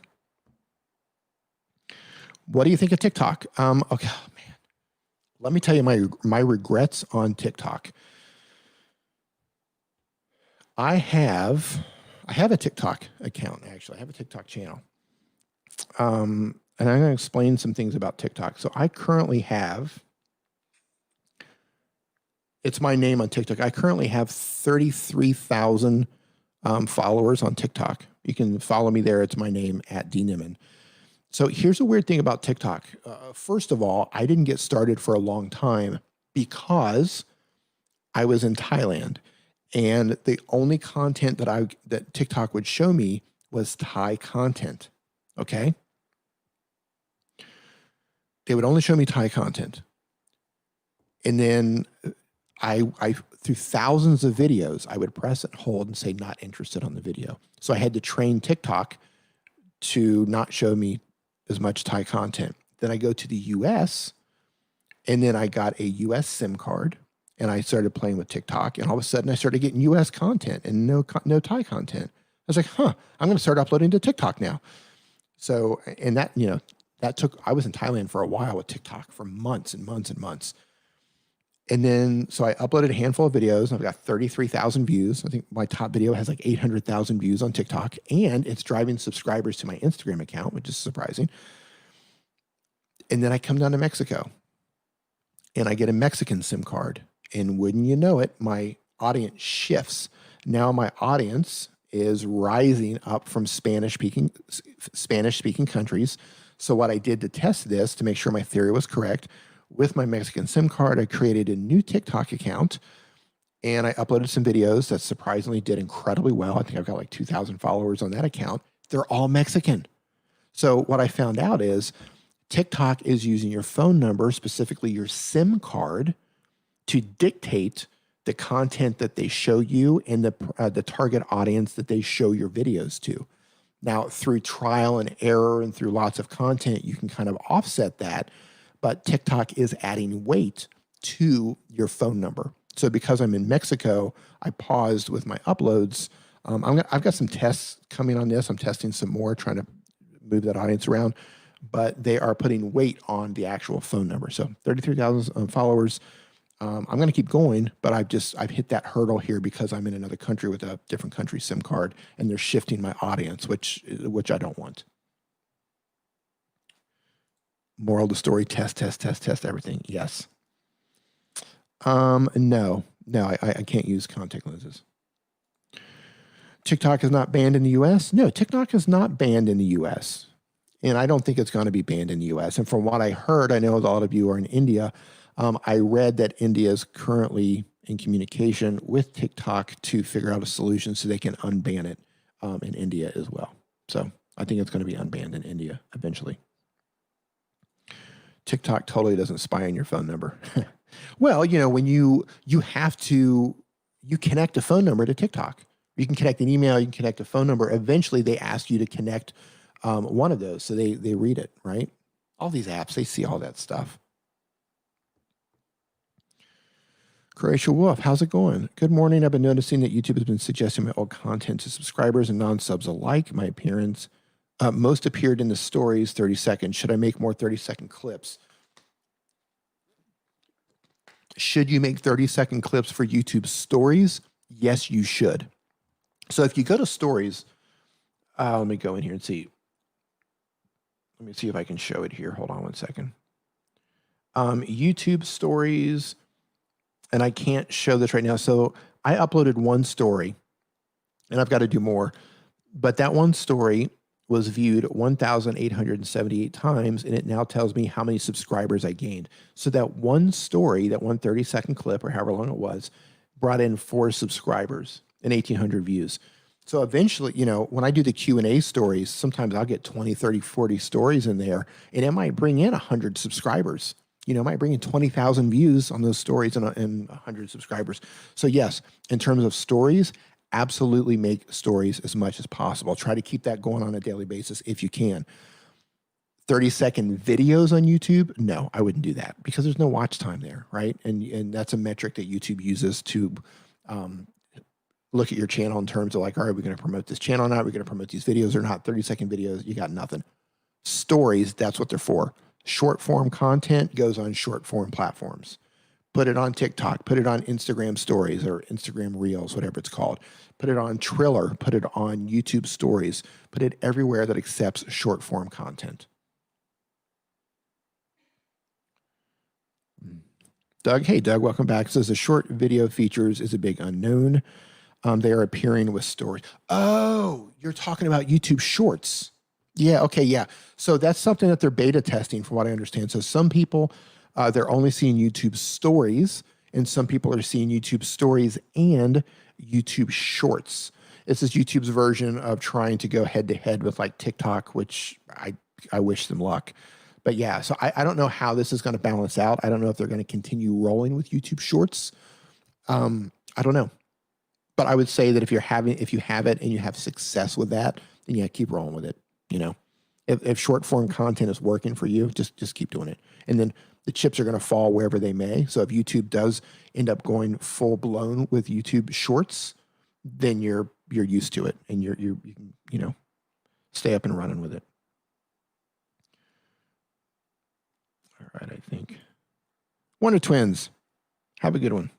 Speaker 1: What do you think of TikTok? Okay, man. Let me tell you my regrets on TikTok. I have a TikTok account, actually. I have a TikTok channel. And I'm going to explain some things about TikTok. So I currently have, it's my name on TikTok. I currently have 33,000 followers on TikTok. You can follow me there. It's my name, @DNiman. So here's a weird thing about TikTok. First of all, I didn't get started for a long time because I was in Thailand. And the only content that TikTok would show me was Thai content. Okay? They would only show me Thai content. And then I through thousands of videos, I would press and hold and say not interested on the video. So I had to train TikTok to not show me as much Thai content. Then I go to the US, and then I got a US SIM card. And I started playing with TikTok, and all of a sudden I started getting US content and no Thai content. I was like, I'm going to start uploading to TikTok now. So, and that, I was in Thailand for a while with TikTok for months and months and months. And then, so I uploaded a handful of videos, and I've got 33,000 views. I think my top video has like 800,000 views on TikTok, and it's driving subscribers to my Instagram account, which is surprising. And then I come down to Mexico, and I get a Mexican SIM card. And wouldn't you know it, my audience shifts. Now my audience is rising up from Spanish-speaking countries. So what I did to test this, to make sure my theory was correct, with my Mexican SIM card, I created a new TikTok account, and I uploaded some videos that surprisingly did incredibly well. I think I've got like 2,000 followers on that account. They're all Mexican. So what I found out is TikTok is using your phone number, specifically your SIM card, to dictate the content that they show you and the target audience that they show your videos to. Now, through trial and error and through lots of content, you can kind of offset that, but TikTok is adding weight to your phone number. So because I'm in Mexico, I paused with my uploads. I've got some tests coming on this. I'm testing some more, trying to move that audience around, but they are putting weight on the actual phone number. So 33,000 followers. I'm going to keep going, but I've hit that hurdle here because I'm in another country with a different country SIM card, and they're shifting my audience, which I don't want. Moral of the story: test everything. Yes. No, I can't use contact lenses. TikTok is not banned in the U.S. No, TikTok is not banned in the U.S. And I don't think it's going to be banned in the U.S. And from what I heard, I know a lot of you are in India. I read that India is currently in communication with TikTok to figure out a solution so they can unban it in India as well. So I think it's going to be unbanned in India eventually. TikTok totally doesn't spy on your phone number. Well, when you connect a phone number to TikTok. You can connect an email, you can connect a phone number. Eventually, they ask you to connect one of those, so they read it, right? All these apps, they see all that stuff. Croatia Wolf, how's it going? Good morning. I've been noticing that YouTube has been suggesting my old content to subscribers and non-subs alike. My appearance most appeared in the stories 30 seconds. Should I make more 30-second clips? Should you make 30-second clips for YouTube stories? Yes, you should. So if you go to stories, let me go in here and see. Let me see if I can show it here. Hold on one second. YouTube stories, and I can't show this right now. So I uploaded one story, and I've got to do more. But that one story was viewed 1,878 times, and it now tells me how many subscribers I gained. So that one story, that one 30-second clip, or however long it was, brought in 4 subscribers and 1,800 views. So eventually, you know, when I do the Q&A stories, sometimes I'll get 20, 30, 40 stories in there, and it might bring in 100 subscribers. You know, it might bring in 20,000 views on those stories and 100 subscribers. So yes, in terms of stories, absolutely make stories as much as possible. Try to keep that going on a daily basis if you can. 30-second videos on YouTube? No, I wouldn't do that because there's no watch time there, right? And that's a metric that YouTube uses to look at your channel in terms of like, all right, we're going to promote this channel or not? We're going to promote these videos or not? 30-second videos, you got nothing. Stories, that's what they're for. Short form content goes on short form platforms. Put it on TikTok, put it on Instagram stories or Instagram Reels, whatever it's called. Put it on Triller, put it on YouTube stories, put it everywhere that accepts short form content. Doug, hey Doug, welcome back. Says the short video features is a big unknown. They are appearing with stories. Oh, you're talking about YouTube Shorts. Yeah, okay, yeah. So that's something that they're beta testing from what I understand. So some people, they're only seeing YouTube Stories, and some people are seeing YouTube Stories and YouTube Shorts. This is YouTube's version of trying to go head-to-head with like TikTok, which I wish them luck. But yeah, so I don't know how this is going to balance out. I don't know if they're going to continue rolling with YouTube Shorts. I don't know. But I would say that if you have it and you have success with that, then yeah, keep rolling with it. You know, if short form content is working for you, just keep doing it. And then the chips are going to fall wherever they may. So if YouTube does end up going full blown with YouTube Shorts, then you're used to it and you can, you know, stay up and running with it. All right, I think Wonder Twins, have a good one.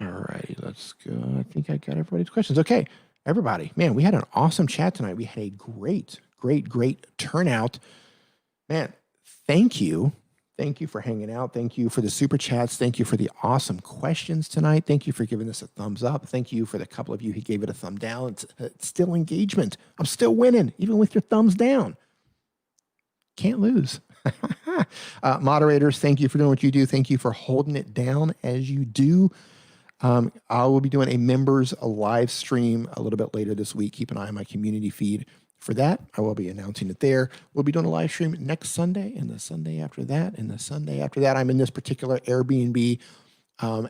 Speaker 1: All righty, let's go. I think I got everybody's questions. Okay, everybody, man, we had an awesome chat tonight. We had a great turnout. Man, thank you. Thank you for hanging out. Thank you for the super chats. Thank you for the awesome questions tonight. Thank you for giving us a thumbs up. Thank you for the couple of you who gave it a thumb down. It's still engagement. I'm still winning, even with your thumbs down. Can't lose. Moderators, thank you for doing what you do. Thank you for holding it down as you do. I will be doing a members live stream a little bit later this week. Keep an eye on my community feed for that. I will be announcing it there. We'll be doing a live stream next Sunday and the Sunday after that and the Sunday after that. I'm in this particular Airbnb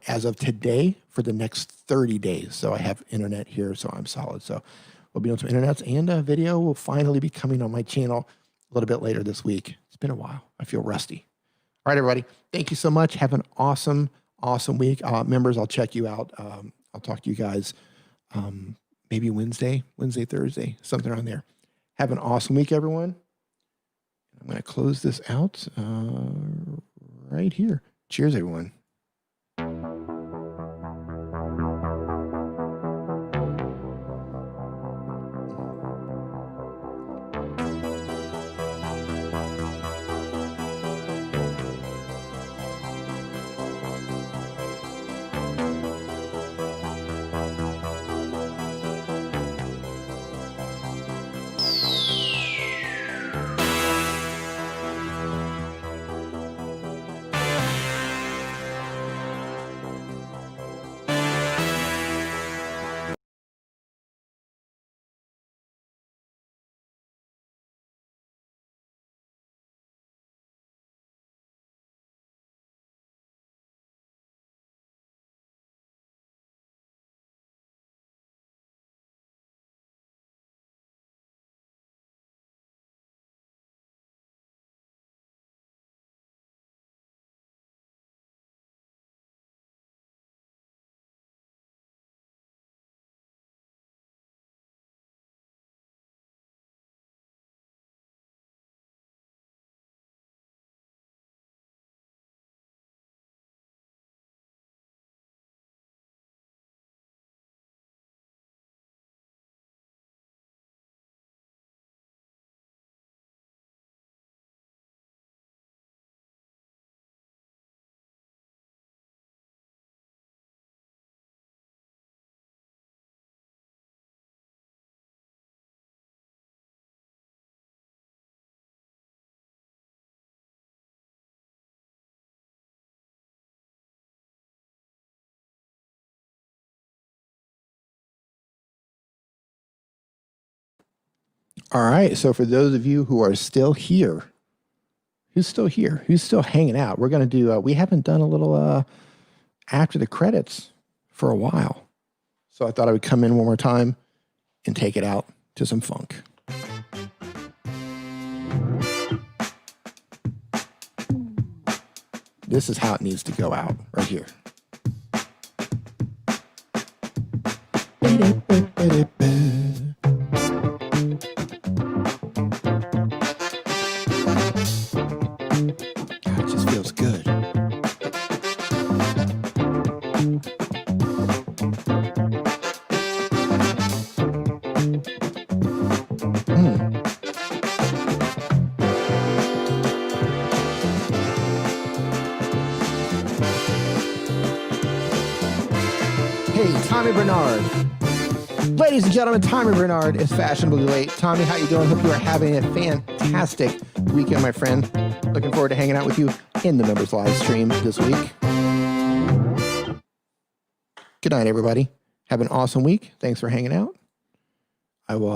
Speaker 1: as of today for the next 30 days. So I have internet here, so I'm solid. So we'll be doing some internets, and a video will finally be coming on my channel a little bit later this week. It's been a while. I feel rusty. All right, everybody. Thank you so much. Have an awesome week. Members, I'll check you out. I'll talk to you guys maybe Wednesday, Thursday, something around there. Have an awesome week, everyone. I'm going to close this out right here. Cheers, everyone. All right. So for those of you who are still here, who's still here? Who's still hanging out? We're going to do, we haven't done a little after the credits for a while. So I thought I would come in one more time and take it out to some funk. This is how it needs to go out right here. God, it just feels good. Hey, Tommy Bernard. Ladies and gentlemen, Tommy Bernard is fashionably late. Tommy, how you doing? Hope you are having a fantastic weekend, my friend. Looking forward to hanging out with you in the members live stream this week. Good night, everybody. Have an awesome week. Thanks for hanging out. I will